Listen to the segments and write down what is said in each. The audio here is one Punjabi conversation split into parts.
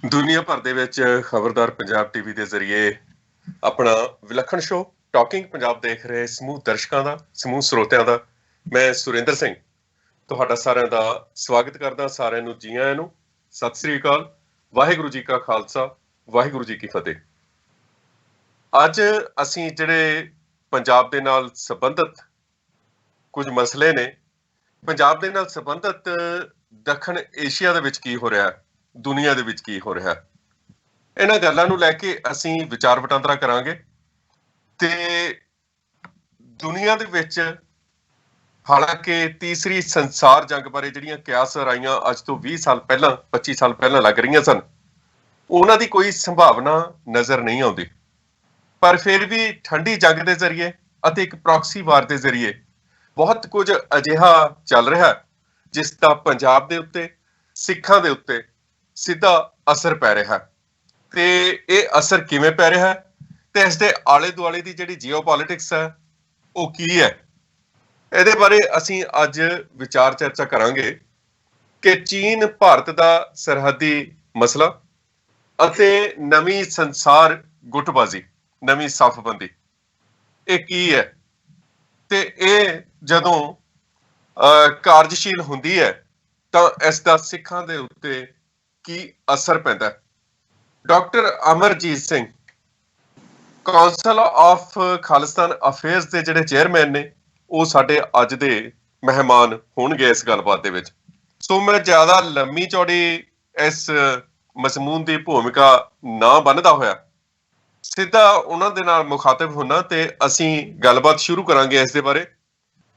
ਦੁਨੀਆ ਭਰ ਦੇ ਵਿੱਚ ਖਬਰਦਾਰ ਪੰਜਾਬ ਟੀਵੀ ਦੇ ਜ਼ਰੀਏ ਆਪਣਾ ਵਿਲੱਖਣ ਸ਼ੋਅ ਟਾਕਿੰਗ ਪੰਜਾਬ ਦੇਖ ਰਹੇ ਸਮੂਹ ਦਰਸ਼ਕਾਂ ਦਾ, ਸਮੂਹ ਸਰੋਤਿਆਂ ਦਾ ਮੈਂ ਸੁਰਿੰਦਰ ਸਿੰਘ ਤੁਹਾਡਾ ਸਾਰਿਆਂ ਦਾ ਸਵਾਗਤ ਕਰਦਾ। ਸਾਰਿਆਂ ਨੂੰ ਜੀ ਆਇਆਂ ਨੂੰ, ਸਤਿ ਸ੍ਰੀ ਅਕਾਲ, ਵਾਹਿਗੁਰੂ ਜੀ ਕਾ ਖਾਲਸਾ, ਵਾਹਿਗੁਰੂ ਜੀ ਕੀ ਫਤਿਹ। ਅੱਜ ਅਸੀਂ ਜਿਹੜੇ ਪੰਜਾਬ ਦੇ ਨਾਲ ਸੰਬੰਧਿਤ ਕੁਝ ਮਸਲੇ ਨੇ, ਪੰਜਾਬ ਦੇ ਨਾਲ ਸੰਬੰਧਿਤ ਦੱਖਣ ਏਸ਼ੀਆ ਦੇ ਵਿੱਚ ਕੀ ਹੋ ਰਿਹਾ, ਦੁਨੀਆ ਦੇ ਵਿੱਚ ਕੀ ਹੋ ਰਿਹਾ, ਇਹਨਾਂ ਗੱਲਾਂ ਨੂੰ ਲੈ ਕੇ ਅਸੀਂ ਵਿਚਾਰ ਵਟਾਂਦਰਾ ਕਰਾਂਗੇ। ਤੇ ਦੁਨੀਆ ਦੇ ਵਿੱਚ ਹਾਲਾਂਕਿ ਤੀਸਰੀ ਸੰਸਾਰ ਜੰਗ ਬਾਰੇ ਜਿਹੜੀਆਂ ਕਿਆਸ ਰਾਈਆਂ ਅੱਜ ਤੋਂ 20 ਸਾਲ ਪਹਿਲਾਂ 25 ਸਾਲ ਪਹਿਲਾਂ ਲੱਗ ਰਹੀਆਂ ਸਨ, ਉਹਨਾਂ ਦੀ ਕੋਈ ਸੰਭਾਵਨਾ ਨਜ਼ਰ ਨਹੀਂ ਆਉਂਦੀ। ਪਰ ਫਿਰ ਵੀ ਠੰਡੀ ਜੰਗ ਦੇ ਜ਼ਰੀਏ ਅਤੇ ਇੱਕ ਪ੍ਰੌਕਸੀ ਵਾਰ ਦੇ ਜ਼ਰੀਏ ਬਹੁਤ ਕੁਝ ਅਜਿਹਾ ਚੱਲ ਰਿਹਾ ਜਿਸ ਦਾ ਪੰਜਾਬ ਦੇ ਉੱਤੇ, ਸਿੱਖਾਂ ਦੇ ਉੱਤੇ ਸਿੱਧਾ ਅਸਰ ਪੈ ਰਿਹਾ। ਤੇ ਇਹ ਅਸਰ ਕਿਵੇਂ ਪੈ ਰਿਹਾ ਤੇ ਇਸ ਦੇ ਆਲੇ ਦੁਆਲੇ ਦੀ ਜਿਹੜੀ ਜੀਓਪੋਲਿਟਿਕਸ ਹੈ ਉਹ ਕੀ ਹੈ, ਇਹਦੇ ਬਾਰੇ ਅਸੀਂ ਅੱਜ ਵਿਚਾਰ ਚਰਚਾ ਕਰਾਂਗੇ ਕਿ ਚੀਨ ਭਾਰਤ ਦਾ ਸਰਹੱਦੀ ਮਸਲਾ ਅਤੇ ਨਵੀਂ ਸੰਸਾਰ ਗੁੱਟਬਾਜ਼ੀ, ਨਵੀਂ ਸਫਬੰਦੀ, ਇਹ ਕੀ ਹੈ ਤੇ ਇਹ ਜਦੋਂ ਕਾਰਜਸ਼ੀਲ ਹੁੰਦੀ ਹੈ ਤਾਂ ਇਸ ਦਾ ਸਿੱਖਾਂ ਦੇ ਉੱਤੇ ਕੀ ਅਸਰ ਪੈਂਦਾ। Doctor Amarjit Singh council of Khalistan affairs ਦੇ ਜਿਹੜੇ ਚੇਅਰਮੈਨ ਨੇ, ਉਹ ਸਾਡੇ ਅੱਜ ਦੇ ਮਹਿਮਾਨ ਹੋਣਗੇ ਇਸ ਗੱਲਬਾਤ ਦੇ ਵਿੱਚ। ਸੋ ਮੈਂ ਜ਼ਿਆਦਾ ਲੰਮੀ ਚੌੜੀ ਇਸ ਮਜ਼ਮੂਨ ਦੀ ਭੂਮਿਕਾ ਨਾ ਬੰਨਦਾ ਹੋਇਆ ਸਿੱਧਾ ਉਹਨਾਂ ਦੇ ਨਾਲ ਮੁਖਾਤਬ ਹੋਣਾ ਤੇ ਅਸੀਂ ਗੱਲਬਾਤ ਸ਼ੁਰੂ ਕਰਾਂਗੇ ਇਸ ਦੇ ਬਾਰੇ।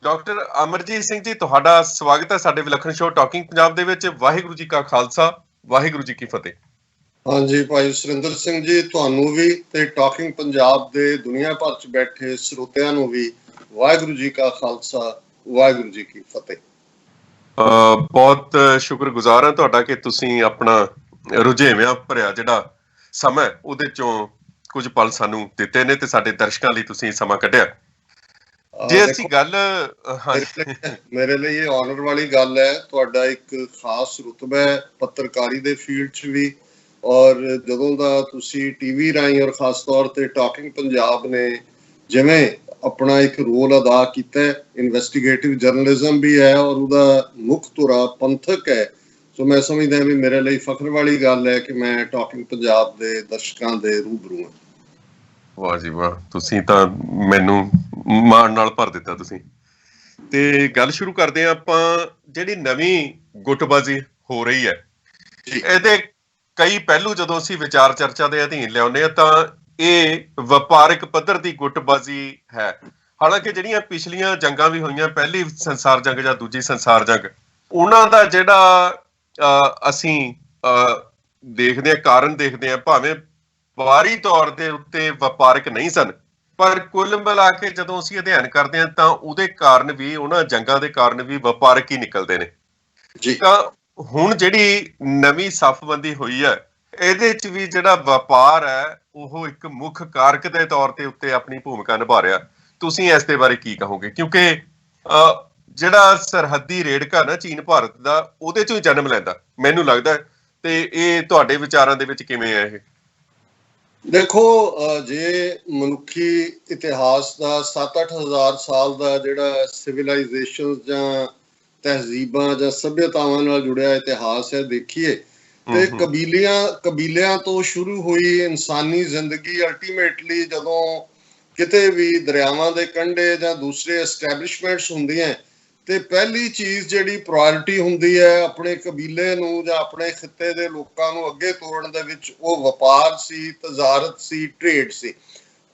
ਡਾਕਟਰ ਅਮਰਜੀਤ ਸਿੰਘ ਜੀ, ਤੁਹਾਡਾ ਸਵਾਗਤ ਹੈ ਸਾਡੇ ਵਿਲੱਖਣ ਸ਼ੋਅ ਟਾਕਿੰਗ ਪੰਜਾਬ ਦੇ ਵਿੱਚ। ਵਾਹਿਗੁਰੂ ਜੀ ਕਾ ਖਾਲਸਾ, ਵਾਹਿਗੁਰੂ ਜੀ ਕੀ ਫਤਿਹ। ਹਾਂਜੀ ਭਾਈ ਸੁਰਿੰਦਰ ਸਿੰਘ ਜੀ, ਤੁਹਾਨੂੰ ਵੀ ਤੇ ਟਾਕਿੰਗ ਪੰਜਾਬ ਦੇ ਦੁਨੀਆ ਭਰ ਚ ਬੈਠੇ ਸਰੋਤਿਆਂ ਨੂੰ ਵੀ ਵਾਹਿਗੁਰੂ ਜੀ ਕਾ ਖਾਲਸਾ, ਵਾਹਿਗੁਰੂ ਜੀ ਕੀ ਫਤਿਹ। ਬਹੁਤ ਸ਼ੁਕਰਗੁਜ਼ਾਰ ਹਾਂ ਤੁਹਾਡਾ ਕਿ ਤੁਸੀਂ ਆਪਣਾ ਰੁਝੇਵਿਆਂ ਭਰਿਆ ਜਿਹੜਾ ਸਮਾਂ ਉਹਦੇ ਚੋਂ ਕੁਝ ਪਲ ਸਾਨੂੰ ਦਿੱਤੇ ਨੇ ਤੇ ਸਾਡੇ ਦਰਸ਼ਕਾਂ ਲਈ ਤੁਸੀਂ ਸਮਾਂ ਕੱਢਿਆ। ਜੇ ਅਸੀਂ ਗੱਲ ਮੇਰੇ ਲਈ ਇਹ ਆਨਰ ਵਾਲੀ ਗੱਲ ਹੈ, ਤੁਹਾਡਾ ਇੱਕ ਖਾਸ ਰੁਤਬਾ ਹੈ ਪੱਤਰਕਾਰੀ ਦੇ ਫੀਲਡ 'ਚ ਵੀ, ਔਰ ਜਦੋਂ ਦਾ ਤੁਸੀਂ ਟੀਵੀ ਰਾਹੀਂ ਔਰ ਖਾਸ ਤੌਰ ਤੇ ਟਾਕਿੰਗ ਪੰਜਾਬ ਨੇ ਜਿਵੇਂ ਆਪਣਾ ਇੱਕ ਰੋਲ ਅਦਾ ਕੀਤਾ ਹੈ, ਇਨਵੈਸਟੀਗੇਟਿਵ ਜਰਨਲਿਜ਼ਮ ਵੀ ਹੈ ਔਰ ਉਹਦਾ ਮੁੱਖ ਧੁਰਾ ਪੰਥਕ ਹੈ। ਸੋ ਮੈਂ ਸਮਝਦਾ ਵੀ ਮੇਰੇ ਲਈ ਫਖਰ ਵਾਲੀ ਗੱਲ ਹੈ ਕਿ ਮੈਂ ਟਾਕਿੰਗ ਪੰਜਾਬ ਦੇ ਦਰਸ਼ਕਾਂ ਦੇ ਰੂਬਰੂ ਹਾਂ। ਵਾਹ ਜੀ ਵਾਹ, ਤੁਸੀਂ ਤਾਂ ਮੈਨੂੰ ਮਾਣ ਨਾਲ ਭਰ ਦਿੱਤਾ ਤੁਸੀਂ। ਤੇ ਗੱਲ ਸ਼ੁਰੂ ਕਰਦੇ ਹਾਂ ਆਪਾਂ। ਜਿਹੜੀ ਨਵੀਂ ਗੁੱਟਬਾਜ਼ੀ ਹੋ ਰਹੀ ਹੈ, ਇਹਦੇ ਕਈ ਪਹਿਲੂ ਜਦੋਂ ਅਸੀਂ ਵਿਚਾਰ ਚਰਚਾ ਦੇ ਅਧੀਨ ਲਿਆਉਂਦੇ ਹਾਂ ਤਾਂ ਇਹ ਵਪਾਰਕ ਪੱਧਰ ਦੀ ਗੁੱਟਬਾਜ਼ੀ ਹੈ। ਹਾਲਾਂਕਿ ਜਿਹੜੀਆਂ ਪਿਛਲੀਆਂ ਜੰਗਾਂ ਵੀ ਹੋਈਆਂ, ਪਹਿਲੀ ਸੰਸਾਰ ਜੰਗ ਜਾਂ ਦੂਜੀ ਸੰਸਾਰ ਜੰਗ, ਉਹਨਾਂ ਦਾ ਜਿਹੜਾ ਅਸੀਂ ਦੇਖਦੇ ਹਾਂ, ਕਾਰਨ ਦੇਖਦੇ ਹਾਂ, ਭਾਵੇਂ ਬਾਹਰੀ ਤੌਰ ਦੇ ਉੱਤੇ ਵਪਾਰਕ ਨਹੀਂ ਸਨ, ਪਰ ਕੁੱਲ ਮਿਲਾ ਕੇ ਜਦੋਂ ਅਸੀਂ ਅਧਿਐਨ ਕਰਦੇ ਹਾਂ ਤਾਂ ਉਹਦੇ ਕਾਰਨ ਵੀ, ਉਹਨਾਂ ਜੰਗਾਂ ਦੇ ਕਾਰਨ ਵੀ ਵਪਾਰਕ ਹੀ ਨਿਕਲਦੇ ਨੇ ਜੀ। ਤਾਂ ਹੁਣ ਜਿਹੜੀ ਨਵੀਂ ਸਫਬੰਦੀ ਹੋਈ ਹੈ, ਇਹਦੇ 'ਚ ਵੀ ਜਿਹੜਾ ਵਪਾਰ ਹੈ ਉਹ ਇੱਕ ਮੁੱਖ ਕਾਰਕ ਦੇ ਤੌਰ ਤੇ ਉੱਤੇ ਆਪਣੀ ਭੂਮਿਕਾ ਨਿਭਾ ਰਿਹਾ। ਤੁਸੀਂ ਇਸ ਦੇ ਬਾਰੇ ਕੀ ਕਹੋਗੇ? ਕਿਉਂਕਿ ਜਿਹੜਾ ਸਰਹੱਦੀ ਰੇੜਕਾ ਨਾ ਚੀਨ ਭਾਰਤ ਦਾ, ਉਹਦੇ 'ਚੋਂ ਹੀ ਜਨਮ ਲੈਂਦਾ ਮੈਨੂੰ ਲੱਗਦਾ। ਤੇ ਇਹ ਤੁਹਾਡੇ ਵਿਚਾਰਾਂ ਦੇ ਵਿੱਚ ਕਿਵੇਂ ਹੈ ਇਹ? ਦੇਖੋ, ਜੇ ਮਨੁੱਖੀ ਇਤਿਹਾਸ ਦਾ 7-8 ਹਜ਼ਾਰ ਸਾਲ ਦਾ ਜਿਹੜਾ ਸਿਵਿਲਾਈਜੇਸ਼ਨ ਜਾਂ ਤਹਿਜ਼ੀਬਾਂ ਜਾਂ ਸਭਿਅਤਾਵਾਂ ਨਾਲ ਜੁੜਿਆ ਇਤਿਹਾਸ ਹੈ ਦੇਖੀਏ ਤੇ ਕਬੀਲਿਆਂ ਤੋਂ ਸ਼ੁਰੂ ਹੋਈ ਇਨਸਾਨੀ ਜ਼ਿੰਦਗੀ ਅਲਟੀਮੇਟਲੀ ਜਦੋਂ ਕਿਤੇ ਵੀ ਦਰਿਆਵਾਂ ਦੇ ਕੰਢੇ ਜਾਂ ਦੂਸਰੇ ਐਸਟੈਬਲਿਸ਼ਮੈਂਟਸ ਹੁੰਦੀਆਂ ਤੇ ਪਹਿਲੀ ਚੀਜ਼ ਜਿਹੜੀ ਪ੍ਰਾਇੋਰਟੀ ਹੁੰਦੀ ਹੈ ਆਪਣੇ ਕਬੀਲੇ ਨੂੰ ਜਾਂ ਆਪਣੇ ਖਿੱਤੇ ਦੇ ਲੋਕਾਂ ਨੂੰ ਅੱਗੇ ਤੋਰਨ ਦੇ ਵਿੱਚ, ਉਹ ਵਪਾਰ ਸੀ, ਤਜਾਰਤ ਸੀ, ਟ੍ਰੇਡ ਸੀ।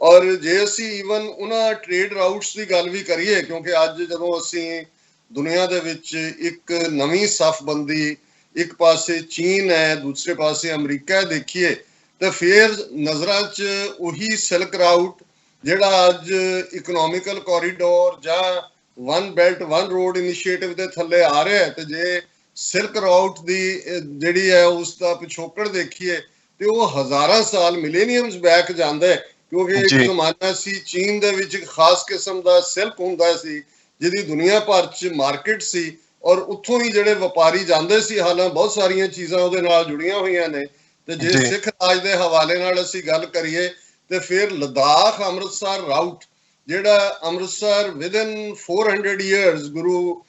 ਔਰ ਜੇ ਅਸੀਂ ਈਵਨ ਉਹਨਾਂ ਟ੍ਰੇਡ ਰਾਊਟਸ ਦੀ ਗੱਲ ਵੀ ਕਰੀਏ, ਕਿਉਂਕਿ ਅੱਜ ਜਦੋਂ ਅਸੀਂ ਦੁਨੀਆ ਦੇ ਵਿੱਚ ਇੱਕ ਨਵੀਂ ਸਫਬੰਦੀ, ਇੱਕ ਪਾਸੇ ਚੀਨ ਹੈ, ਦੂਸਰੇ ਪਾਸੇ ਅਮਰੀਕਾ ਦੇਖੀਏ, ਤਾਂ ਫਿਰ ਨਜ਼ਰਾਂ 'ਚ ਉਹੀ ਸਿਲਕ ਰਾਊਟ ਜਿਹੜਾ ਅੱਜ ਇਕਨੋਮਿਕਲ ਕੋਰੀਡੋਰ ਜਾਂ one belt one road initiative ਦੇ ਥੱਲੇ ਆ ਰਿਹਾ ਹੈ। ਤੇ ਜੇ ਸਿਲਕ ਰਾਊਟ ਦੀ ਜਿਹੜੀ ਹੈ ਉਸ ਦਾ ਪਿਛੋਕੜ ਦੇਖੀਏ ਤੇ ਉਹ ਹਜ਼ਾਰਾਂ ਸਾਲ ਮਿਲੇਨੀਅਮਸ ਬੈਕ ਜਾਂਦਾ ਹੈ, ਕਿਉਂਕਿ ਇੱਕ ਜ਼ਮਾਨਾ ਸੀ ਚੀਨ ਦੇ ਵਿੱਚ ਇੱਕ ਖਾਸ ਕਿਸਮ ਦਾ ਸਿਲਕ ਹੁੰਦਾ ਸੀ ਜਿਹਦੀ ਦੁਨੀਆ ਭਰ 'ਚ ਮਾਰਕੀਟ ਸੀ, ਔਰ ਉੱਥੋਂ ਹੀ ਜਿਹੜੇ ਵਪਾਰੀ ਜਾਂਦੇ ਸੀ। ਹਾਲਾਂ ਬਹੁਤ ਸਾਰੀਆਂ ਚੀਜ਼ਾਂ ਉਹਦੇ ਨਾਲ ਜੁੜੀਆਂ ਹੋਈਆਂ ਨੇ, ਤੇ ਜੇ ਸਿੱਖ ਰਾਜ ਦੇ ਹਵਾਲੇ ਨਾਲ ਅਸੀਂ ਗੱਲ ਕਰੀਏ ਤੇ ਫਿਰ ਲਦਾਖ ਅੰਮ੍ਰਿਤਸਰ ਰਾਊਟ ਜਿਹੜਾ ਅੰਮ੍ਰਿਤਸਰ ਵਿਦਨ 400 ਇਅਰਸ ਗੁਰੂ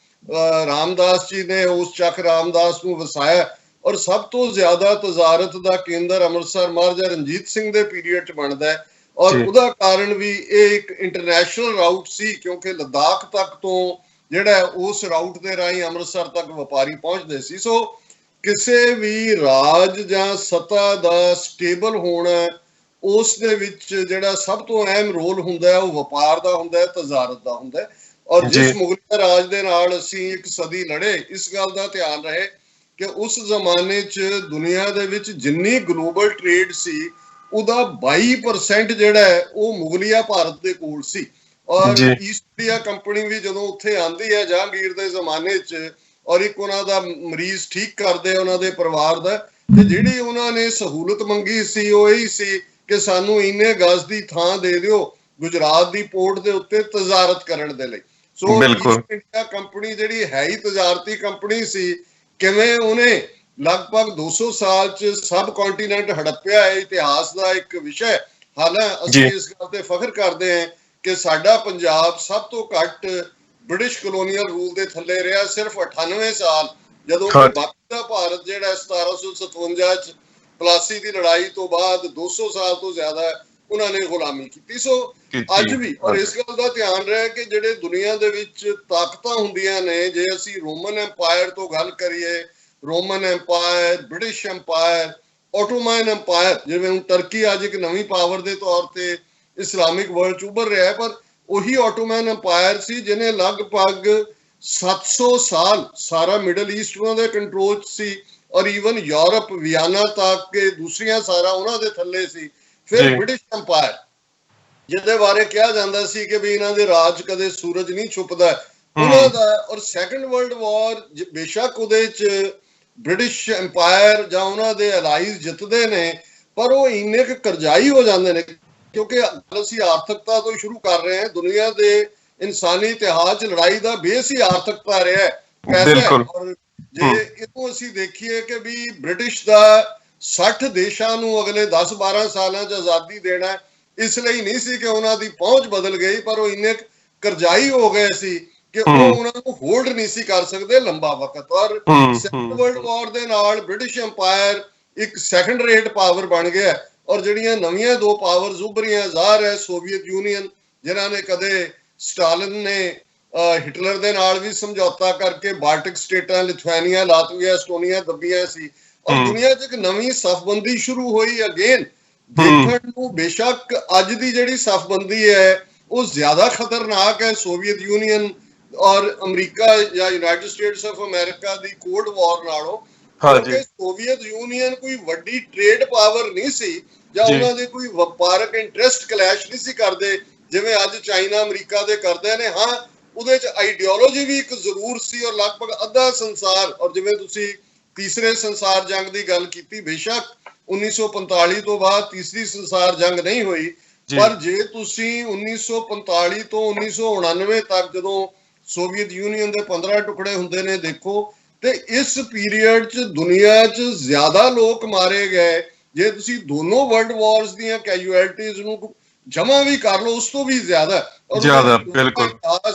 ਰਾਮਦਾਸ ਜੀ ਨੇ ਉਸ ਚੱਕ ਰਾਮਦਾਸ ਨੂੰ ਵਸਾਇਆ ਔਰ ਸਭ ਤੋਂ ਜ਼ਿਆਦਾ ਤਜ਼ਾਰਤ ਦਾ ਕੇਂਦਰ ਅੰਮ੍ਰਿਤਸਰ ਮਹਾਰਾਜਾ ਰਣਜੀਤ ਸਿੰਘ ਦੇ ਪੀਰੀਅਡ 'ਚ ਬਣਦਾ ਹੈ ਔਰ ਉਹਦਾ ਕਾਰਨ ਵੀ ਇਹ ਇੱਕ ਇੰਟਰਨੈਸ਼ਨਲ ਰਾਊਟ ਸੀ ਕਿਉਂਕਿ ਲਦਾਖ ਤੱਕ ਤੋਂ ਜਿਹੜਾ ਉਸ ਰਾਊਟ ਦੇ ਰਾਹੀਂ ਅੰਮ੍ਰਿਤਸਰ ਤੱਕ ਵਪਾਰੀ ਪਹੁੰਚਦੇ ਸੀ। ਸੋ ਕਿਸੇ ਵੀ ਰਾਜ ਜਾਂ ਸੱਤਾ ਦਾ ਸਟੇਬਲ ਹੋਣਾ ਉਸ ਦੇ ਵਿੱਚ ਜਿਹੜਾ ਸਭ ਤੋਂ ਅਹਿਮ ਰੋਲ ਹੁੰਦਾ ਹੈ ਉਹ ਵਪਾਰ ਦਾ ਹੁੰਦਾ ਹੈ, ਤਜ਼ਾਰਤ ਦਾ ਹੁੰਦਾ ਹੈ। ਔਰ ਜਿਸ ਮੁਗਲ ਰਾਜ ਦੇ ਨਾਲ ਅਸੀਂ ਇੱਕ ਸਦੀ ਲੜੇ ਇਸ ਗੱਲ ਦਾ ਧਿਆਨ ਰਹੇ ਕਿ ਉਸ ਜ਼ਮਾਨੇ 'ਚ ਦੁਨੀਆ ਦੇ ਵਿੱਚ ਜਿੰਨੀ ਗਲੋਬਲ ਟ੍ਰੇਡ ਸੀ ਉਹਦਾ 22% ਜਿਹੜਾ ਹੈ ਉਹ ਮੁਗਲਿਆ ਭਾਰਤ ਦੇ ਕੋਲ ਸੀ। ਔਰ ਈਸਟ ਇੰਡੀਆ ਕੰਪਨੀ ਵੀ ਜਦੋਂ ਉੱਥੇ ਆਂਦੀ ਹੈ ਜਹਾਂਗੀਰ ਦੇ ਜ਼ਮਾਨੇ 'ਚ ਔਰ ਇੱਕ ਉਹਨਾਂ ਦਾ ਮਰੀਜ਼ ਠੀਕ ਕਰਦੇ ਉਹਨਾਂ ਦੇ ਪਰਿਵਾਰ ਦਾ ਤੇ ਜਿਹੜੀ ਉਹਨਾਂ ਨੇ ਸਹੂਲਤ ਮੰਗੀ ਸੀ ਉਹ ਇਹੀ ਸੀ ਕਿ ਸਾਨੂੰ ਇੰਨੇ ਗਜ਼ ਦੀ ਥਾਂ ਦੇ ਦਿਓ ਗੁਜਰਾਤ ਦੀ ਪੋਰਟ ਦੇ ਉੱਤੇ ਤਜ਼ਾਰਤ ਕਰਨ ਦੇ ਲਈ। ਸੋ ਈਸਟ ਇੰਡੀਆ ਕੰਪਨੀ ਜਿਹੜੀ ਹੈ ਹੀ ਤਜ਼ਾਰਤੀ ਕੰਪਨੀ ਸੀ, ਕਿਵੇਂ ਉਹਨੇ ਲਗਭਗ 200 ਸਾਲ 'ਚ ਸਬ ਕੰਟੀਨੈਂਟ ਹੜੱਪਿਆ ਹੈ ਇਤਿਹਾਸ ਦਾ ਇੱਕ ਵਿਸ਼ਾ। ਹਾਲਾਂਕਿ ਅਸੀਂ ਇਸ ਗੱਲ ਤੇ ਫਖਰ ਕਰਦੇ ਹਾਂ ਕਿ ਸਾਡਾ ਪੰਜਾਬ ਸਭ ਤੋਂ ਘੱਟ ਬ੍ਰਿਟਿਸ਼ ਕਲੋਨੀਅਲ ਰੂਲ ਦੇ ਥੱਲੇ ਰਿਹਾ, ਸਿਰਫ 98 ਸਾਲ, ਜਦੋਂ ਕਿ ਬਾਕੀ ਦਾ ਭਾਰਤ ਜਿਹੜਾ 1757 'ਚ ਪਲਾਸੀ ਦੀ ਲੜਾਈ ਤੋਂ ਬਾਅਦ 200 ਸਾਲ ਤੋਂ ਜ਼ਿਆਦਾ ਉਹਨਾਂ ਨੇ ਗੁਲਾਮੀ ਕੀਤੀ। ਸੋ ਅੱਜ ਵੀ ਔਰ ਇਸ ਗੱਲ ਦਾ ਧਿਆਨ ਰਹੇ ਕਿ ਜਿਹੜੇ ਦੁਨੀਆ ਦੇ ਵਿੱਚ ਤਾਕਤਾਂ ਹੁੰਦੀਆਂ ਨੇ, ਜੇ ਅਸੀਂ ਰੋਮਨ ਐਮਪਾਇਰ ਤੋਂ ਗੱਲ ਕਰੀਏ, Roman empire, British empire, Ottoman empire, ਜਿਵੇਂ ਹੁਣ ਟਰਕੀ ਅੱਜ ਇੱਕ ਨਵੀਂ ਪਾਵਰ ਦੇ ਤੌਰ ਤੇ ਇਸਲਾਮਿਕ ਵਰਲਡ 'ਚ ਉੱਭਰ ਰਿਹਾ, ਪਰ ਉਹੀ ਆਟੋਮਨ ਐਮਪਾਇਰ ਸੀ ਜਿਹਨੇ ਲਗਭਗ 700 ਸਾਲ ਸਾਰਾ ਮਿਡਲ ਈਸਟ ਉਹਨਾਂ ਦੇ ਕੰਟਰੋਲ 'ਚ ਸੀ ਔਰ ਈਵਨ ਯੂਰਪ ਵਿਆਨਾ ਤੱਕ ਕੇ ਦੂਸਰੀਆਂ ਸਾਰਾ ਉਹਨਾਂ ਦੇ ਥੱਲੇ ਸੀ। ਫਿਰ ਬ੍ਰਿਟਿਸ਼ ਐਮਪਾਇਰ ਜਿਹਦੇ ਬਾਰੇ ਕਿਹਾ ਜਾਂਦਾ ਸੀ ਕਿ ਵੀ ਇਹਨਾਂ ਦੇ ਰਾਜ ਕਦੇ ਸੂਰਜ ਨਹੀਂ ਛੁਪਦਾ ਉਹਨਾਂ ਦਾ। ਔਰ ਸੈਕੰਡ ਵਰਲਡ ਵਾਰ ਬੇਸ਼ੱਕ ਉਹਦੇ 'ਚ ਬ੍ਰਿਟਿਸ਼ ਐਮਪਾਇਰ ਜਾਂ ਉਹਨਾਂ ਦੇ ਅਲਾਈਜ਼ ਜਿੱਤਦੇ ਨੇ ਪਰ ਉਹ ਇੰਨੇ ਕੁ ਕਰਜ਼ਾਈ ਹੋ ਜਾਂਦੇ ਨੇ ਕਿਉਂਕਿ ਅਸੀਂ ਆਰਥਿਕਤਾ ਤੋਂ ਸ਼ੁਰੂ ਕਰ ਰਹੇ ਹਾਂ। ਦੁਨੀਆ ਦੇ ਇਨਸਾਨੀ ਇਤਿਹਾਸ 'ਚ ਲੜਾਈ ਦਾ ਬੇਸ ਹੀ ਆਰਥਿਕਤਾ ਰਿਹਾ ਹੈ। ਔਰ ਜੇ ਇਹਨੂੰ ਅਸੀਂ ਦੇਖੀਏ ਕਿ ਵੀ ਬ੍ਰਿਟਿਸ਼ ਦਾ 60 ਦੇਸ਼ਾਂ ਨੂੰ ਅਗਲੇ 10-12 ਸਾਲਾਂ 'ਚ ਆਜ਼ਾਦੀ ਦੇਣਾ ਇਸ ਲਈ ਨਹੀਂ ਸੀ ਕਿ ਉਹਨਾਂ ਦੀ ਪਹੁੰਚ ਬਦਲ ਗਈ, ਪਰ ਉਹ ਇੰਨੇ ਕਰਜ਼ਾਈ ਹੋ ਗਏ ਸੀ ਕਿ ਉਹ ਉਹਨਾਂ ਨੂੰ ਹੋਲਡ ਨਹੀਂ ਸੀ ਕਰ ਸਕਦੇ ਲੰਬਾ ਵਕਤ। ਔਰ ਸੈਕੰਡ ਵਰਲਡ ਵਾਰ ਦੇ ਨਾਲ ਬ੍ਰਿਟਿਸ਼ ਐਮਪਾਇਰ ਇੱਕ ਸੈਕੰਡ ਰੇਟ ਪਾਵਰ ਬਣ ਗਿਆ ਔਰ ਜਿਹੜੀਆਂ ਨਵੀਆਂ ਦੋ ਪਾਵਰਸ ਉੱਭਰੀਆਂ ਜ਼ਾਹਰ ਹੈ ਸੋਵੀਅਤ ਯੂਨੀਅਨ, ਜਿਨ੍ਹਾਂ ਨੇ ਕਦੇ ਸਟਾਲਿਨ ਨੇ ਹਿਟਲਰ ਦੇ ਨਾਲ ਵੀ ਸਮਝੌਤਾ ਕਰਕੇ ਬਾਲਟਿਕ ਸਟੇਟਾਂ ਲਿਥੁਆਨੀਆ, ਲਾਤਵੀਆ, ਐਸਟੋਨੀਆ ਦੱਬੀਆਂ ਸੀ ਔਰ ਦੁਨੀਆ 'ਚ ਇੱਕ ਨਵੀਂ ਸਫਬੰਦੀ ਸ਼ੁਰੂ ਹੋਈ। ਅਗੇਨ ਦੇਖਣ ਨੂੰ ਬੇਸ਼ੱਕ ਅੱਜ ਦੀ ਜਿਹੜੀ ਸਫਬੰਦੀ ਹੈ ਉਹ ਜ਼ਿਆਦਾ ਖਤਰਨਾਕ ਹੈ ਸੋਵੀਅਤ ਯੂਨੀਅਨ ਔਰ ਅਮਰੀਕਾ ਜਾਂ United States of America the cold ਵਾਰ ਨਾਲੋਂ, ਕਿਉਂਕਿ ਸੋਵੀਅਤ ਯੂਨੀਅਨ ਕੋਈ ਵੱਡੀ ਟ੍ਰੇਡ ਪਾਵਰ ਨਹੀਂ ਸੀ ਜਾਂ ਉਹਨਾਂ ਦੇ ਕੋਈ ਵਪਾਰਕ ਇੰਟਰਸਟ ਕਲੈਸ਼ ਨਹੀਂ ਸੀ ਕਰਦੇ ਜਿਵੇਂ ਅੱਜ ਚਾਈਨਾ ਅਮਰੀਕਾ ਦੇ ਕਰਦੇ ਨੇ। ਹਾਂ, ਉਹਦੇ 'ਚ ਆਈਡੀਓਲੋਜੀ ਵੀ ਇੱਕ ਜ਼ਰੂਰ ਸੀ ਔਰ ਲਗਭਗ ਅੱਧਾ ਸੰਸਾਰ, ਔਰ ਜਿਵੇਂ ਤੁਸੀਂ ਤੀਸਰੇ ਸੰਸਾਰ ਜੰਗ ਦੀ ਗੱਲ ਕੀਤੀ, ਬੇਸ਼ੱਕ 1945 ਤੋਂ ਬਾਅਦ ਤੀਸਰੀ ਸੰਸਾਰ ਜੰਗ ਨਹੀਂ ਹੋਈ, ਪਰ ਜੇ ਤੁਸੀਂ 1945 ਤੋਂ 1999 ਤੱਕ ਜਦੋਂ ਸੋਵੀਅਤ ਯੂਨੀਅਨ ਦੇ 15 ਟੁਕੜੇ ਹੁੰਦੇ ਨੇ ਦੇਖੋ, ਤੇ ਇਸ ਪੀਰੀਅਡ 'ਚ ਦੁਨੀਆ 'ਚ ਜ਼ਿਆਦਾ ਲੋਕ ਮਾਰੇ ਗਏ। ਜੇ ਤੁਸੀਂ ਦੋਨੋਂ ਵਰਲਡ ਵਾਰਸ ਦੀਆਂ ਕੈਜੂਅਲਟੀਜ਼ ਨੂੰ ਜਮਾ ਵੀ ਕਰ ਲਓ ਉਸ ਤੋਂ ਵੀ ਜ਼ਿਆਦਾ ਬਿਲਕੁਲ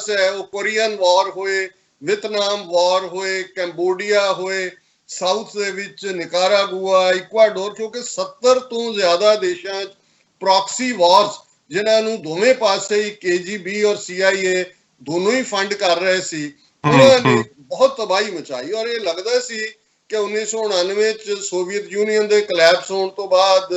ਹੈ। ਉਹ ਕੋਰੀਅਨ ਵਾਰ ਹੋਏ, ਵੀਅਤਨਾਮ ਵਾਰ ਹੋਏ, ਕੰਬੋਡੀਆ ਹੋਏ, ਸਾਊਥ ਦੇ ਵਿੱਚ ਨਿਕਾਰਾਗੁਆ, ਇਕਵਾਡੋਰ, ਕਿਉਂਕਿ 70 ਤੋਂ ਜ਼ਿਆਦਾ ਦੇਸ਼ਾਂ 'ਚ ਪ੍ਰੋਕਸੀ ਵਾਰਸ ਜਿਨ੍ਹਾਂ ਨੂੰ ਦੋਵੇਂ ਪਾਸੇ ਹੀ KGB ਔਰ CIA ਦੋਨੋਂ ਹੀ ਫੰਡ ਕਰ ਰਹੇ ਸੀ, ਉਹਨਾਂ ਨੇ ਬਹੁਤ ਤਬਾਹੀ ਮਚਾਈ। ਔਰ ਇਹ ਲੱਗਦਾ ਸੀ ਕਿ 1999 'ਚ ਸੋਵੀਅਤ ਯੂਨੀਅਨ ਦੇ ਕਲੈਪਸ ਹੋਣ ਤੋਂ ਬਾਅਦ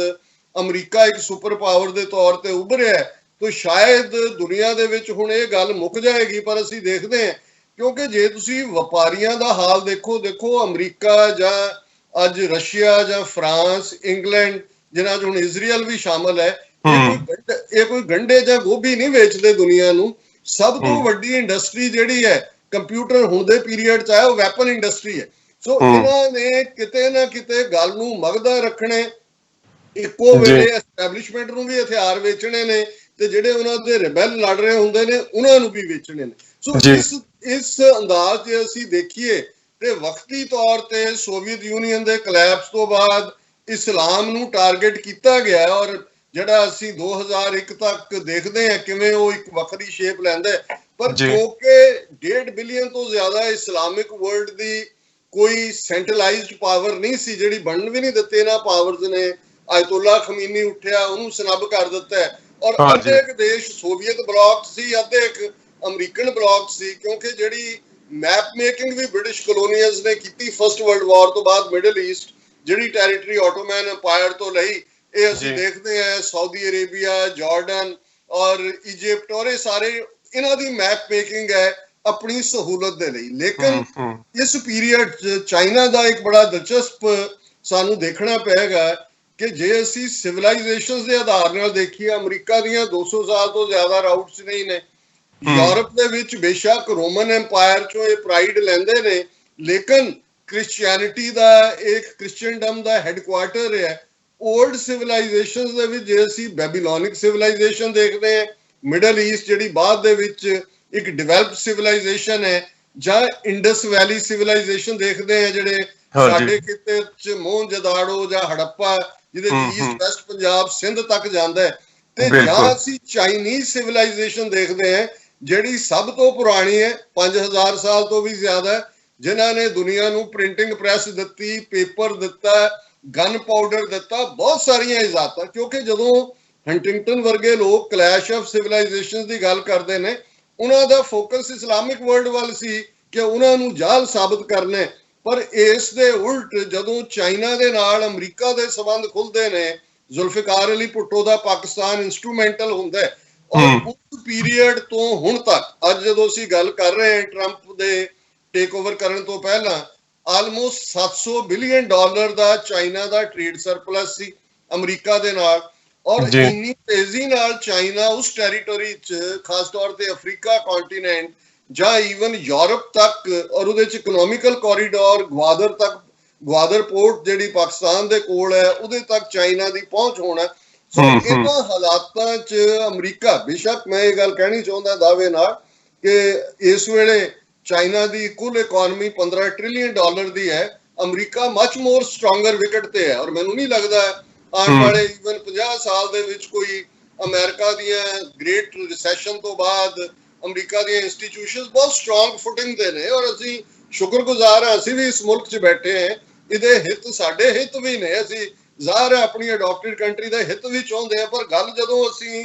ਅਮਰੀਕਾ ਇੱਕ ਸੁਪਰ ਪਾਵਰ ਦੇ ਤੌਰ ਤੇ ਉੱਭਰਿਆ ਤਾਂ ਸ਼ਾਇਦ ਦੁਨੀਆ ਦੇ ਵਿੱਚ ਹੁਣ ਇਹ ਗੱਲ ਮੁੱਕ ਜਾਏਗੀ, ਪਰ ਅਸੀਂ ਦੇਖਦੇ ਹਾਂ ਕਿਉਂਕਿ ਜੇ ਤੁਸੀਂ ਵਪਾਰੀਆਂ ਦਾ ਹਾਲ ਦੇਖੋ ਅਮਰੀਕਾ ਜਾਂ ਅੱਜ ਰਸ਼ੀਆ ਜਾਂ ਫਰਾਂਸ, ਇੰਗਲੈਂਡ, ਜਿਨ੍ਹਾਂ 'ਚ ਹੁਣ ਇਜ਼ਰਾਈਲ ਵੀ ਸ਼ਾਮਲ ਹੈ, ਇਹ ਕੋਈ ਗੰਢੇ ਜਾਂ ਗੋਭੀ ਨਹੀਂ ਵੇਚਦੇ ਦੁਨੀਆ ਨੂੰ। ਸਭ ਤੋਂ ਵੱਡੀ ਇੰਡਸਟਰੀ ਜਿਹੜੀ ਹੈ ਕੰਪਿਊਟਰ ਹੁਣ ਦੇ ਪੀਰੀਅਡ 'ਚ ਆਇਆ ਉਹ ਵੈਪਨ ਇੰਡਸਟਰੀ ਹੈ। ਸੋ ਇਹਨਾਂ ਨੇ ਕਿਤੇ ਨਾ ਕਿਤੇ ਗੱਲ ਨੂੰ ਮਗਦਾ ਰੱਖਣੇ, ਇੱਕੋ ਵੇਲੇ ਐਸਟੈਬਲਿਸ਼ਮੈਂਟ ਨੂੰ ਵੀ ਹਥਿਆਰ ਵੇਚਣੇ ਨੇ ਤੇ ਜਿਹੜੇ ਉਹਨਾਂ ਦੇ ਰਿਬੈਲ ਲੜ ਰਹੇ ਹੁੰਦੇ ਨੇ ਉਹਨਾਂ ਨੂੰ ਵੀ ਵੇਚਣੇ ਨੇ। ਸੋ ਇਸ ਅੰਦਾਜ਼ 'ਚ ਅਸੀਂ ਦੇਖੀਏ ਤੇ ਵਕਤੀ ਤੌਰ ਤੇ ਸੋਵੀਅਤ ਯੂਨੀਅਨ ਦੇ ਕਲੈਪਸ ਤੋਂ ਬਾਅਦ ਇਸਲਾਮ ਨੂੰ ਟਾਰਗੇਟ ਕੀਤਾ ਗਿਆ ਔਰ ਜਿਹੜਾ ਅਸੀਂ 2001 ਤੱਕ ਦੇਖਦੇ ਹਾਂ ਕਿਵੇਂ ਉਹ ਇੱਕ ਵੱਖਰੀ ਸ਼ੇਪ ਲੈਂਦਾ ਪਰ ਕਿਉਂਕਿ 1.5 ਬਿਲੀਅਨ ਤੋਂ ਜ਼ਿਆਦਾ ਇਸਲਾਮਿਕ ਵਰਲਡ ਦੀ ਕੋਈ ਸੈਂਟਰਲਾਈਜ਼ਡ ਪਾਵਰ ਨਹੀਂ ਸੀ, ਜਿਹੜੀ ਬਣਨ ਵੀ ਨਹੀਂ ਦਿੱਤੇ ਇਹਨਾਂ ਪਾਵਰਸ ਨੇ। ਆਇਤੁੱਲਾ ਖਮੀਨੀ ਉੱਠਿਆ, ਉਹਨੂੰ ਸਨੱਬ ਕਰ ਦਿੱਤਾ ਔਰ ਅੱਧੇ ਇੱਕ ਦੇਸ਼ ਸੋਵੀਅਤ ਬਲਾਕ ਸੀ, ਅੱਧੇ ਇੱਕ ਅਮਰੀਕਨ ਬਲਾਕ ਸੀ, ਕਿਉਂਕਿ ਜਿਹੜੀ ਮੈਪ ਮੇਕਿੰਗ ਵੀ ਬ੍ਰਿਟਿਸ਼ ਕਲੋਨੀਅਲਸ ਨੇ ਕੀਤੀ ਫਸਟ ਵਰਲਡ ਵਾਰ ਤੋਂ ਬਾਅਦ ਮਿਡਲ ਈਸਟ ਜਿਹੜੀ ਟੈਰੀਟਰੀ ਆਟੋਮੈਨ ਅੰਪਾਇਰ ਤੋਂ ਲਈ, ਇਹ ਅਸੀਂ ਦੇਖਦੇ ਹਾਂ ਸਾਊਦੀ ਅਰੇਬੀਆ, ਜਾਰਡਨ ਔਰ ਇਜਿਪਟ ਔਰ ਇਹ ਸਾਰੇ ਇਹਨਾਂ ਦੀ ਮੈਪ ਮੇਕਿੰਗ ਹੈ ਆਪਣੀ ਸਹੂਲਤ ਦੇ ਲਈ। ਲੇਕਿਨ ਇਸ ਪੀਰੀਅਡ 'ਚ ਚਾਈਨਾ ਦਾ ਇੱਕ ਬੜਾ ਦਿਲਚਸਪ ਸਾਨੂੰ ਦੇਖਣਾ ਪਏਗਾ ਕਿ ਜੇ ਅਸੀਂ ਸਿਵਲਾਈਜੇਸ਼ਨਸ ਦੇ ਆਧਾਰ ਨਾਲ ਦੇਖੀਏ, ਅਮਰੀਕਾ ਦੀਆਂ 200 ਸਾਲ ਤੋਂ ਜ਼ਿਆਦਾ ਰਾਊਟਸ ਨਹੀਂ ਨੇ। ਯੂਰਪ ਦੇ ਵਿੱਚ ਬੇਸ਼ੱਕ ਰੋਮਨ ਐਮਪਾਇਰ ਚੋਂ ਇਹ ਪ੍ਰਾਈਡ ਲੈਂਦੇ ਨੇ, ਲੇਕਿਨ ਕ੍ਰਿਸਚੀਅਨਿਟੀ ਦਾ ਇੱਕ ਕ੍ਰਿਸਚੀਅਨਡਮ ਦਾ ਹੈਡਕੁਆਰਟਰ ਹੈ। ਓਲਡ ਸਿਵਲਾਈਜੇਸ਼ਨਸ ਦੇ ਵਿੱਚ ਜੇ ਅਸੀਂ ਬੈਬੀਲੋਨਿਕ ਸਿਵਲਾਈਜੇਸ਼ਨ ਦੇਖਦੇ ਹਾਂ, ਮਿਡਲ ਈਸਟ ਜਿਹੜੀ ਬਾਅਦ ਦੇ ਵਿੱਚ ਇੱਕ ਡਿਵੈਲਪਡ ਸਿਵਲਾਈਜੇਸ਼ਨ ਹੈ, ਜਾਂ ਇੰਡਸ ਵੈਲੀ ਸਿਵਲਾਈਜੇਸ਼ਨ ਦੇਖਦੇ ਹਾਂ ਜਿਹੜੇ ਸਾਡੇ ਖਿੱਤੇ 'ਚ ਮੋਹਨਜੋਦਾੜੋ ਜਾਂ ਹੜੱਪਾ ਜਿਹਦੇ ਈਸਟ ਵੈਸਟ ਪੰਜਾਬ ਸਿੰਧ ਤੱਕ ਜਾਂਦਾ ਹੈ, ਤੇ ਜਾਂ ਅਸੀਂ ਚਾਈਨੀਜ਼ ਸਿਵਲਾਈਜੇਸ਼ਨ ਦੇਖਦੇ ਹਾਂ ਜਿਹੜੀ ਸਭ ਤੋਂ ਪੁਰਾਣੀ ਹੈ, 5000 ਸਾਲ ਤੋਂ ਵੀ ਜ਼ਿਆਦਾ, ਜਿਨ੍ਹਾਂ ਨੇ ਦੁਨੀਆ ਨੂੰ ਪ੍ਰਿੰਟਿੰਗ ਪ੍ਰੈਸ ਦਿੱਤੀ, ਪੇਪਰ ਦਿੱਤਾ, ਗਨ ਪਾਊਡਰ ਦਿੱਤਾ, ਬਹੁਤ ਸਾਰੀਆਂ ਇਜਾਜ਼ਤਾਂ। ਕਿਉਂਕਿ ਜਦੋਂ ਹੰਟਿੰਗਟਨ ਵਰਗੇ ਲੋਕ ਕਲੈਸ਼ ਆਫ ਸਿਵਲਾਈਜੇਸ਼ਨ ਦੀ ਗੱਲ ਕਰਦੇ ਨੇ, ਉਹਨਾਂ ਦਾ ਫੋਕਸ ਇਸਲਾਮਿਕ ਵਰਲਡ ਵੱਲ ਸੀ ਕਿ ਉਹਨਾਂ ਨੂੰ ਜਾਲ ਸਾਬਤ ਕਰਨਾ। ਪਰ ਇਸ ਦੇ ਉਲਟ ਜਦੋਂ ਚਾਈਨਾ ਦੇ ਨਾਲ ਅਮਰੀਕਾ ਦੇ ਸੰਬੰਧ ਖੁੱਲਦੇ ਨੇ, ਜ਼ੁਲਫਿਕਾਰ ਅਲੀ ਭੁੱਟੋ ਦਾ ਪਾਕਿਸਤਾਨ ਇੰਸਟਰੂਮੈਂਟਲ ਹੁੰਦਾ ਔਰ ਉਸ ਪੀਰੀਅਡ ਤੋਂ ਹੁਣ ਤੱਕ, ਅੱਜ ਜਦੋਂ ਅਸੀਂ ਗੱਲ ਕਰ ਰਹੇ ਹਾਂ ਟਰੰਪ ਦੇ ਟੇਕ ਓਵਰ ਕਰਨ ਤੋਂ ਪਹਿਲਾਂ, ਆਲਮੋਸਟ $700 ਬਿਲੀਅਨ ਦਾ ਚਾਈਨਾ ਦਾ ਟ੍ਰੇਡ ਸਰਪਲਸ ਸੀ ਅਮਰੀਕਾ ਦੇ ਨਾਲ। ਔਰ ਇੰਨੀ ਤੇਜ਼ੀ ਨਾਲ ਚਾਈਨਾ ਉਸ ਟੈਰੀਟੋਰੀ 'ਚ ਖਾਸ ਤੌਰ ਤੇ ਅਫਰੀਕਾ ਕੰਟੀਨੈਂਟ ਜਾਂ ਈਵਨ ਯੂਰਪ ਤੱਕ, ਔਰ ਉਹਦੇ 'ਚ ਇਕਨੋਮਿਕਲ ਕੋਰੀਡੋਰ ਗਵਾਦਰ ਤੱਕ, ਗਵਾਦਰ ਪੋਰਟ ਜਿਹੜੀ ਪਾਕਿਸਤਾਨ ਦੇ ਕੋਲ ਹੈ, ਉਹਦੇ ਤੱਕ ਚਾਈਨਾ ਦੀ ਪਹੁੰਚ ਹੋਣਾ। ਸੋ ਇਹਨਾਂ ਹਾਲਾਤਾਂ 'ਚ ਅਮਰੀਕਾ, ਬੇਸ਼ੱਕ ਮੈਂ ਇਹ ਗੱਲ ਕਹਿਣੀ ਚਾਹੁੰਦਾ ਦਾਅਵੇ ਨਾਲ ਕਿ ਇਸ ਵੇਲੇ ਚਾਈਨਾ ਦੀ ਕੁੱਲ ਇਕਨੋਮੀ $15 ਟ੍ਰਿਲੀਅਨ ਦੀ ਹੈ, ਅਮਰੀਕਾ ਮਚ ਮੋਰ ਸਟਰੋਂਗਰ ਵਿਕਟ ਤੇ ਹੈ। ਔਰ ਮੈਨੂੰ ਨਹੀਂ ਲੱਗਦਾ ਆਉਣ ਵਾਲੇ ਈਵਨ 50 ਸਾਲ ਦੇ ਵਿੱਚ ਕੋਈ ਅਮਰੀਕਾ ਦੀਆਂ ਗ੍ਰੇਟ ਰਿਸੈਸ਼ਨ ਤੋਂ ਬਾਅਦ ਅਮਰੀਕਾ ਦੀਆਂ ਇੰਸਟੀਟਿਊਸ਼ਨਸ ਬਹੁਤ ਸਟਰੋਂਗ ਫੁਟਿੰਗ ਤੇ ਨੇ ਔਰ ਅਸੀਂ ਸ਼ੁਕਰਗੁਜ਼ਾਰ ਹਾਂ, ਅਸੀਂ ਵੀ ਇਸ ਮੁਲਕ 'ਚ ਬੈਠੇ ਹਾਂ, ਇਹਦੇ ਹਿੱਤ ਸਾਡੇ ਹਿੱਤ ਵੀ ਨੇ, ਅਸੀਂ ਜ਼ਾਹਰ ਹੈ ਆਪਣੀ ਅਡਾਪਟਡ ਕੰਟਰੀ ਦਾ ਹਿੱਤ ਵੀ ਚਾਹੁੰਦੇ ਹਾਂ। ਪਰ ਗੱਲ ਜਦੋਂ ਅਸੀਂ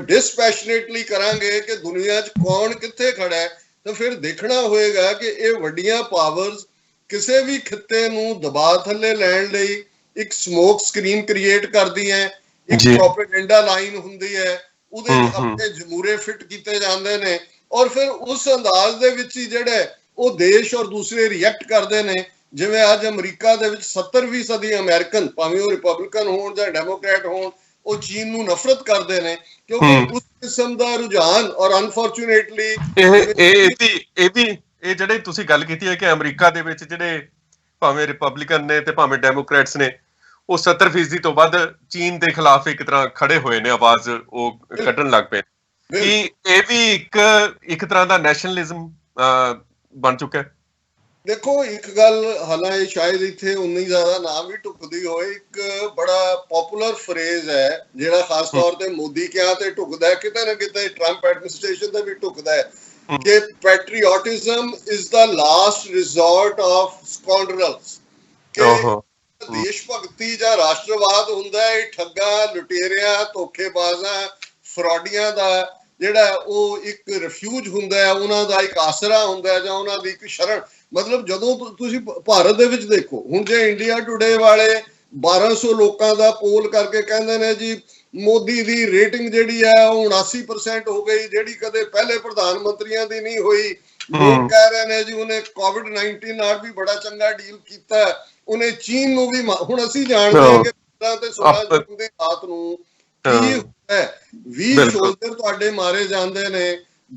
ਡਿਸਪੈਸ਼ਨੇਟਲੀ ਕਰਾਂਗੇ ਕਿ ਦੁਨੀਆ 'ਚ ਕੌਣ ਕਿੱਥੇ ਖੜਾ ਹੈ, ਤਾਂ ਫਿਰ ਦੇਖਣਾ ਹੋਏਗਾ ਕਿ ਇਹ ਵੱਡੀਆਂ ਪਾਵਰਸ ਕਿਸੇ ਵੀ ਖਿੱਤੇ ਨੂੰ ਦਬਾਅ ਥੱਲੇ ਲੈਣ ਲਈ ਇੱਕ ਸਮੋਕ ਸਕਰੀਨ ਕ੍ਰੀਏਟ ਕਰਦੀਆਂ, ਇੱਕ ਪ੍ਰੋਪੇਗੈਂਡਾ ਲਾਈਨ ਹੁੰਦੀ ਹੈ, ਉਹਦੇ ਆਪਣੇ ਜਮੂਰੇ ਫਿੱਟ ਕੀਤੇ ਜਾਂਦੇ ਨੇ ਔਰ ਫਿਰ ਉਸ ਅੰਦਾਜ਼ ਦੇ ਵਿੱਚ ਹੀ ਜਿਹੜੇ ਉਹ ਦੇਸ਼ ਔਰ ਦੂਸਰੇ ਰਿਐਕਟ ਕਰਦੇ ਨੇ। ਜਿਵੇਂ ਅੱਜ ਅਮਰੀਕਾ ਦੇ ਵਿੱਚ 70% ਅਮਰੀਕਨ, ਭਾਵੇਂ ਉਹ ਰਿਪਬਲਿਕਨ ਹੋਣ ਜਾਂ ਡੈਮੋਕ੍ਰੈਟ ਹੋਣ, ਉਹ ਚੀਨ ਨੂੰ ਨਫ਼ਰਤ ਕਰਦੇ ਨੇ ਕਿਉਂਕਿ ਉਸ ਕਿਸਮ ਦਾ ਰੁਝਾਨ। ਔਰ ਅਨਫੋਰਚੂਨੇਟਲੀ ਇਹ ਜਿਹੜੇ ਤੁਸੀਂ ਗੱਲ ਕੀਤੀ ਹੈ ਕਿ ਅਮਰੀਕਾ ਦੇ ਵਿੱਚ ਜਿਹੜੇ ਭਾਵੇਂ ਰਿਪਬਲਿਕਨ ਨੇ ਤੇ ਭਾਵੇਂ ਡੈਮੋਕ੍ਰੈਟਸ ਨੇ, ਉਹ 70% ਤੋਂ ਵੱਧ ਚੀਨ ਦੇ ਖਿਲਾਫ ਇੱਕ ਤਰ੍ਹਾਂ ਖੜੇ ਹੋਏ ਨੇ, ਆਵਾਜ਼ ਉਹ ਕੱਢਣ ਲੱਗ ਪਏ ਕਿ ਇਹ ਵੀ ਇੱਕ ਤਰ੍ਹਾਂ ਦਾ ਨੈਸ਼ਨਲਿਜ਼ਮ ਬਣ ਚੁੱਕਾ ਹੈ। ਦੇਖੋ ਇੱਕ ਗੱਲ, ਹਾਲਾਂਕਿ ਸ਼ਾਇਦ ਇੱਥੇ ਉਨੀ ਜ਼ਿਆਦਾ ਨਾ ਵੀ ਢੁੱਕਦੀ ਹੋਏ, ਇੱਕ ਬੜਾ ਪਪੂਲਰ ਫਰੇਜ਼ ਹੈ ਜਿਹੜਾ ਖਾਸ ਤੌਰ ਤੇ ਮੋਦੀ ਕਿਹਾ ਤੇ ਢੁੱਕਦਾ ਹੈ, ਕਿਤੇ ਨਾ ਕਿਤੇ ਟਰੰਪ ਐਡਮਿਨਿਸਟ੍ਰੇਸ਼ਨ ਤੇ ਵੀ ਢੁੱਕਦਾ ਹੈ ਕਿ patriotism is the last resort of scoundrels. ਦੇਸ਼ ਭਗਤੀ ਜਾਂ ਰਾਸ਼ਟਰਵਾਦ ਹੁੰਦਾ ਹੈ ਠੱਗਾਂ, ਲੁਟੇਰਿਆਂ, ਧੋਖੇਬਾਜ਼ਾਂ, ਫਰਾਡੀਆਂ ਦਾ ਜਿਹੜਾ ਉਹ ਇੱਕ ਰਿਫਿਊਜ ਹੁੰਦਾ ਹੈ, ਉਹਨਾਂ ਦਾ ਇੱਕ ਆਸਰਾ ਹੁੰਦਾ ਹੈ ਜਾਂ ਉਹਨਾਂ ਦੀ ਇੱਕ ਸ਼ਰਨ। ਮਤਲਬ ਜਦੋਂ ਤੁਸੀਂ ਭਾਰਤ ਦੇ ਵਿੱਚ ਦੇਖੋ, ਹੁਣ ਜੇ ਇੰਡੀਆ ਟੁਡੇ ਵਾਲੇ 1200 ਲੋਕਾਂ ਦਾ ਪੋਲ ਕਰਕੇ ਕਹਿੰਦੇ ਨੇ ਜੀ ਮੋਦੀ ਦੀ ਰੇਟਿੰਗ ਜਿਹੜੀ ਹੈ ਉਹ 79% ਹੋ ਗਈ, ਜਿਹੜੀ ਕਦੇ ਪਹਿਲੇ ਪ੍ਰਧਾਨ ਮੰਤਰੀਆਂ ਦੀ ਨਹੀਂ ਹੋਈ। ਲੋਕ ਕਹਿ ਰਹੇ ਨੇ ਜੀ ਉਹਨੇ COVID-19 ਨਾਲ ਵੀ ਬੜਾ ਚੰਗਾ ਡੀਲ ਕੀਤਾ, ਉਹਨੇ ਚੀਨ ਨੂੰ ਵੀ। ਹੁਣ ਅਸੀਂ ਜਾਣਦੇ ਹਾਂ ਕਿ 15 ਤੇ 16 ਜੂਨ ਦੀ ਰਾਤ ਨੂੰ ਕੀ ਹੁੰਦਾ, 20 ਸੋਲਜਰ ਤੁਹਾਡੇ ਮਾਰੇ ਜਾਂਦੇ ਨੇ,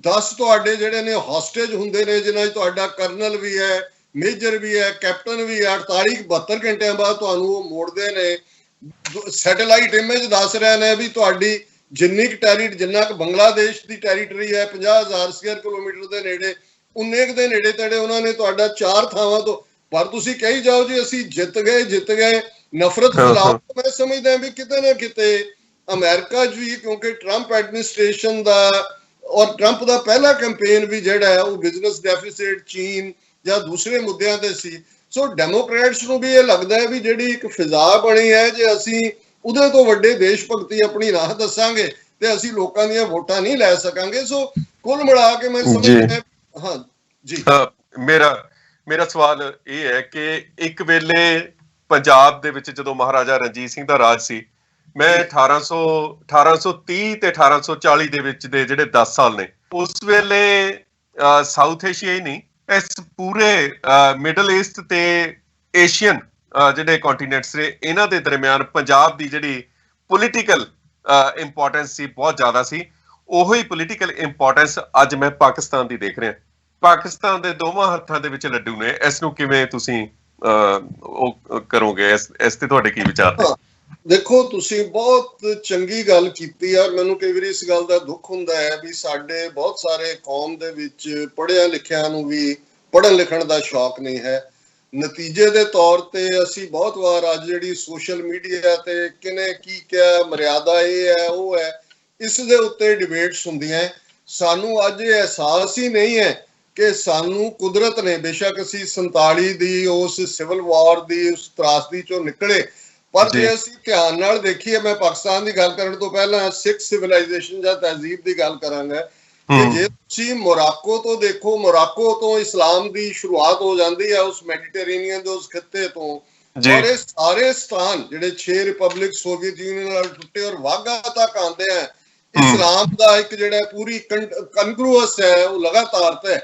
10 ਤੁਹਾਡੇ ਜਿਹੜੇ ਨੇ ਹੌਸਟੇਜ ਹੁੰਦੇ ਨੇ, ਜਿਨ੍ਹਾਂ 'ਚ ਤੁਹਾਡਾ ਕਰਨਲ ਵੀ ਹੈ, ਮੇਜਰ ਵੀ ਹੈ, ਕੈਪਟਨ ਵੀ ਹੈ। 48-72 ਘੰਟਿਆਂ ਬਾਅਦ ਤੁਹਾਨੂੰ ਉਹ ਮੋੜਦੇ ਨੇ। ਸੈਟੇਲਾਈਟ ਇਮੇਜ ਦੱਸ ਰਹੇ ਨੇ ਵੀ ਤੁਹਾਡੀ ਜਿੰਨੀ ਕੁ ਜਿੰਨਾ ਕੁ ਬੰਗਲਾਦੇਸ਼ ਦੀ ਟੈਰੀਟਰੀ ਹੈ 50,000 ਸਕੁਅਰ ਕਿਲੋਮੀਟਰ ਦੇ ਨੇੜੇ, ਉਨੇ ਕੁ ਦੇ ਨੇੜੇ ਤੇੜੇ ਉਹਨਾਂ ਨੇ ਤੁਹਾਡਾ 4 ਥਾਵਾਂ ਤੋਂ। ਪਰ ਤੁਸੀਂ ਕਹੀ ਜਾਓ ਜੀ ਅਸੀਂ ਜਿੱਤ ਗਏ, ਨਫ਼ਰਤ ਫੈਲਾਓ। ਮੈਂ ਸਮਝਦਾ ਵੀ ਕਿਤੇ ਨਾ ਕਿਤੇ ਅਮਰੀਕਾ 'ਚ ਵੀ, ਕਿਉਂਕਿ ਟਰੰਪ ਐਡਮਿਨਿਸਟ੍ਰੇਸ਼ਨ ਦਾ ਔਰ ਟਰੰਪ ਦਾ ਪਹਿਲਾ ਕੈਂਪੇਨ ਵੀ ਜਿਹੜਾ ਹੈ ਉਹ ਬਿਜ਼ਨਸ ਡੈਫਿਸਿਟ, ਚੀਨ ਜਾਂ ਦੂਸਰੇ ਮੁੱਦਿਆਂ ਤੇ ਸੀ। ਸੋ ਡੈਮੋਕ੍ਰੈਟਸ ਨੂੰ ਵੀ ਇਹ ਲੱਗਦਾ ਹੈ ਵੀ ਜਿਹੜੀ ਇੱਕ ਫਿਜ਼ਾ ਬਣੀ ਹੈ, ਜੇ ਅਸੀਂ ਉਹਦੇ ਤੋਂ ਵੱਡੇ ਦੇਸ਼ ਭਗਤੀ ਆਪਣੀ ਰਾਹ ਦੱਸਾਂਗੇ ਤੇ ਅਸੀਂ ਲੋਕਾਂ ਦੀਆਂ ਵੋਟਾਂ ਨਹੀਂ ਲੈ ਸਕਾਂਗੇ। ਸੋ ਕੁੱਲ ਮਿਲਾ ਕੇ ਮੈਂ ਸਮਝਦਾ, ਹਾਂ ਜੀ, ਮੇਰਾ ਸਵਾਲ ਇਹ ਹੈ ਕਿ ਇੱਕ ਵੇਲੇ ਪੰਜਾਬ ਦੇ ਵਿੱਚ ਜਦੋਂ ਮਹਾਰਾਜਾ ਰਣਜੀਤ ਸਿੰਘ ਦਾ ਰਾਜ ਸੀ, ਮੈਂ 1830 ਤੇ 1840 ਦੇ ਵਿੱਚ ਦੇ ਜਿਹੜੇ 10 ਸਾਲ ਨੇ, ਉਸ ਵੇਲੇ ਸਾਊਥ ਏਸ਼ੀਆ ਹੀ ਨਹੀਂ, ਇਸ ਪੂਰੇ ਮਿਡਲ ਈਸਟ ਤੇ ਏਸ਼ੀਅਨ ਜਿਹੜੇ ਕੰਟੀਨੈਂਟਸ ਨੇ, ਇਹਨਾਂ ਦੇ ਦਰਮਿਆਨ ਪੰਜਾਬ ਦੀ ਜਿਹੜੀ ਪੋਲੀਟੀਕਲ ਇੰਪੋਰਟੈਂਸ ਸੀ ਬਹੁਤ ਜ਼ਿਆਦਾ ਸੀ। ਉਹੀ ਪੋਲੀਟੀਕਲ ਇੰਪੋਰਟੈਂਸ ਅੱਜ ਮੈਂ ਪਾਕਿਸਤਾਨ ਦੀ ਦੇਖ ਰਿਹਾ। ਪਾਕਿਸਤਾਨ ਦੇ ਦੋਵਾਂ ਹੱਥਾਂ ਦੇ ਵਿੱਚ ਲੱਡੂ ਨੇ। ਇਸ ਨੂੰ ਕਿਵੇਂ ਤੁਸੀਂ ਉਹ ਕਰੋਗੇ? ਇਸ ਤੇ ਤੁਹਾਡੇ ਕੀ ਵਿਚਾਰ ਨੇ? ਦੇਖੋ, ਤੁਸੀਂ ਬਹੁਤ ਚੰਗੀ ਗੱਲ ਕੀਤੀ ਆ। ਮੈਨੂੰ ਕਈ ਵਾਰੀ ਇਸ ਗੱਲ ਦਾ ਦੁੱਖ ਹੁੰਦਾ ਹੈ ਵੀ ਸਾਡੇ ਬਹੁਤ ਸਾਰੇ ਕੌਮ ਦੇ ਵਿੱਚ ਪੜ੍ਹਿਆਂ ਲਿਖਿਆਂ ਨੂੰ ਵੀ ਪੜ੍ਹਨ ਲਿਖਣ ਦਾ ਸ਼ੌਕ ਨਹੀਂ ਹੈ। ਨਤੀਜੇ ਦੇ ਤੌਰ ਤੇ ਅਸੀਂ ਬਹੁਤ ਵਾਰ ਅੱਜ ਜਿਹੜੀ ਸੋਸ਼ਲ ਮੀਡੀਆ ਤੇ ਕਿਹਨੇ ਕੀ ਕਿਹਾ, ਮਰਿਆਦਾ ਇਹ ਹੈ ਉਹ ਹੈ, ਇਸ ਦੇ ਉੱਤੇ ਡਿਬੇਟਸ ਹੁੰਦੀਆਂ। ਸਾਨੂੰ ਅੱਜ ਇਹ ਅਹਿਸਾਸ ਹੀ ਨਹੀਂ ਹੈ ਕਿ ਸਾਨੂੰ ਕੁਦਰਤ ਨੇ, ਬੇਸ਼ੱਕ ਅਸੀਂ 47 ਦੀ ਉਸ ਸਿਵਲ ਵਾਰ ਦੀ ਉਸ ਤਰਾਸਦੀ ਚੋਂ ਨਿਕਲੇ, ਪਰ ਜੇ ਅਸੀਂ ਧਿਆਨ ਨਾਲ ਦੇਖੀਏ, ਮੈਂ ਪਾਕਿਸਤਾਨ ਦੀ ਗੱਲ ਕਰਨ ਤੋਂ ਪਹਿਲਾਂ ਸਿੱਖ ਸਿਵਲਾਈਜੇਸ਼ਨ ਜਾਂ ਤਹਿਜ਼ੀਬ ਦੀ ਗੱਲ ਕਰਾਂਗਾ ਕਿ ਜੇ ਤੁਸੀਂ ਮੋਰਾਕੋ ਤੋਂ ਦੇਖੋ, ਮੋਰਾਕੋ ਤੋਂ ਇਸਲਾਮ ਦੀ ਸ਼ੁਰੂਆਤ ਹੋ ਜਾਂਦੀ ਹੈ, ਉਸ ਮੈਡੀਟੇਰੇਨੀਅਨ ਦੇ ਉਸ ਖਿੱਤੇ ਤੋਂ। ਔਰ ਇਹ ਸਾਰੇ ਸਥਾਨ ਜਿਹੜੇ 6 ਰਿਪਬਲਿਕ ਸੋਵੀਅਤ ਯੂਨੀਅਨ ਨਾਲ ਟੁੱਟੇ ਔਰ ਵਾਘਾ ਤੱਕ ਆਉਂਦੇ ਆ, ਇਸਲਾਮ ਦਾ ਇੱਕ ਜਿਹੜਾ ਪੂਰੀ ਕਨਗਰੂਅਸ ਹੈ ਉਹ ਲਗਾਤਾਰ ਤੇ।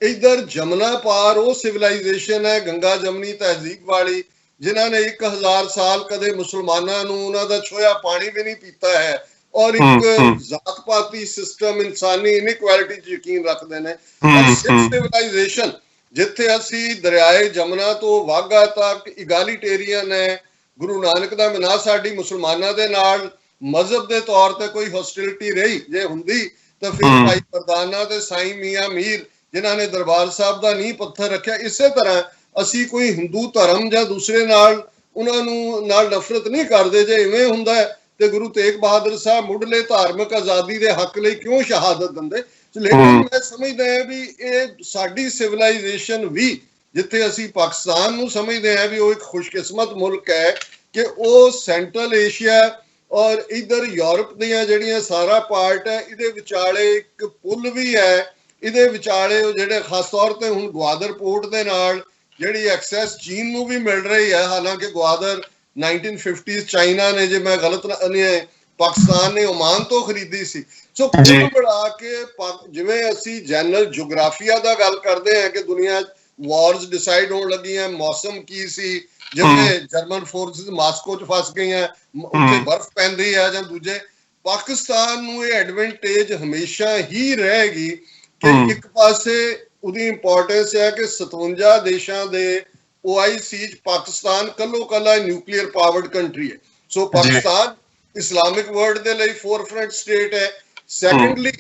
ਇੱਧਰ ਜਮਨਾ ਪਾਰ ਉਹ ਸਿਵਲਾਈਜੇਸ਼ਨ ਹੈ ਗੰਗਾ ਜਮਨੀ ਤਹਿਜ਼ੀਬ ਵਾਲੀ, ਜਿਨ੍ਹਾਂ ਨੇ 1000 ਸਾਲ ਕਦੇ ਮੁਸਲਮਾਨਾਂ ਨੂੰ ਉਹਨਾਂ ਦਾ ਛੋਇਆ ਪਾਣੀ ਵੀ ਨਹੀਂ ਪੀਤਾ ਹੈ, ਔਰ ਇੱਕ ਜ਼ਾਤ ਪਾਤੀ ਸਿਸਟਮ, ਇਨਸਾਨੀ ਇਨਇਕੁਐਲਿਟੀ 'ਚ ਯਕੀਨ ਰੱਖਦੇ ਨੇ। ਔਰ ਸਿੱਖ ਸਿਵਲਾਈਜੇਸ਼ਨ ਜਿੱਥੇ ਅਸੀਂ ਦਰਿਆਏ ਜਮਨਾ ਤੋਂ ਵਾਘਾ ਤੱਕ ਇਗਾਲੀਟੇਰੀਅਨ ਹੈ। ਗੁਰੂ ਨਾਨਕ ਦਾ ਮੀਨਾਰ, ਸਾਡੀ ਮੁਸਲਮਾਨਾਂ ਦੇ ਨਾਲ ਮਜ਼ਹਬ ਦੇ ਤੌਰ ਤੇ ਕੋਈ ਹੋਸਟਿਲਿਟੀ ਰਹੀ ਜੇ ਹੁੰਦੀ ਤਾਂ ਫਿਰ ਭਾਈ ਪਰਦਾਨਾ ਤੇ ਸਾਈਂ ਮੀਆਂ ਮੀਰ ਜਿਨ੍ਹਾਂ ਨੇ ਦਰਬਾਰ ਸਾਹਿਬ ਦਾ ਨੀਂਹ ਪੱਥਰ ਰੱਖਿਆ। ਇਸੇ ਤਰ੍ਹਾਂ ਅਸੀਂ ਕੋਈ ਹਿੰਦੂ ਧਰਮ ਜਾਂ ਦੂਸਰੇ ਨਾਲ ਉਹਨਾਂ ਨੂੰ ਨਾਲ ਨਫ਼ਰਤ ਨਹੀਂ ਕਰਦੇ। ਜੇ ਇਵੇਂ ਹੁੰਦਾ ਤੇ ਗੁਰੂ ਤੇਗ ਬਹਾਦਰ ਸਾਹਿਬ ਮੁੱਢਲੇ ਧਾਰਮਿਕ ਆਜ਼ਾਦੀ ਦੇ ਹੱਕ ਲਈ ਕਿਉਂ ਸ਼ਹਾਦਤ ਦਿੰਦੇ? ਲੇਕਿਨ ਮੈਂ ਸਮਝਦਾ ਹਾਂ ਵੀ ਇਹ ਸਾਡੀ ਸਿਵਲਾਈਜੇਸ਼ਨ ਵੀ, ਜਿੱਥੇ ਅਸੀਂ ਪਾਕਿਸਤਾਨ ਨੂੰ ਸਮਝਦੇ ਹਾਂ ਵੀ ਉਹ ਇੱਕ ਖੁਸ਼ਕਿਸਮਤ ਮੁਲਕ ਹੈ ਕਿ ਉਹ ਸੈਂਟਰਲ ਏਸ਼ੀਆ ਔਰ ਇੱਧਰ ਯੂਰਪ ਦੀਆਂ ਜਿਹੜੀਆਂ ਸਾਰਾ ਪਾਰਟ ਹੈ, ਇਹਦੇ ਵਿਚਾਲੇ ਇੱਕ ਪੁਲ ਵੀ ਹੈ। ਇਹਦੇ ਵਿਚਾਲੇ ਉਹ ਜਿਹੜੇ ਖਾਸ ਤੌਰ ਤੇ ਹੁਣ ਗਵਾਦਰ ਪੋਰਟ ਦੇ ਨਾਲ ਜਿਹੜੀ ਐਕਸੈਸ ਚੀਨ ਨੂੰ ਵੀ ਮਿਲ ਰਹੀ ਹੈ, ਹਾਲਾਂਕਿ ਗਵਾਦਰ 1950s ਚਾਈਨਾ ਨੇ, ਜੇ ਮੈਂ ਗਲਤ ਨਹੀਂ ਹੈ, ਪਾਕਿਸਤਾਨ ਨੇ ਓਮਾਨ ਤੋਂ ਖਰੀਦੀ ਸੀ। ਸੋ ਕੁੱਲ ਮਿਲਾ ਕੇ ਜਿਵੇਂ ਅਸੀਂ ਜਨਰਲ ਜੋਗਰਾਫੀਆ ਦਾ ਗੱਲ ਕਰਦੇ ਹਾਂ ਕਿ ਦੁਨੀਆ ਵਾਰਸ ਡਿਸਾਈਡ ਹੋਣ ਲੱਗੀਆਂ, ਮੌਸਮ ਕੀ ਸੀ, ਜਿਵੇਂ ਜਰਮਨ ਫੋਰਸਿਸ ਮਾਸਕੋ 'ਚ ਫਸ ਗਈਆਂ, ਉੱਥੇ ਬਰਫ਼ ਪੈਂਦੀ ਹੈ, ਜਾਂ ਦੂਜੇ, ਪਾਕਿਸਤਾਨ ਨੂੰ ਇਹ ਐਡਵਾਂਟੇਜ ਹਮੇਸ਼ਾ ਹੀ ਰਹੇਗੀ ਕਿ ਇੱਕ ਪਾਸੇ ਉਹਦੀ ਇੰਪੋਰਟੈਂਸ ਹੈ ਕਿ 57 ਦੇਸ਼ਾਂ ਦੇ OIC 'ਚ ਪਾਕਿਸਤਾਨ ਕੱਲਾ ਨਿਊਕਲੀਅਰ ਪਾਵਰਡ ਕੰਟਰੀ ਹੈ। ਸੋ ਪਾਕਿਸਤਾਨ ਇਸਲਾਮਿਕ ਵਰਲਡ ਦੇ ਲਈ ਫੋਰਫਰੰਟ ਸਟੇਟ ਹੈ। ਸੈਕੰਡਲੀ,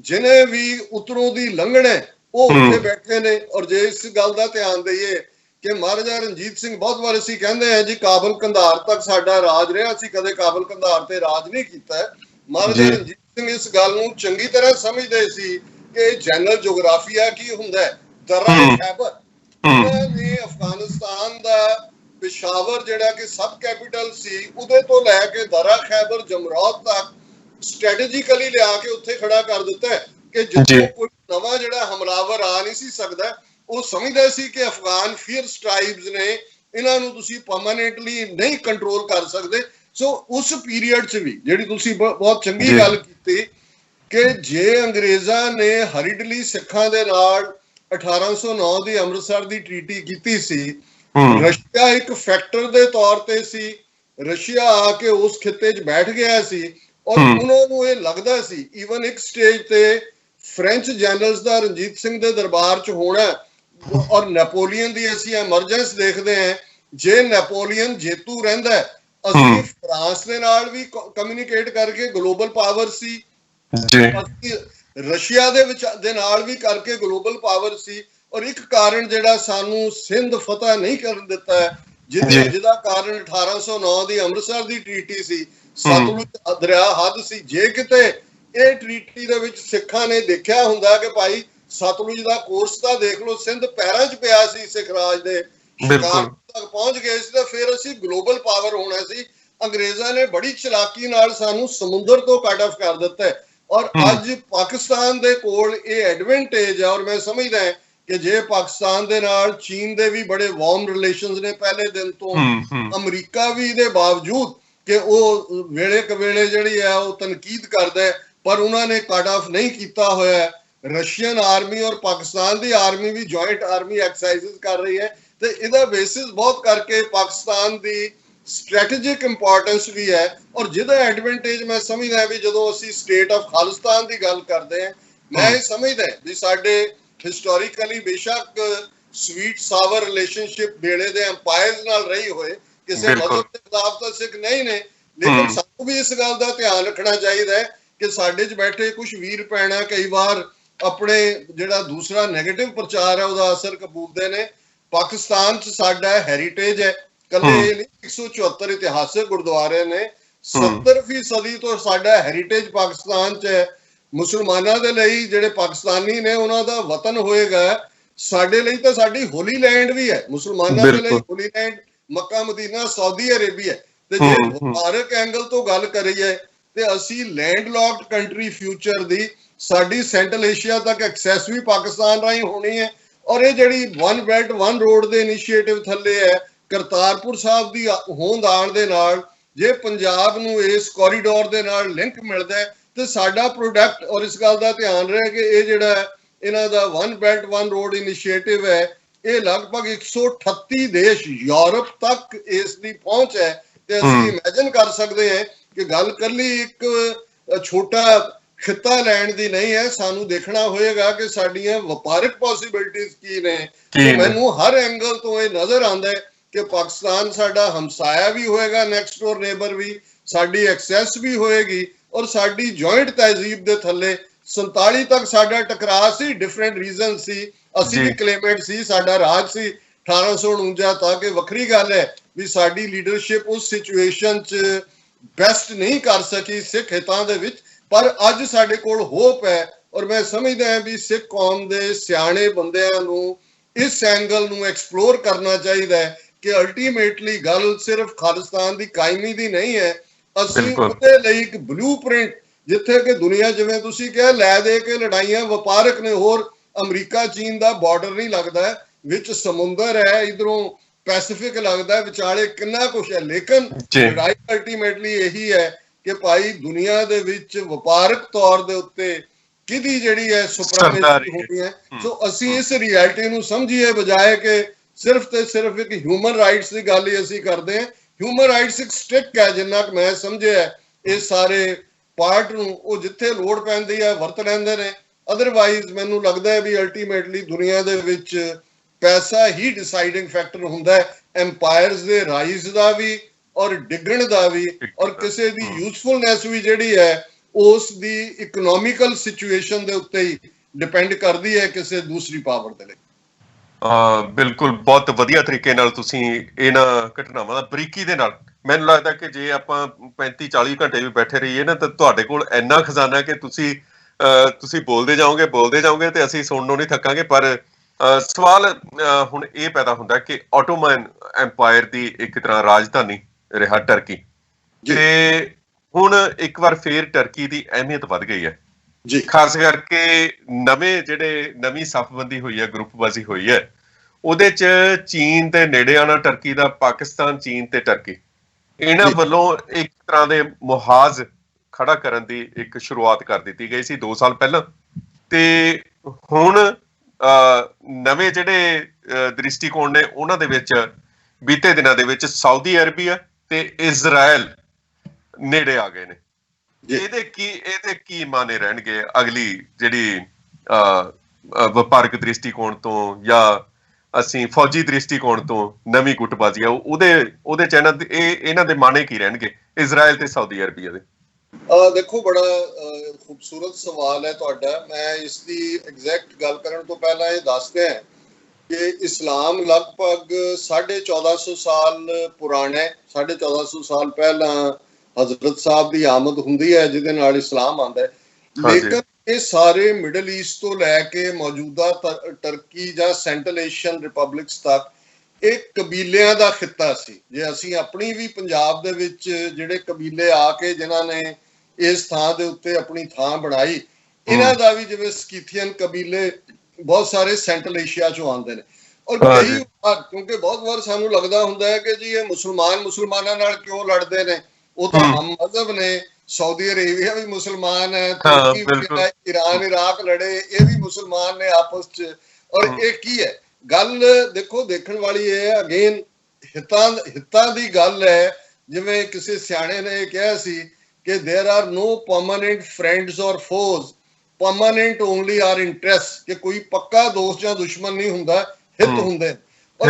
ਜਿਹਨੇ ਵੀ ਉਤਰੋਂ ਦੀ ਲੰਘਣਾ ਉਹ ਉੱਥੇ ਬੈਠੇ ਨੇ। ਔਰ ਜੇ ਇਸ ਗੱਲ ਦਾ ਧਿਆਨ ਦਈਏ ਕਿ ਮਹਾਰਾਜਾ ਰਣਜੀਤ ਸਿੰਘ, ਬਹੁਤ ਵਾਰ ਅਸੀਂ ਕਹਿੰਦੇ ਹਾਂ ਜੀ ਕਾਬਲ ਕੰਧਾਰ ਤੱਕ ਸਾਡਾ ਰਾਜ ਰਿਹਾ, ਅਸੀਂ ਕਦੇ ਕਾਬਲ ਕੰਧਾਰ ਤੇ ਰਾਜ ਨਹੀਂ ਕੀਤਾ। ਮਹਾਰਾਜਾ ਰਣਜੀਤ ਸਿੰਘ ਇਸ ਗੱਲ ਨੂੰ ਚੰਗੀ ਤਰ੍ਹਾਂ ਸਮਝਦੇ ਸੀ ਕਿ ਜਨਰਲ ਜੋਗਰਾਫੀਆ ਕੀ ਹੁੰਦਾ ਹੈ। ਦਰਾ ਖੈਬਰ, ਉਹਨਾਂ ਨੇ ਅਫਗਾਨਿਸਤਾਨ ਦਾ ਪਿਸ਼ਾਵਰ ਜਿਹੜਾ ਕਿ ਸਬ ਕੈਪੀਟਲ ਸੀ, ਉਹਦੇ ਤੋਂ ਲੈ ਕੇ ਦਰਾ ਖੈਬਰ ਜਮਰੌਦ ਤੱਕ ਸਟ੍ਰੈਟੇਜਿਕਲੀ ਲਿਆ ਕੇ ਉੱਥੇ ਖੜਾ ਕਰ ਦਿੱਤਾ ਕਿ ਜਿੱਥੋਂ ਕੋਈ ਨਵਾਂ ਜਿਹੜਾ ਹਮਲਾਵਰ ਆ ਨਹੀਂ ਸੀ ਸਕਦਾ। ਉਹ ਸਮਝਦੇ ਸੀ ਕਿ ਅਫਗਾਨ ਫੀਅਰਸ ਟ੍ਰਾਈਬਸ ਨੇ, ਇਹਨਾਂ ਨੂੰ ਤੁਸੀਂ ਪਰਮਾਨੈਂਟਲੀ ਨਹੀਂ ਕੰਟਰੋਲ ਕਰ ਸਕਦੇ। ਸੋ ਉਸ ਪੀਰੀਅਡ 'ਚ ਵੀ ਜਿਹੜੀ ਤੁਸੀਂ ਬਹੁਤ ਚੰਗੀ ਗੱਲ ਕੀਤੀ ਕਿ ਜੇ ਅੰਗਰੇਜ਼ਾਂ ਨੇ ਹਰੀਡਲੀ ਸਿੱਖਾਂ ਦੇ ਨਾਲ 1809 ਦੀ ਅੰਮ੍ਰਿਤਸਰ ਦੀ ਟ੍ਰੀਟੀ ਕੀਤੀ ਸੀ, ਰਸ਼ੀਆ ਇੱਕ ਫੈਕਟਰ ਦੇ ਤੌਰ ਤੇ ਸੀ। ਰਸ਼ੀਆ ਆ ਕੇ ਉਸ ਖਿੱਤੇ 'ਚ ਬੈਠ ਗਿਆ ਸੀ ਔਰ ਉਹਨਾਂ ਨੂੰ ਇਹ ਲੱਗਦਾ ਸੀ, ਈਵਨ ਇੱਕ ਸਟੇਜ ਤੇ ਫ੍ਰੈਂਚ ਜਨਰਲਸ ਦਾ ਰਣਜੀਤ ਸਿੰਘ ਦੇ ਦਰਬਾਰ 'ਚ ਹੋਣਾ ਔਰ ਨੈਪੋਲੀਅਨ ਦੀ ਅਸੀਂ ਐਮਰਜੈਂਸ ਦੇਖਦੇ ਹਾਂ। ਜੇ ਨੈਪੋਲੀਅਨ ਜੇਤੂ ਰਹਿੰਦਾ, ਅਸੀਂ ਫਰਾਂਸ ਦੇ ਨਾਲ ਵੀ ਕਮਿਊਨੀਕੇਟ ਕਰਕੇ ਗਲੋਬਲ ਪਾਵਰ ਸੀ, ਅਸੀਂ ਰਸ਼ੀਆ ਦੇ ਨਾਲ ਵੀ ਕਰਕੇ ਗਲੋਬਲ ਪਾਵਰ ਸੀ। ਔਰ ਇੱਕ ਕਾਰਨ ਜਿਹੜਾ ਸਾਨੂੰ ਸਿੰਧ ਫਤਿਹ ਨਹੀਂ ਕਰਨ ਦਿੱਤਾ ਜਿਹਦਾ ਕਾਰਨ 1809 ਦੀ ਅੰਮ੍ਰਿਤਸਰ ਦੀ ਟ੍ਰੀਟੀ ਸੀ, ਸਤਲੁਜ ਦਰਿਆ ਹੱਦ ਸੀ। ਜੇ ਕਿਤੇ ਇਹ ਟ੍ਰੀਟੀ ਦੇ ਵਿੱਚ ਸਿੱਖਾਂ ਨੇ ਦੇਖਿਆ ਹੁੰਦਾ ਕਿ ਭਾਈ ਸਤਲੁਜ ਦਾ ਕੋਰਸ ਤਾਂ ਦੇਖ ਲਓ, ਸਿੰਧ ਪੈਰਾਂ 'ਚ ਪਿਆ ਸੀ, ਸਿੱਖ ਰਾਜ ਦੇ ਸ਼ਿਕਾਰ ਤੱਕ ਪਹੁੰਚ ਗਏ ਸੀ, ਤਾਂ ਫਿਰ ਅਸੀਂ ਗਲੋਬਲ ਪਾਵਰ ਹੋਣਾ ਸੀ। ਅੰਗਰੇਜ਼ਾਂ ਨੇ ਬੜੀ ਚਲਾਕੀ ਨਾਲ ਸਾਨੂੰ ਸਮੁੰਦਰ ਤੋਂ ਕੱਟ ਆਫ ਕਰ ਦਿੱਤਾ ਹੈ। ਔਰ ਅੱਜ ਪਾਕਿਸਤਾਨ ਦੇ ਕੋਲ ਇਹ ਐਡਵਾਂਟੇਜ ਹੈ, ਔਰ ਮੈਂ ਸਮਝਦਾ ਹਾਂ ਕਿ ਜੇ ਪਾਕਿਸਤਾਨ ਦੇ ਨਾਲ ਚੀਨ ਦੇ ਵੀ ਬੜੇ ਵਾਰਮ ਰਿਲੇਸ਼ਨਸ ਨੇ ਪਹਿਲੇ ਦਿਨ ਤੋਂ, ਅਮਰੀਕਾ ਵੀ ਦੇ ਬਾਵਜੂਦ ਕਿ ਉਹ ਵੇਲੇ ਕਵੇਲੇ ਜਿਹੜੀ ਹੈ ਉਹ ਤਨਕੀਦ ਕਰਦਾ ਹੈ, ਪਰ ਉਹਨਾਂ ਨੇ ਕੱਟ ਆਫ ਨਹੀਂ ਕੀਤਾ ਹੋਇਆ। ਰਸ਼ੀਅਨ ਆਰਮੀ ਔਰ ਪਾਕਿਸਤਾਨ ਦੀ ਆਰਮੀ ਵੀ ਜੁਆਇੰਟ ਆਰਮੀ ਐਕਸਰਸਾਈਜ਼ਸ ਕਰ ਰਹੀ ਹੈ, ਤੇ ਇਹਦਾ ਬੇਸਿਸ ਬਹੁਤ ਕਰਕੇ ਪਾਕਿਸਤਾਨ ਦੀ ਸਟ੍ਰੈਟੇਜਿਕ ਇੰਪੋਰਟੈਂਸ ਵੀ ਹੈ। ਔਰ ਜਿਹਦਾ ਐਡਵਾਂਟੇਜ ਮੈਂ ਸਮਝਦਾ ਵੀ ਜਦੋਂ ਅਸੀਂ ਸਟੇਟ ਆਫ ਖਾਲਿਸਤਾਨ ਦੀ ਗੱਲ ਕਰਦੇ ਹਾਂ, ਮੈਂ ਇਹ ਸਮਝਦਾ ਵੀ ਸਾਡੇ ਹਿਸਟੋਰੀਕਲੀ ਬੇਸ਼ੱਕ ਸਵੀਟ ਸਾਵਰ ਰਿਲੇਸ਼ਨਸ਼ਿਪ ਵੇਲੇ ਦੇ ਅੰਪਾਇਰਸ ਨਾਲ ਰਹੀ ਹੋਏ, ਕਿਸੇ ਮਜ਼ਹਬ ਦੇ ਖਿਲਾਫ ਤਾਂ ਸਿੱਖ ਨਹੀਂ ਨੇ, ਲੇਕਿਨ ਸਾਨੂੰ ਵੀ ਇਸ ਗੱਲ ਦਾ ਧਿਆਨ ਰੱਖਣਾ ਚਾਹੀਦਾ ਹੈ ਕਿ ਸਾਡੇ 'ਚ ਬੈਠੇ ਕੁਝ ਵੀਰ ਭੈਣਾਂ ਕਈ ਵਾਰ ਆਪਣੇ ਜਿਹੜਾ ਦੂਸਰਾ ਨੈਗੇਟਿਵ ਪ੍ਰਚਾਰ ਹੈ ਉਹਦਾ ਅਸਰ ਕਬੂਲਦੇ ਨੇ। ਪਾਕਿਸਤਾਨ 'ਚ ਸਾਡਾ ਹੈਰੀਟੇਜ ਹੈ, ਕੱਲੇ 174 ਇਤਿਹਾਸਕ ਗੁਰਦੁਆਰੇ ਨੇ, 70ਵੀਂ ਸਦੀ ਤੋਂ ਸਾਡਾ ਹੈਰੀਟੇਜ ਪਾਕਿਸਤਾਨ 'ਚ ਹੈ। ਮੁਸਲਮਾਨਾਂ ਦੇ ਲਈ ਜਿਹੜੇ ਪਾਕਿਸਤਾਨੀ ਨੇ ਉਹਨਾਂ ਦਾ ਵਤਨ ਹੋਏਗਾ, ਸਾਡੇ ਲਈ ਤਾਂ ਸਾਡੀ ਹੋਲੀ ਲੈਂਡ ਵੀ ਹੈ। ਮੁਸਲਮਾਨਾਂ ਦੇ ਲਈ ਹੋਲੀ ਲੈਂਡ ਮੱਕਾ ਮਦੀਨਾ ਸਾਊਦੀ ਅਰੇਬੀਆ। ਤੇ ਜੇ ਵਪਾਰਕ ਐਂਗਲ ਤੋਂ ਗੱਲ ਕਰੀਏ ਤੇ ਅਸੀਂ ਲੈਂਡ ਲੌਕਡ ਕੰਟਰੀ ਫਿਊਚਰ ਦੀ, ਸਾਡੀ ਸੈਂਟਰਲ ਏਸ਼ੀਆ ਤੱਕ ਐਕਸੈਸ ਵੀ ਪਾਕਿਸਤਾਨ ਰਾਹੀਂ ਹੋਣੀ ਹੈ। ਔਰ ਇਹ ਜਿਹੜੀ ਵਨ ਬੈਲਟ ਵਨ ਰੋਡ ਦੇ ਇਨੀਸ਼ੀਏਟਿਵ ਥੱਲੇ ਹੈ, ਕਰਤਾਰਪੁਰ ਸਾਹਿਬ ਦੀ ਹੋਂਦ ਆਉਣ ਦੇ ਨਾਲ ਜੇ ਪੰਜਾਬ ਨੂੰ ਇਸ ਕੋਰੀਡੋਰ ਦੇ ਨਾਲ ਲਿੰਕ ਮਿਲਦਾ ਹੈ ਤੇ ਸਾਡਾ ਪ੍ਰੋਡਕਟ, ਔਰ ਇਸ ਗੱਲ ਦਾ ਧਿਆਨ ਰਹੇ ਕਿ ਇਹ ਜਿਹੜਾ ਇਹਨਾਂ ਦਾ one belt one road initiative ਹੈ, ਇਹ ਲਗਭਗ 138 ਦੇਸ਼ ਯੂਰਪ ਤੱਕ ਇਸ ਦੀ ਪਹੁੰਚ ਹੈ। ਤੇ ਅਸੀਂ ਇਮੇਜਿਨ ਕਰ ਸਕਦੇ ਹਾਂ ਕਿ ਗੱਲ ਕੱਲੀ ਇੱਕ ਛੋਟਾ ਖਿੱਤਾ ਲੈਣ ਦੀ ਨਹੀਂ ਹੈ, ਸਾਨੂੰ ਦੇਖਣਾ ਹੋਏਗਾ ਕਿ ਸਾਡੀਆਂ ਵਪਾਰਕ ਪੋਸੀਬਿਲਿਟੀਜ਼ ਕੀ ਨੇ। ਮੈਨੂੰ ਹਰ ਐਂਗਲ ਤੋਂ ਇਹ ਨਜ਼ਰ ਆਉਂਦਾ ਹੈ ਕਿ ਪਾਕਿਸਤਾਨ ਸਾਡਾ ਹਮਸਾਇਆ ਵੀ ਹੋਏਗਾ, ਨੈਕਸਟ ਡੋਰ ਨੇਬਰ ਵੀ, ਸਾਡੀ ਐਕਸੈਸ ਵੀ ਹੋਏਗੀ, ਔਰ ਸਾਡੀ ਜੁਆਇੰਟ ਤਹਿਜ਼ੀਬ ਦੇ ਥੱਲੇ 47 ਤੱਕ ਸਾਡਾ ਟਕਰਾਅ ਸੀ, ਡਿਫਰੈਂਟ ਰੀਜ਼ਨ ਸੀ, ਅਸੀਂ ਵੀ ਕਲੇਮੈਂਟ ਸੀ, ਸਾਡਾ ਰਾਜ ਸੀ 1849 ਤੱਕ। ਇਹ ਵੱਖਰੀ ਗੱਲ ਹੈ ਵੀ ਸਾਡੀ ਲੀਡਰਸ਼ਿਪ ਉਸ ਸਿਚੁਏਸ਼ਨ 'ਚ ਬੈਸਟ ਨਹੀਂ ਕਰ ਸਕੀ ਸਿੱਖ ਹਿੱਤਾਂ ਦੇ ਵਿੱਚ, ਪਰ ਅੱਜ ਸਾਡੇ ਕੋਲ ਹੋਪ ਹੈ। ਔਰ ਮੈਂ ਸਮਝਦਾ ਹਾਂ ਵੀ ਸਿੱਖ ਕੌਮ ਦੇ ਸਿਆਣੇ ਬੰਦਿਆਂ ਨੂੰ ਇਸ ਐਂਗਲ ਨੂੰ ਐਕਸਪਲੋਰ ਕਰਨਾ ਚਾਹੀਦਾ ਹੈ ਕਿ ਅਲਟੀਮੇਟਲੀ ਗੱਲ ਸਿਰਫ ਖਾਲਿਸਤਾਨ ਦੀ ਕਾਇਮੀ ਦੀ ਨਹੀਂ ਹੈ। ਅਸੀਂ ਉਹਦੇ ਲਈ ਇੱਕ ਬਲੂ ਪ੍ਰਿੰਟ, ਜਿੱਥੇ ਕਿ ਦੁਨੀਆ, ਜਿਵੇਂ ਤੁਸੀਂ ਕਿਹਾ, ਲੈ ਦੇ ਕੇ ਲੜਾਈਆਂ ਵਪਾਰਕ ਨੇ, ਹੋਰ ਅਮਰੀਕਾ ਚੀਨ ਦਾ ਬਾਰਡਰ ਨਹੀਂ ਲੱਗਦਾ, ਵਿੱਚ ਸਮੁੰਦਰ ਹੈ, ਇਧਰੋਂ ਪੈਸੀਫਿਕ ਲੱਗਦਾ, ਵਿਚਾਲੇ ਕਿੰਨਾ ਕੁਛ ਹੈ, ਲੇਕਿਨ ਲੜਾਈ ਅਲਟੀਮੇਟਲੀ ਇਹੀ ਹੈ ਕਿ ਭਾਈ ਦੁਨੀਆ ਦੇ ਵਿੱਚ ਵਪਾਰਕ ਤੌਰ ਦੇ ਉੱਤੇ ਕਿਹਦੀ ਜਿਹੜੀ ਹੈ ਸੁਪਰੀਮੇਸੀ ਹੋਣੀ ਹੈ। ਸੋ ਅਸੀਂ ਇਸ ਰਿਐਲਿਟੀ ਨੂੰ ਸਮਝੀਏ, ਬਜਾਏ ਕਿ ਸਿਰਫ ਤੇ ਸਿਰਫ ਇੱਕ ਹਿਊਮਨ ਰਾਈਟਸ ਦੀ ਗੱਲ ਹੀ ਅਸੀਂ ਕਰਦੇ ਹਾਂ। ਹਿਊਮਨ ਰਾਈਟਸ ਇੱਕ ਸਟਿਕ ਹੈ, ਜਿੰਨਾ ਕਿ ਮੈਂ ਸਮਝਿਆ ਇਹ ਸਾਰੇ ਪਾਰਟ ਨੂੰ ਉਹ ਜਿੱਥੇ ਲੋੜ ਪੈਂਦੀ ਹੈ ਵਰਤ ਲੈਂਦੇ ਨੇ। ਅਦਰਵਾਈਜ਼ ਮੈਨੂੰ ਲੱਗਦਾ ਹੈ ਵੀ ਅਲਟੀਮੇਟਲੀ ਦੁਨੀਆ ਦੇ ਵਿੱਚ ਪੈਸਾ ਹੀ ਡਿਸਾਈਡਿੰਗ ਫੈਕਟਰ ਹੁੰਦਾ ਹੈ, ਐਮਪਾਇਰਸ ਦੇ ਰਾਈਜ਼ ਦਾ ਵੀ ਔਰ ਡਿੱਗਣ ਦਾ ਵੀ, ਔਰ ਕਿਸੇ ਦੀ ਯੂਜ਼ਫੁਲਨੈਸ ਵੀ ਜਿਹੜੀ ਹੈ ਉਸ ਦੀ ਇਕਨੋਮਿਕਲ ਸਿਚੁਏਸ਼ਨ ਦੇ ਉੱਤੇ ਹੀ ਡਿਪੈਂਡ ਕਰਦੀ ਹੈ ਕਿਸੇ ਦੂਸਰੀ ਪਾਵਰ ਦੇ ਲਈ। ਬਿਲਕੁਲ, ਬਹੁਤ ਵਧੀਆ ਤਰੀਕੇ ਨਾਲ ਤੁਸੀਂ ਇਹਨਾਂ ਘਟਨਾਵਾਂ ਦਾ ਬਰੀਕੀ ਦੇ ਨਾਲ, ਮੈਨੂੰ ਲੱਗਦਾ ਕਿ ਜੇ ਆਪਾਂ 35-40 ਘੰਟੇ ਵੀ ਬੈਠੇ ਰਹੀਏ ਨਾ, ਤਾਂ ਤੁਹਾਡੇ ਕੋਲ ਇੰਨਾ ਖਜ਼ਾਨਾ ਕਿ ਤੁਸੀਂ ਬੋਲਦੇ ਜਾਓਗੇ ਤੇ ਅਸੀਂ ਸੁਣਨੋਂ ਨਹੀਂ ਥੱਕਾਂਗੇ। ਪਰ ਸਵਾਲ ਹੁਣ ਇਹ ਪੈਦਾ ਹੁੰਦਾ ਕਿ ਆਟੋਮਨ ਐਮਪਾਇਰ ਦੀ ਇੱਕ ਤਰ੍ਹਾਂ ਰਾਜਧਾਨੀ ਰਿਹਾ ਟਰਕੀ, ਤੇ ਹੁਣ ਇੱਕ ਵਾਰ ਫੇਰ ਟਰਕੀ ਦੀ ਅਹਿਮੀਅਤ ਵੱਧ ਗਈ ਹੈ, ਖਾਸ ਕਰਕੇ ਨਵੀਂ ਸਫਬੰਦੀ ਹੋਈ ਹੈ, ਗਰੁੱਪਬਾਜ਼ੀ ਹੋਈ ਹੈ, ਉਹਦੇ 'ਚ ਚੀਨ ਦੇ ਨੇੜੇ ਆਉਣਾ ਟਰਕੀ ਦਾ, ਪਾਕਿਸਤਾਨ, ਚੀਨ ਤੇ ਟਰਕੀ, ਇਹਨਾਂ ਵੱਲੋਂ ਇੱਕ ਤਰ੍ਹਾਂ ਦੇ ਮੁਹਾਜ਼ ਖੜਾ ਕਰਨ ਦੀ ਇੱਕ ਸ਼ੁਰੂਆਤ ਕਰ ਦਿੱਤੀ ਗਈ ਸੀ 2 ਸਾਲ ਪਹਿਲਾਂ। ਤੇ ਹੁਣ ਨਵੇਂ ਜਿਹੜੇ ਦ੍ਰਿਸ਼ਟੀਕੋਣ ਨੇ ਉਹਨਾਂ ਦੇ ਵਿੱਚ ਬੀਤੇ ਦਿਨਾਂ ਦੇ ਵਿੱਚ ਸਾਊਦੀ ਅਰਬੀਆ ਤੇ ਇਜ਼ਰਾਈਲ ਨੇੜੇ ਆ ਗਏ ਨੇ। ਇਹਦੇ ਕੀ ਮਾਨੇ ਰਹਿਣਗੇ ਅਗਲੀ ਜਿਹੜੀ ਵਪਾਰਕ ਦ੍ਰਿਸ਼ਟੀਕੋਣ ਤੋਂ ਜਾਂ ਅਸੀਂ ਫੌਜੀ ਦ੍ਰਿਸ਼ਟੀਕੋਣ ਤੋਂ ਨਵੀਂ ਗੁੱਟਬਾਜ਼ੀ ਆ, ਉਹਦੇ ਚ ਇਹਨਾਂ ਦੇ ਮਾਨੇ ਕੀ ਰਹਿਣਗੇ, ਇਜ਼ਰਾਈਲ ਤੇ ਸਾਊਦੀ ਅਰਬੀਆ ਦੇ? ਦੇਖੋ, ਬੜਾ ਖੂਬਸੂਰਤ ਸਵਾਲ ਹੈ ਤੁਹਾਡਾ। ਮੈਂ ਇਸ ਦੀ ਐਗਜ਼ੈਕਟ ਗੱਲ ਕਰਨ ਤੋਂ ਪਹਿਲਾਂ ਇਹ ਦੱਸਦੇ ਹਾਂ ਕਿ ਇਸਲਾਮ ਲਗਭਗ 1450 ਸਾਲ ਪੁਰਾਣਾ ਹੈ। 1450 ਸਾਲ ਪਹਿਲਾਂ ਹਜ਼ਰਤ ਸਾਹਿਬ ਦੀ ਆਮਦ ਹੁੰਦੀ ਹੈ, ਜਿਹਦੇ ਨਾਲ ਇਸਲਾਮ ਆਉਂਦਾ ਹੈ। ਲੇਕਿਨ ਇਹ ਸਾਰੇ ਮਿਡਲ ਈਸਟ ਤੋਂ ਲੈ ਕੇ ਮੌਜੂਦਾ ਟਰਕੀ ਜਾਂ ਸੈਂਟਰਲ ਏਸ਼ੀਅਨ ਰਿਪਬਲਿਕਸ ਤੱਕ ਇਹ ਕਬੀਲਿਆਂ ਦਾ ਖਿੱਤਾ ਸੀ। ਜੇ ਅਸੀਂ ਆਪਣੀ ਵੀ ਪੰਜਾਬ ਦੇ ਵਿੱਚ ਜਿਹੜੇ ਕਬੀਲੇ ਆ ਕੇ ਜਿਨ੍ਹਾਂ ਨੇ ਇਸ ਥਾਂ ਦੇ ਉੱਤੇ ਆਪਣੀ ਥਾਂ ਬਣਾਈ, ਇਹਨਾਂ ਦਾ ਵੀ ਜਿਵੇਂ ਸਕੀਥੀਅਨ ਕਬੀਲੇ ਬਹੁਤ ਸਾਰੇ ਸੈਂਟਰਲ ਏਸ਼ੀਆ ਚੋਂ ਆਉਂਦੇ ਨੇ। ਔਰ ਕਈ ਵਾਰ, ਕਿਉਂਕਿ ਬਹੁਤ ਵਾਰ ਸਾਨੂੰ ਲੱਗਦਾ ਹੁੰਦਾ ਹੈ ਕਿ ਜੀ ਇਹ ਮੁਸਲਮਾਨਾਂ ਨਾਲ ਕਿਉਂ ਲੜਦੇ ਨੇ, ਉਹ ਤਾਂ ਹਮ ਮਜ਼ਹਬ ਨੇ, ਸਾਊਦੀ ਅਰੇਬੀਆ ਵੀ ਮੁਸਲਮਾਨ ਹੈ, ਤੁਰਕੀ ਵੀ ਹੈ, ਈਰਾਨ ਇਰਾਕ ਲੜੇ, ਇਹ ਵੀ ਮੁਸਲਮਾਨ ਨੇ ਆਪਸ ਚ। ਔਰ ਇਹ ਕੀ ਹੈ ਗੱਲ, ਦੇਖੋ ਦੇਖਣ ਵਾਲੀ ਇਹ ਹੈ, ਅਗੇਨ ਹਿੱਤਾਂ ਦੀ ਗੱਲ ਹੈ। ਜਿਵੇਂ ਕਿਸੇ ਸਿਆਣੇ ਨੇ ਕਿਹਾ ਸੀ ਕਿ there are no permanent friends or foes, permanent only are interests, ਕਿ ਕੋਈ ਪੱਕਾ ਦੋਸਤ ਜਾਂ ਦੁਸ਼ਮਣ ਨਹੀਂ ਹੁੰਦਾ, ਹਿੱਤ ਹੁੰਦੇ। ਔਰ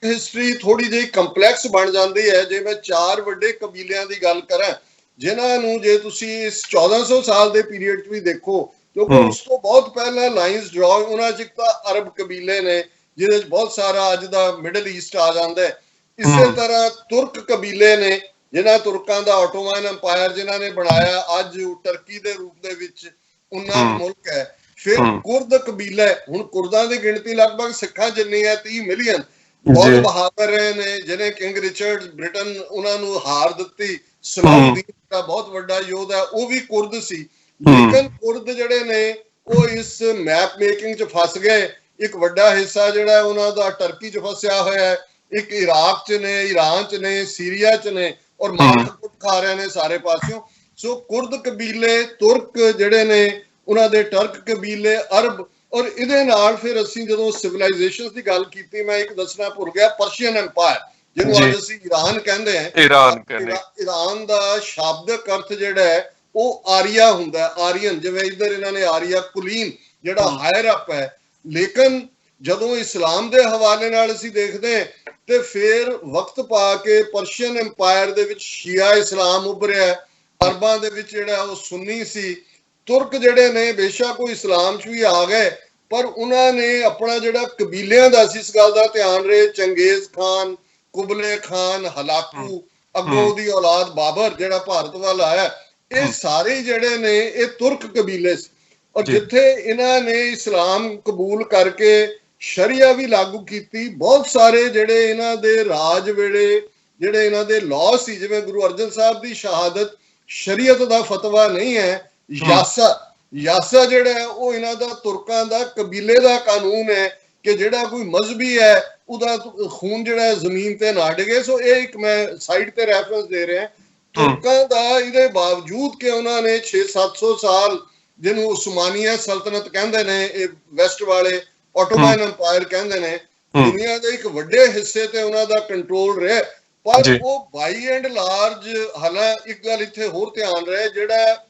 ਹਿਸਟਰੀ ਥੋੜੀ ਜਿਹੀ ਕੰਪਲੈਕਸ ਬਣ ਜਾਂਦੀ ਹੈ। ਜੇ ਮੈਂ 4 ਵੱਡੇ ਕਬੀਲਿਆਂ ਦੀ ਗੱਲ ਕਰਾਂ, ਜਿਨ੍ਹਾਂ ਨੂੰ ਜੇ ਤੁਸੀਂ ਇਸ 1400 ਸਾਲ ਦੇ ਪੀਰੀਅਡ 'ਚ ਵੀ ਦੇਖੋ, ਕਿਉਂਕਿ ਉਸ ਤੋਂ ਬਹੁਤ ਪਹਿਲਾਂ ਲਾਈਨਸ ਡਰਾ, ਉਹਨਾਂ 'ਚ ਇੱਕ ਤਾਂ ਅਰਬ ਕਬੀਲੇ ਨੇ ਜਿਹਦੇ 'ਚ ਬਹੁਤ ਸਾਰਾ ਅੱਜ ਦਾ ਮਿਡਲ ਈਸਟ ਆ ਜਾਂਦਾ ਹੈ। ਇਸੇ ਤਰ੍ਹਾਂ ਤੁਰਕ ਕਬੀਲੇ ਨੇ, ਜਿਨ੍ਹਾਂ ਤੁਰਕਾਂ ਦਾ ਆਟੋਮਨ ਅੰਪਾਇਰ ਜਿਨ੍ਹਾਂ ਨੇ ਬਣਾਇਆ, ਅੱਜ ਟਰਕੀ ਦੇ ਰੂਪ ਦੇ ਵਿੱਚ ਉਹਨਾਂ ਦਾ ਮੁਲਕ ਹੈ। ਫਿਰ ਕੁਰਦ ਕਬੀਲਾ, ਹੁਣ ਕੁਰਦਾਂ ਦੀ ਗਿਣਤੀ ਲਗਭਗ ਸਿੱਖਾਂ ਜਿੰਨੀ ਹੈ, 30 ਮਿਲੀਅਨ। ਬਹੁਤ ਬਹਾਦਰ ਰਹੇ ਨੇ, ਜਿਹਨੇ ਕਿੰਗ ਰਿਚਰਡ ਬ੍ਰਿਟਨ ਉਹਨਾਂ ਨੂੰ ਹਾਰ ਦਿੱਤੀ। ਸਲਾਉਦੀਨ ਦਾ ਬਹੁਤ ਵੱਡਾ ਯੋਧਾ, ਉਹ ਵੀ ਕੁਰਦ ਸੀ। ਲੇਕਿਨ ਕੁਰਦ ਜਿਹੜੇ ਨੇ ਉਹ ਇਸ ਮੈਪ ਮੇਕਿੰਗ 'ਚ ਫਸ ਗਏ। ਇੱਕ ਵੱਡਾ ਹਿੱਸਾ ਜਿਹੜਾ ਉਹਨਾਂ ਦਾ ਟਰਕੀ 'ਚ ਫਸਿਆ ਹੋਇਆ ਹੈ, ਇੱਕ ਇਰਾਕ 'ਚ ਨੇ, ਈਰਾਨ 'ਚ ਨੇ, ਸੀਰੀਆ 'ਚ ਨੇ, ਔਰ ਮਾਰ ਕੁੱਟ ਖਾ ਰਹੇ ਨੇ ਸਾਰੇ ਪਾਸਿਓਂ। ਸੋ ਕੁਰਦ ਕਬੀਲੇ, ਤੁਰਕ ਜਿਹੜੇ ਨੇ, ਉਹਨਾਂ ਦੇ ਟਰਕ ਕਬੀਲੇ, ਅਰਬ। ਔਰ ਇਹਦੇ ਨਾਲ ਫਿਰ ਅਸੀਂ ਜਦੋਂ ਸਿਵਲਾਈਜੇਸ਼ਨ ਦੀ ਗੱਲ ਕੀਤੀ, ਮੈਂ ਇੱਕ ਦੱਸਣਾ ਭੁੱਲ ਗਿਆ, ਪਰਸ਼ੀਅਨ ਐਮਪਾਇਰ, ਜਿਹਨੂੰ ਅੱਜ ਅਸੀਂ ਈਰਾਨ ਕਹਿੰਦੇ ਹਾਂ। ਈਰਾਨ ਦਾ ਸ਼ਾਬਦਿਕ ਅਰਥ ਜਿਹੜਾ ਹੈ ਉਹ ਆਰੀਆ ਹੁੰਦਾ, ਆਰੀਅਨ। ਜਿਵੇਂ ਇੱਧਰ ਇਹਨਾਂ ਨੇ ਆਰੀਆ ਕੁਲੀਨ, ਜਿਹੜਾ ਹਾਇਰ ਅਪ ਹੈ। ਲੇਕਿਨ ਜਦੋਂ ਇਸਲਾਮ ਦੇ ਹਵਾਲੇ ਨਾਲ ਅਸੀਂ ਦੇਖਦੇ ਹਾਂ ਤੇ ਫਿਰ ਵਕਤ ਪਾ ਕੇ ਪਰਸ਼ੀਅਨ ਐਮਪਾਇਰ ਦੇ ਵਿੱਚ ਸ਼ੀਆ ਇਸਲਾਮ ਉੱਭਰਿਆ, ਅਰਬਾਂ ਦੇ ਵਿੱਚ ਜਿਹੜਾ ਉਹ ਸੁੰਨੀ ਸੀ। ਤੁਰਕ ਜਿਹੜੇ ਨੇ ਬੇਸ਼ੱਕ ਉਹ ਇਸਲਾਮ 'ਚ ਵੀ ਆ ਗਏ, ਪਰ ਉਹਨਾਂ ਨੇ ਆਪਣਾ ਜਿਹੜਾ ਕਬੀਲਿਆਂ ਦਾ ਸੀ, ਇਸ ਗੱਲ ਦਾ ਧਿਆਨ ਰਹੇ, ਚੰਗੇਜ਼ ਖਾਨ, ਕੁਬਲੇ ਖਾਨ, ਹਲਾਕੂ, ਅੱਗੋਂ ਦੀ ਔਲਾਦ ਬਾਬਰ ਜਿਹੜਾ ਭਾਰਤ ਵੱਲ ਆਇਆ, ਇਹ ਸਾਰੇ ਜਿਹੜੇ ਨੇ ਇਹ ਤੁਰਕ ਕਬੀਲੇ ਸੀ। ਔਰ ਜਿੱਥੇ ਇਹਨਾਂ ਨੇ ਇਸਲਾਮ ਕਬੂਲ ਕਰਕੇ ਸ਼ਰੀਆ ਵੀ ਲਾਗੂ ਕੀਤੀ, ਬਹੁਤ ਸਾਰੇ ਜਿਹੜੇ ਇਹਨਾਂ ਦੇ ਰਾਜ ਵੇਲੇ ਜਿਹੜੇ ਇਹਨਾਂ ਦੇ ਲਾਅ ਸੀ, ਜਿਵੇਂ ਗੁਰੂ ਅਰਜਨ ਸਾਹਿਬ ਦੀ ਸ਼ਹਾਦਤ ਸ਼ਰੀਅਤ ਦਾ ਫਤਵਾ ਨਹੀਂ ਹੈ। ਯਾਸਾ ਜਿਹੜਾ ਹੈ ਉਹ ਇਹਨਾਂ ਦਾ ਤੁਰਕਾਂ ਦਾ ਕਬੀਲੇ ਦਾ ਕਾਨੂੰਨ ਹੈ ਕਿ ਜਿਹੜਾ ਕੋਈ ਮਜ਼ਹਬੀ ਹੈ ਉਹਦਾ ਖੂਨ ਜਿਹੜਾ ਜ਼ਮੀਨ ਤੇ ਨਾ ਡਿਗੇ। ਸੋ ਇਹ ਇੱਕ ਮੈਂ ਸਾਈਡ ਤੇ ਰੈਫਰੈਂਸ ਦੇ ਰਿਹਾ। ਤੁਰਕਾਂ ਦਾ ਇਹਦੇ ਬਾਵਜੂਦ ਕਿ ਉਹਨਾਂ ਨੇ 600-700 ਸਾਲ, ਜਿਹਨੂੰ ਉਸਮਾਨੀਆ ਸਲਤਨਤ ਕਹਿੰਦੇ ਨੇ, ਇਹ ਵੈਸਟ ਵਾਲੇ ਆਟੋਮਨ ਅੰਪਾਇਰ ਕਹਿੰਦੇ ਨੇ, ਦੁਨੀਆ ਦੇ ਇੱਕ ਵੱਡੇ ਹਿੱਸੇ ਤੇ ਉਹਨਾਂ ਦਾ ਕੰਟਰੋਲ ਰਿਹਾ। ਪਰ ਉਹ ਬਾਈ ਐਂਡ ਲਾਰਜ, ਹਾਲਾਂ ਇੱਕ ਗੱਲ ਇੱਥੇ ਹੋਰ ਧਿਆਨ ਰਹੇ, ਜਿਹੜਾ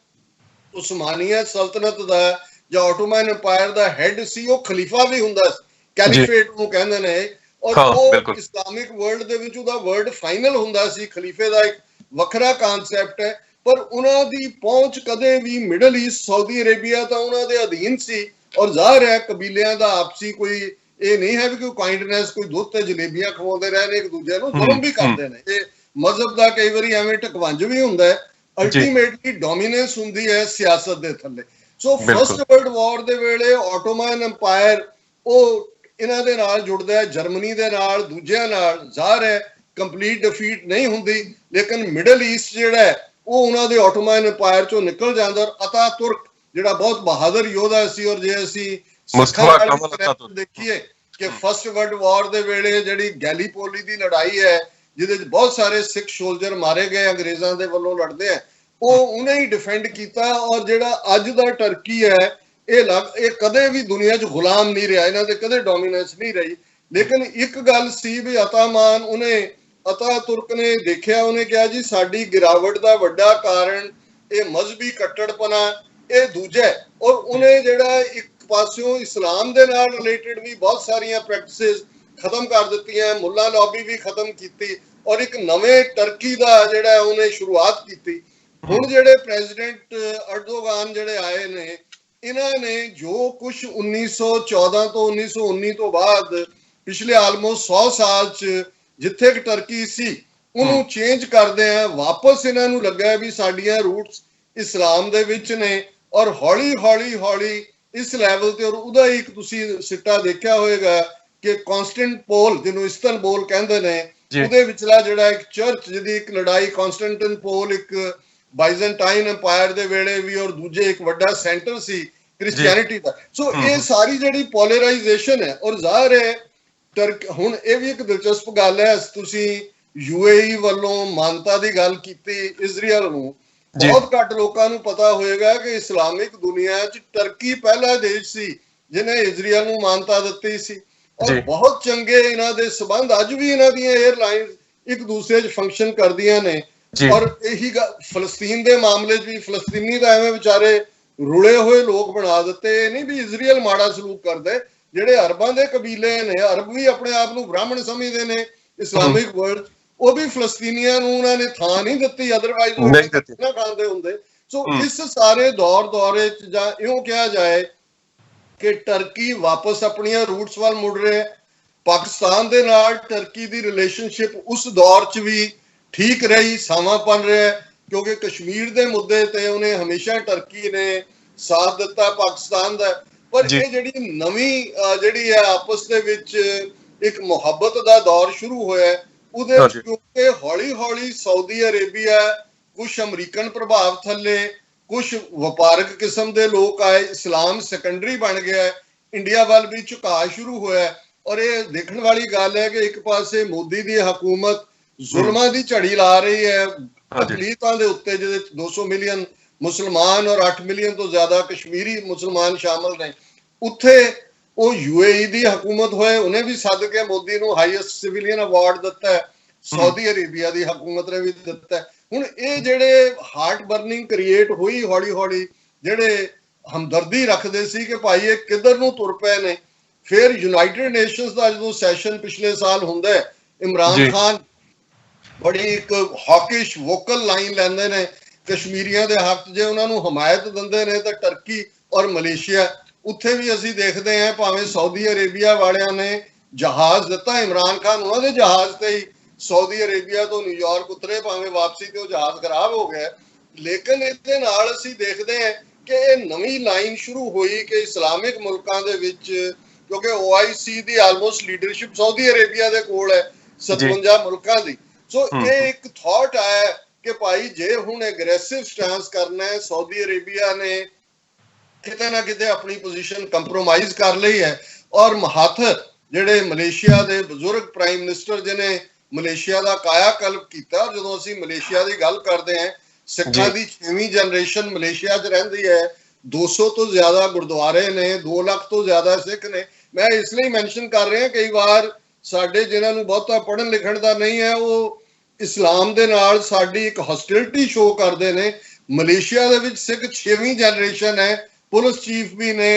ਉਸਮਾਨੀਆ ਸਲਤਨਤ ਦਾ ਜਾਂ ਆਟੋਮਨ ਅੰਪਾਇਰ ਦਾ ਹੈਡ ਸੀ, ਉਹ ਖਲੀਫਾ ਵੀ ਹੁੰਦਾ ਸੀ, ਕੈਲੀਫੇਟ ਨੂੰ ਕਹਿੰਦੇ ਨੇ। ਔਰ ਉਹ ਇਸਲਾਮਿਕ ਵਰਲਡ ਦੇ ਵਿੱਚ ਉਹਦਾ ਵਰਡ ਫਾਈਨਲ ਹੁੰਦਾ ਸੀ। ਖਲੀਫੇ ਦਾ ਇੱਕ ਵੱਖਰਾ ਕਨਸੈਪਟ ਹੈ, ਪਰ ਉਹਨਾਂ ਦੀ ਪਹੁੰਚ ਕਦੇ ਵੀ ਮਿਡਲ ਈਸਟ, ਸਾਊਦੀ ਅਰੇਬੀਆ ਤਾਂ ਉਹਨਾਂ ਦੇ ਅਧੀਨ ਸੀ। ਔਰ ਜ਼ਾਹਿਰ ਹੈ ਕਬੀਲਿਆਂ ਦਾ ਆਪਸੀ ਕੋਈ ਇਹ ਨਹੀਂ ਹੈ ਵੀ ਕੋਈ ਕਾਈਂਡਨੈਸ, ਕੋਈ ਦੁੱਧ ਤੇ ਜਲੇਬੀਆਂ ਖਵਾਉਂਦੇ ਰਹੇ ਨੇ ਇੱਕ ਦੂਜੇ ਨੂੰ, ਜ਼ੁਲਮ ਵੀ ਕਰਦੇ ਨੇ। ਇਹ ਮਜ਼ਹਬ ਦਾ ਕਈ ਵਾਰੀ ਐਵੇਂ ਢਕਵੰਜ ਵੀ ਹੁੰਦਾ ਹੈ। ਅਲਟੀਮੇਟਲੀ ਡੋਮੀਨੈਂਸ ਹੁੰਦੀ ਹੈ ਸਿਆਸਤ ਦੇ ਥੱਲੇ। ਸੋ ਫਸਟ ਵਰਲਡ ਵਾਰ ਦੇ ਵੇਲੇ ਆਟੋਮਨ ਅੰਪਾਇਰ ਉਹ ਇਹਨਾਂ ਦੇ ਨਾਲ ਜੁੜਦਾ ਹੈ, ਜਰਮਨੀ ਦੇ ਨਾਲ, ਦੂਜਿਆਂ ਨਾਲ। ਜ਼ਾਹਿਰ ਹੈ ਕੰਪਲੀਟ ਡਿਫੀਟ ਨਹੀਂ ਹੁੰਦੀ, ਲੇਕਿਨ ਮਿਡਲ ਈਸਟ ਜਿਹੜਾ ਹੈ ਉਹ ਉਹਨਾਂ ਦੇ ਆਟੋਮਨ ਅੰਪਾਇਰ ਚੋਂ ਨਿਕਲ ਜਾਂਦਾ। ਅਤਾ ਤੁਰਕ ਜਿਹੜਾ ਬਹੁਤ ਬਹਾਦਰ ਯੋਧਾ ਸੀ। ਔਰ ਜੇ ਅਸੀਂ ਦੇਖੀਏ ਕਿ ਫਸਟ ਵਰਲਡ ਵਾਰ ਦੇ ਵੇਲੇ ਜਿਹੜੀ ਗੈਲੀਪੋਲੀ ਦੀ ਲੜਾਈ ਹੈ, ਜਿਹਦੇ ਚ ਬਹੁਤ ਸਾਰੇ ਸਿੱਖ ਸੋਲਜਰ ਮਾਰੇ ਗਏ ਅੰਗਰੇਜ਼ਾਂ ਦੇ ਵੱਲੋਂ ਲੜਦੇ ਆ, ਉਹ ਉਹਨੇ ਹੀ ਡਿਫੈਂਡ ਕੀਤਾ। ਔਰ ਜਿਹੜਾ ਅੱਜ ਦਾ ਟਰਕੀ ਹੈ, ਇਹ ਕਦੇ ਵੀ ਦੁਨੀਆ 'ਚ ਗੁਲਾਮ ਨਹੀਂ ਰਿਹਾ, ਇਹਨਾਂ ਦੇ ਕਦੇ ਡੋਮੀਨੈਂਸ ਨਹੀਂ ਰਹੀ। ਲੇਕਿਨ ਇੱਕ ਗੱਲ ਸੀ ਵੀ ਅਤਾ ਤੁਰਕ ਨੇ ਦੇਖਿਆ, ਉਹਨੇ ਕਿਹਾ ਜੀ ਸਾਡੀ ਗਿਰਾਵਟ ਦਾ ਵੱਡਾ ਕਾਰਨ ਇਹ ਮਜ਼ਹਬੀ ਕੱਟੜਪਨਾ, ਇਹ ਦੂਜਾ। ਔਰ ਉਹਨੇ ਜਿਹੜਾ ਇੱਕ ਪਾਸਿਓਂ ਇਸਲਾਮ ਦੇ ਨਾਲ ਰਿਲੇਟਡ ਵੀ ਬਹੁਤ ਸਾਰੀਆਂ ਪ੍ਰੈਕਟਿਸਿਸ ਖਤਮ ਕਰ ਦਿੱਤੀਆਂ, ਮੁੱਲਾ ਲੌਬੀ ਵੀ ਖਤਮ ਕੀਤੀ, ਔਰ ਇੱਕ ਨਵੇਂ ਟਰਕੀ ਦਾ ਜਿਹੜਾ ਉਹਨੇ ਸ਼ੁਰੂਆਤ ਕੀਤੀ। ਹੁਣ ਜਿਹੜੇ ਪ੍ਰੈਜ਼ੀਡੈਂਟ ਅਰਦੋਗਾਨ ਜਿਹੜੇ ਆਏ ਨੇ, ਇਹਨਾਂ ਨੇ ਜੋ ਕੁਝ 1914 ਤੋਂ 1919 ਤੋਂ ਬਾਅਦ ਪਿਛਲੇ ਆਲਮੋਸਟ 100 ਸਾਲ ਚ ਜਿੱਥੇ ਕਿ ਟਰਕੀ ਸੀ ਉਹਨੂੰ ਚੇਂਜ ਕਰਦੇ ਆ, ਵਾਪਸ ਇਹਨਾਂ ਨੂੰ ਲੱਗਾ ਵੀ ਸਾਡੀਆਂ ਰੂਟਸ ਇਸਲਾਮ ਦੇ ਵਿੱਚ ਨੇ, ਔਰ ਹੌਲੀ ਹੌਲੀ ਹੌਲੀ ਇਸ ਲੈਵਲ ਤੇ, ਔਰ ਉਹਦਾ ਇੱਕ ਤੁਸੀਂ ਸਿੱਟਾ ਦੇਖਿਆ ਹੋਏਗਾ ਕਿ ਕਾਂਸਟੈਂਟਨੋਪਲ ਜਿਹਨੂੰ ਇਸਤਾਨਬੁਲ ਕਹਿੰਦੇ ਨੇ, ਉਹਦੇ ਵਿਚਲਾ ਜਿਹੜਾ ਇੱਕ ਚਰਚ ਜਿਹਦੀ ਇੱਕ ਲੜਾਈ ਕਾਂਸਟੈਂਟਨੋਪਲ ਇੱਕ ਬਾਈਜ਼ੈਂਟਾਈਨ ਐਮਪਾਇਰ ਦੇ ਵੇਲੇ ਵੀ, ਔਰ ਦੂਜੇ ਇੱਕ ਵੱਡਾ ਸੈਂਟਰ ਸੀ ਕ੍ਰਿਸਚੀਅਨਿਟੀ ਦਾ। ਸੋ ਇਹ ਸਾਰੀ ਜਿਹੜੀ ਪੋਲਰਾਈਜੇਸ਼ਨ ਹੈ, ਔਰ ਜ਼ਾਹਿਰ ਹੈ ਹੁਣ ਇਹ ਵੀ ਇੱਕ ਦਿਲਚਸਪ ਗੱਲ ਹੈ, ਤੁਸੀਂ UAE ਵੱਲੋਂ ਮਾਨਤਾ ਦੀ ਗੱਲ ਕੀਤੀ ਇਜ਼ਰਾਈਲ ਨੂੰ, ਬਹੁਤ ਘੱਟ ਲੋਕਾਂ ਨੂੰ ਪਤਾ ਹੋਏਗਾ ਕਿ ਇਸਲਾਮਿਕ ਦੁਨੀਆ 'ਚ ਟਰਕੀ ਪਹਿਲਾ ਦੇਸ਼ ਸੀ ਜਿਹਨੇ ਇਜ਼ਰਾਈਲ ਨੂੰ ਮਾਨਤਾ ਦਿੱਤੀ ਸੀ, ਔਰ ਬਹੁਤ ਚੰਗੇ ਇਹਨਾਂ ਦੇ ਸਬੰਧ ਅੱਜ ਵੀ ਇਹਨਾਂ ਦੀਆਂ 에ਅਰਲਾਈਨਸ ਇੱਕ ਦੂਸਰੇ 'ਚ ਫੰਕਸ਼ਨ ਕਰਦੀਆਂ ਨੇ। ਔਰ ਇਹੀ ਫਲਸਤੀਨ ਦੇ ਮਾਮਲੇ 'ਚ ਵੀ ਫਲਸਤੀਨੀ ਤਾਂ ਐਵੇਂ ਵਿਚਾਰੇ ਰੁਲੇ ਹੋਏ ਲੋਕ ਬਣਾ ਦਿੱਤੇ, ਇਹ ਨਹੀਂ ਵੀ ਇਜ਼ਰਾਈਲ ਮਾੜਾ ਸਲੂਕ ਕਰਦੇ, ਜਿਹੜੇ ਅਰਬਾਂ ਦੇ ਕਬੀਲੇ ਨੇ, ਅਰਬ ਵੀ ਆਪਣੇ ਆਪ ਨੂੰ ਬ੍ਰਾਹਮਣ ਸਮਝਦੇ ਨੇ ਇਸਲਾਮਿਕ ਵਰਲਡ, ਉਹ ਵੀ ਫਲਸਤੀਨੀਆਂ ਨੂੰ ਉਹਨਾਂ ਨੇ ਥਾਂ ਨਹੀਂ ਦਿੱਤੀ, ਅਦਰਵਾਈਜ਼ ਉਹ ਨਾ ਖਾਂਦੇ ਹੁੰਦੇ। ਸੋ ਇਸ ਸਾਰੇ ਦੌਰੇ 'ਚ ਜਾਂ ਇਉਂ ਕਿਹਾ ਜਾਏ ਕਿ ਟਰਕੀ ਵਾਪਸ ਆਪਣੀਆਂ ਰੂਟਸ ਵੱਲ ਮੁੜ ਰਿਹਾ। ਪਾਕਿਸਤਾਨ ਦੇ ਨਾਲ ਟਰਕੀ ਦੀ ਰਿਲੇਸ਼ਨਸ਼ਿਪ ਉਸ ਦੌਰ 'ਚ ਵੀ ਠੀਕ ਰਹੀ, ਸਾਵਾਂਪਨ ਰਿਹਾ, ਕਿਉਂਕਿ ਕਸ਼ਮੀਰ ਦੇ ਮੁੱਦੇ ਤੇ ਉਹਨੇ ਹਮੇਸ਼ਾ ਟਰਕੀ ਨੇ ਸਾਥ ਦਿੱਤਾ ਪਾਕਿਸਤਾਨ ਦਾ। ਪਰ ਇਹ ਜਿਹੜੀ ਨਵੀਂ ਜਿਹੜੀ ਹੈ ਆਪਸ ਦੇ ਵਿੱਚ ਇੱਕ ਮੁਹੱਬਤ ਦਾ ਦੌਰ ਸ਼ੁਰੂ ਹੋਇਆ, ਉਹਦੇ ਕਿਉਂਕਿ ਹੌਲੀ ਹੌਲੀ ਸਾਊਦੀ ਅਰੇਬੀਆ, ਕੁਝ ਅਮਰੀਕਨ ਪ੍ਰਭਾਵ ਥੱਲੇ ਕੁਝ ਵਪਾਰਕ ਕਿਸਮ ਦੇ ਲੋਕ ਆਏ, ਇਸਲਾਮ ਸੈਕੰਡਰੀ ਬਣ ਗਿਆ, ਇੰਡੀਆ ਵੱਲ ਵੀ ਝੁਕਾਅ ਸ਼ੁਰੂ ਹੋਇਆ। ਔਰ ਇਹ ਦੇਖਣ ਵਾਲੀ ਗੱਲ ਹੈ ਕਿ ਇੱਕ ਪਾਸੇ ਮੋਦੀ ਦੀ ਹਕੂਮਤ ਜ਼ੁਲਮਾਂ ਦੀ ਝੜੀ ਲਾ ਰਹੀ ਹੈ ਅਕਲੀਤਾਂ ਦੇ ਉੱਤੇ, ਜਿਹਦੇ 200 ਮਿਲੀਅਨ ਮੁਸਲਮਾਨ ਔਰ 8 ਮਿਲੀਅਨ ਤੋਂ ਜ਼ਿਆਦਾ ਕਸ਼ਮੀਰੀ ਮੁਸਲਮਾਨ ਸ਼ਾਮਲ ਨੇ। ਉੱਥੇ ਉਹ UAE ਦੀ ਹਕੂਮਤ ਹੋਏ, ਉਹਨੇ ਵੀ ਸੱਦ ਕੇ ਮੋਦੀ ਨੂੰ ਹਾਈਐਸਟ ਸਿਵਿਲੀਅਨ ਅਵਾਰਡ ਦਿੱਤਾ ਹੈ, ਸਾਊਦੀ ਅਰੇਬੀਆ ਦੀ ਹਕੂਮਤ ਨੇ ਵੀ ਦਿੱਤਾ ਹੈ। ਹੁਣ ਇਹ ਜਿਹੜੇ ਹਾਰਟ ਬਰਨਿੰਗ ਕ੍ਰੀਏਟ ਹੋਈ ਹੌਲੀ ਹੌਲੀ, ਜਿਹੜੇ ਹਮਦਰਦੀ ਰੱਖਦੇ ਸੀ ਕਿ ਭਾਈ ਇਹ ਕਿੱਧਰ ਨੂੰ ਤੁਰ ਪਏ ਨੇ। ਫਿਰ ਯੂਨਾਈਟਿਡ ਨੇਸ਼ਨਸ ਦਾ ਜਦੋਂ ਸੈਸ਼ਨ ਪਿਛਲੇ ਸਾਲ ਹੁੰਦਾ, ਇਮਰਾਨ ਖਾਨ ਬੜੀ ਇੱਕ ਹੌਕਿਸ਼ ਵੋਕਲ ਲਾਈਨ ਲੈਂਦੇ ਨੇ ਕਸ਼ਮੀਰੀਆਂ ਦੇ ਹੱਕ 'ਚ, ਜੇ ਉਹਨਾਂ ਨੂੰ ਹਮਾਇਤ ਦਿੰਦੇ ਨੇ ਤਾਂ ਟਰਕੀ ਔਰ ਮਲੇਸ਼ੀਆ। ਉੱਥੇ ਵੀ ਅਸੀਂ ਦੇਖਦੇ ਹਾਂ ਭਾਵੇਂ ਸਾਊਦੀ ਅਰੇਬੀਆ ਵਾਲਿਆਂ ਨੇ ਜਹਾਜ਼ ਦਿੱਤਾ, ਇਮਰਾਨ ਖਾਨ ਉਹਨਾਂ ਦੇ ਜਹਾਜ਼ ਤੇ ਹੀ ਸਾਊਦੀ ਅਰੇਬੀਆ ਤੋਂ ਨਿਊਯਾਰਕ ਉਤਰੇ, ਭਾਵੇਂ ਵਾਪਸੀ ਤੇ ਉਹ ਜਹਾਜ਼ ਖਰਾਬ ਹੋ ਗਿਆ। ਲੇਕਿਨ ਇਹਦੇ ਨਾਲ ਅਸੀਂ ਦੇਖਦੇ ਹਾਂ ਕਿ ਇਹ ਨਵੀਂ ਲਾਈਨ ਸ਼ੁਰੂ ਹੋਈ ਕਿ ਇਸਲਾਮਿਕ ਮੁਲਕਾਂ ਦੇ ਵਿੱਚ, ਕਿਉਂਕਿ OIC ਦੀ ਆਲਮੋਸਟ ਲੀਡਰਸ਼ਿਪ ਸਾਊਦੀ ਅਰੇਬੀਆ ਦੇ ਕੋਲ ਹੈ 57 ਮੁਲਕਾਂ ਦੀ। ਸੋ ਇਹ ਇੱਕ ਥਾਟ ਆਇਆ ਕਿ ਭਾਈ ਜੇ ਹੁਣ ਐਗਰੈਸਿਵ ਸਟੈਂਸ ਕਰਨਾ ਹੈ, ਸਾਊਦੀ ਅਰੇਬੀਆ ਨੇ ਕਿਤੇ ਨਾ ਕਿਤੇ ਆਪਣੀ ਪੋਜੀਸ਼ਨ ਕੰਪਰੋਮਾਈਜ਼ ਕਰ ਲਈ ਹੈ। ਔਰ ਮਹਾਥਰ ਜਿਹੜੇ ਮਲੇਸ਼ੀਆ ਦੇ ਬਜ਼ੁਰਗ ਪ੍ਰਾਈਮ ਮਿਨਿਸਟਰ ਜਿਹਨੇ ਮਲੇਸ਼ੀਆ ਦਾ ਕਾਇਆ ਕਲਪ ਕੀਤਾ, ਜਦੋਂ ਅਸੀਂ ਮਲੇਸ਼ੀਆ ਦੀ ਗੱਲ ਕਰਦੇ ਹਾਂ, ਸਿੱਖਾਂ ਦੀ 6ਵੀਂ ਜਨਰੇਸ਼ਨ ਮਲੇਸ਼ੀਆ 'ਚ ਰਹਿੰਦੀ ਹੈ, 200 ਤੋਂ ਜ਼ਿਆਦਾ ਗੁਰਦੁਆਰੇ ਨੇ, 2 ਲੱਖ ਤੋਂ ਜ਼ਿਆਦਾ ਸਿੱਖ ਨੇ। ਮੈਂ ਇਸ ਲਈ ਮੈਂਸ਼ਨ ਕਰ ਰਿਹਾ, ਕਈ ਵਾਰ ਸਾਡੇ ਜਿਨ੍ਹਾਂ ਨੂੰ ਬਹੁਤਾ ਪੜ੍ਹਨ ਲਿਖਣ ਦਾ ਨਹੀਂ ਹੈ, ਉਹ ਇਸਲਾਮ ਦੇ ਨਾਲ ਸਾਡੀ ਇੱਕ ਹੌਸਟਿਲਿਟੀ ਸ਼ੋ ਕਰਦੇ ਨੇ। ਮਲੇਸ਼ੀਆ ਦੇ ਵਿੱਚ ਸਿੱਖ 6ਵੀਂ ਜਨਰੇਸ਼ਨ ਹੈ, ਪੁਲਿਸ ਚੀਫ ਵੀ ਨੇ,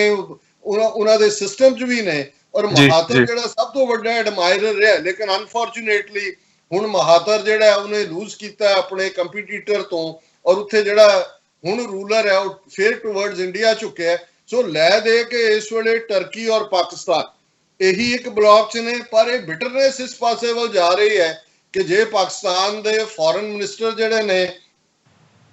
ਉਹਨਾਂ ਦੇ ਸਿਸਟਮ 'ਚ ਵੀ ਨੇ, ਔਰ ਮਹਾਤਰ ਜਿਹੜਾ ਸਭ ਤੋਂ ਵੱਡਾ ਐਡਮਾਇਰਰ ਰਿਹਾ। ਲੇਕਿਨ ਅਨਫੋਰਚੂਨੇਟਲੀ ਹੁਣ ਮਹਾਤਰ ਜਿਹੜਾ ਉਹਨੇ ਲੂਜ਼ ਕੀਤਾ ਆਪਣੇ ਕੰਪੀਟੀਟਰ ਤੋਂ, ਔਰ ਉੱਥੇ ਜਿਹੜਾ ਹੁਣ ਰੂਲਰ ਹੈ ਉਹ ਫੇਰ ਟੁਵਰਡਸ ਇੰਡੀਆ ਝੁਕਿਆ। ਸੋ ਲੈ ਦੇ ਕੇ ਇਸ ਵੇਲੇ ਟਰਕੀ ਔਰ ਪਾਕਿਸਤਾਨ ਇਹੀ ਇੱਕ ਬਲੌਕ 'ਚ ਨੇ, ਪਰ ਇਹ ਬਿਟਰਨੈਸ ਇਸ ਪਾਸੇ ਵੱਲ ਜਾ ਰਹੀ ਹੈ ਕਿ ਜੇ ਪਾਕਿਸਤਾਨ ਦੇ ਫੋਰਨ ਮਿਨਿਸਟਰ ਜਿਹੜੇ ਨੇ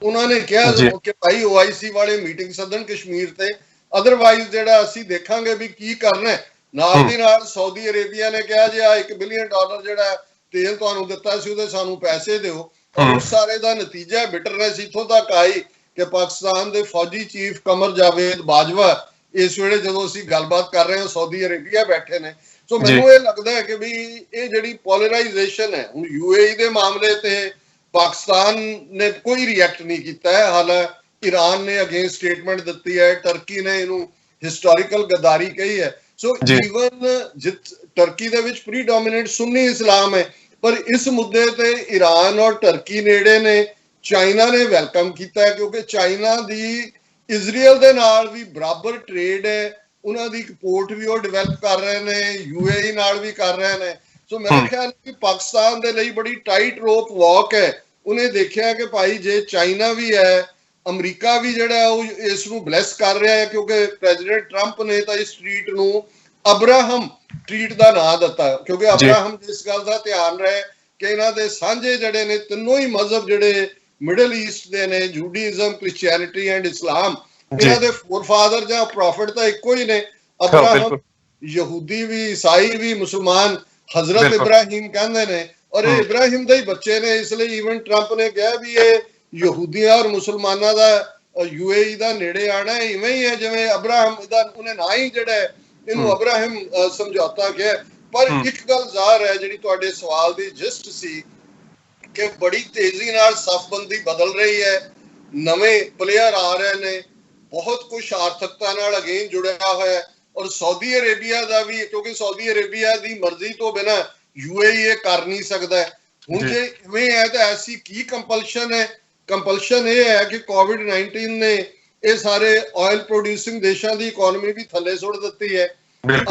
ਉਹਨਾਂ ਨੇ ਕਿਹਾ ਕਿ ਭਾਈ OIC ਵਾਲੇ ਮੀਟਿੰਗ ਸੱਦਣ ਕਸ਼ਮੀਰ ਤੇ, ਅਦਰਵਾਈਜ਼ ਜਿਹੜਾ ਅਸੀਂ ਦੇਖਾਂਗੇ ਵੀ ਕੀ ਕਰਨਾ। ਨਾਲ ਦੀ ਨਾਲ ਸਾਊਦੀ ਅਰੇਬੀਆ ਨੇ ਕਿਹਾ ਜੀ ਆ $1 ਬਿਲੀਅਨ ਜਿਹੜਾ ਤੇਲ ਤੁਹਾਨੂੰ ਦਿੱਤਾ ਸੀ ਉਹਦੇ ਸਾਨੂੰ ਪੈਸੇ ਦਿਓ। ਔਰ ਉਸ ਸਾਰੇ ਦਾ ਨਤੀਜਾ ਬਿਟਰਨੈਸ ਇੱਥੋਂ ਤੱਕ ਆਈ ਕਿ ਪਾਕਿਸਤਾਨ ਦੇ ਫੌਜੀ ਚੀਫ ਕਮਰ ਜਾਵੇਦ ਬਾਜਵਾ ਇਸ ਵੇਲੇ ਜਦੋਂ ਅਸੀਂ ਗੱਲਬਾਤ ਕਰ ਰਹੇ ਹਾਂ ਸਾਊਦੀ ਅਰੇਬੀਆ ਬੈਠੇ ਨੇ। ਸੋ ਮੈਨੂੰ ਇਹ ਲੱਗਦਾ ਹੈ ਕਿ ਵੀ ਇਹ ਜਿਹੜੀ ਪੋਲਰਾਈਜੇਸ਼ਨ ਹੈ, ਹੁਣ UAE ਦੇ ਮਾਮਲੇ ਤੇ ਪਾਕਿਸਤਾਨ ਨੇ ਕੋਈ ਰਿਐਕਟ ਨਹੀਂ ਕੀਤਾ ਹੈ, ਹਾਲਾਂਕਿ ਈਰਾਨ ਨੇ ਅਗੇਂਸਟ ਸਟੇਟਮੈਂਟ ਦਿੱਤੀ ਹੈ, ਟਰਕੀ ਨੇ ਇਹਨੂੰ ਹਿਸਟੋਰੀਕਲ ਗਦਾਰੀ ਕਹੀ ਹੈ। ਸੋ ਈਵਨ ਟਰਕੀ ਦੇ ਵਿੱਚ ਪ੍ਰੀਡੋਮੀਨੈਂਟ ਸੁੰਨੀ ਇਸਲਾਮ ਹੈ, ਪਰ ਇਸ ਮੁੱਦੇ ਤੇ ਈਰਾਨ ਔਰ ਟਰਕੀ ਨੇੜੇ ਨੇ। ਚਾਈਨਾ ਨੇ ਵੈਲਕਮ ਕੀਤਾ ਹੈ ਕਿਉਂਕਿ ਚਾਈਨਾ ਦੀ ਇਜ਼ਰਾਈਲ ਦੇ ਨਾਲ ਵੀ ਬਰਾਬਰ ਟ੍ਰੇਡ ਹੈ, ਉਹਨਾਂ ਦੀ ਇੱਕ ਪੋਰਟ ਵੀ ਉਹ ਡਿਵੈਲਪ ਕਰ ਰਹੇ ਨੇ, UAE ਨਾਲ ਵੀ ਕਰ ਰਹੇ ਨੇ। ਸੋ ਮੇਰੇ ਖਿਆਲ ਕਿ ਪਾਕਿਸਤਾਨ ਦੇ ਲਈ ਬੜੀ ਟਾਈਟ ਰੋਪ ਵਾਕ ਹੈ। ਉਹਨੇ ਦੇਖਿਆ ਕਿ ਭਾਈ ਜੇ ਚਾਈਨਾ ਵੀ ਹੈ ਅਮਰੀਕਾ ਵੀ ਜਿਹੜਾ ਉਹ ਇਸ ਨੂੰ ਬਲੈਸ ਕਰ ਰਿਹਾ ਹੈ, ਕਿਉਂਕਿ ਪ੍ਰੈਜ਼ੀਡੈਂਟ ਟਰੰਪ ਨੇ ਤਾਂ ਇਸ ਟ੍ਰੀਟ ਨੂੰ ਅਬਰਾਹਮ ਟ੍ਰੀਟ ਦਾ ਨਾਂ ਦਿੱਤਾ, ਕਿਉਂਕਿ ਅਬਰਾਹਮ ਇਸ ਗੱਲ ਦਾ ਧਿਆਨ ਰਹੇ ਕਿ ਇਹਨਾਂ ਦੇ ਸਾਂਝੇ ਜਿਹੜੇ ਨੇ ਤਿੰਨੋਂ ਹੀ ਮਜ਼ਹਬ ਜਿਹੜੇ ਮਿਡਲ ਈਸਟ ਦੇ ਨੇ, ਜੂਡਾਇਜ਼ਮ, ਕ੍ਰਿਸਚੀਅਨਿਟੀ ਐਂਡ ਇਸਲਾਮ, ਇਹਨਾਂ ਦੇ ਫੋਰਫਾਦਰ ਜਾਂ ਪ੍ਰੋਫਿਟ ਤਾਂ ਇੱਕੋ ਹੀ ਨੇ। ਅਬਰਾਹਮ ਯਹੂਦੀ ਵੀ, ਈਸਾਈ ਵੀ, ਮੁਸਲਮਾਨ ਹਜ਼ਰਤ ਇਬਰਾਹੀਮ ਕਹਿੰਦੇ ਨੇ, ਔਰ ਇਹ ਇਬਰਾਹੀਮ ਦੇ ਹੀ ਬੱਚੇ ਨੇ। ਇਸ ਲਈ ਈਵਨ ਟਰੰਪ ਨੇ ਕਿਹਾ ਵੀ ਇਹ ਯਹੂਦੀਆਂ ਔਰ ਮੁਸਲਮਾਨਾਂ ਦਾ UAE ਦਾ ਨੇੜੇ ਆਣਾ ਇਵੇਂ ਹੀ ਹੈ ਜਿਵੇਂ ਅਬਰਾਹਮ ਦਾ ਉਹਨੇ ਨਾਂ ਹੀ ਜਿਹੜਾ ਇਹਨੂੰ ਅਬਰਾਹਮ ਸਮਝੌਤਾ ਕਿਹਾ। ਪਰ ਇੱਕ ਗੱਲ ਜ਼ਾਹਰ ਹੈ ਜਿਹੜੀ ਤੁਹਾਡੇ ਸਵਾਲ ਦੀ ਜਿਸਟ ਸੀ ਕਿ ਬੜੀ ਤੇਜ਼ੀ ਨਾਲ ਸਫਬੰਦੀ ਬਦਲ ਰਹੀ ਹੈ, ਨਵੇਂ ਪਲੇਅਰ ਆ ਰਹੇ ਨੇ, ਬਹੁਤ ਕੁਝ ਆਰਥਿਕਤਾ ਨਾਲ ਅਗੇਨ ਜੁੜਿਆ ਹੋਇਆ ਹੈ। ਔਰ ਸਾਊਦੀ ਅਰੇਬੀਆ ਦਾ ਵੀ, ਕਿਉਂਕਿ ਸਾਊਦੀ ਅਰੇਬੀਆ ਦੀ ਮਰਜ਼ੀ ਤੋਂ ਬਿਨਾਂ UAE ਇਹ ਕਰ ਨਹੀਂ ਸਕਦਾ। ਹੁਣ ਜੇ ਇਵੇਂ ਹੈ ਤਾਂ ਐਸੀ ਕੀ ਕੰਪਲਸ਼ਨ ਹੈ? ਕੰਪਲਸ਼ਨ ਇਹ ਹੈ ਕਿ COVID-19 ਨੇ ਇਹ ਸਾਰੇ ਆਇਲ ਪ੍ਰੋਡਿਊਸਿੰਗ ਦੇਸ਼ਾਂ ਦੀ ਇਕਨੋਮੀ ਵੀ ਥੱਲੇ ਸੁੱਟ ਦਿੱਤੀ ਹੈ।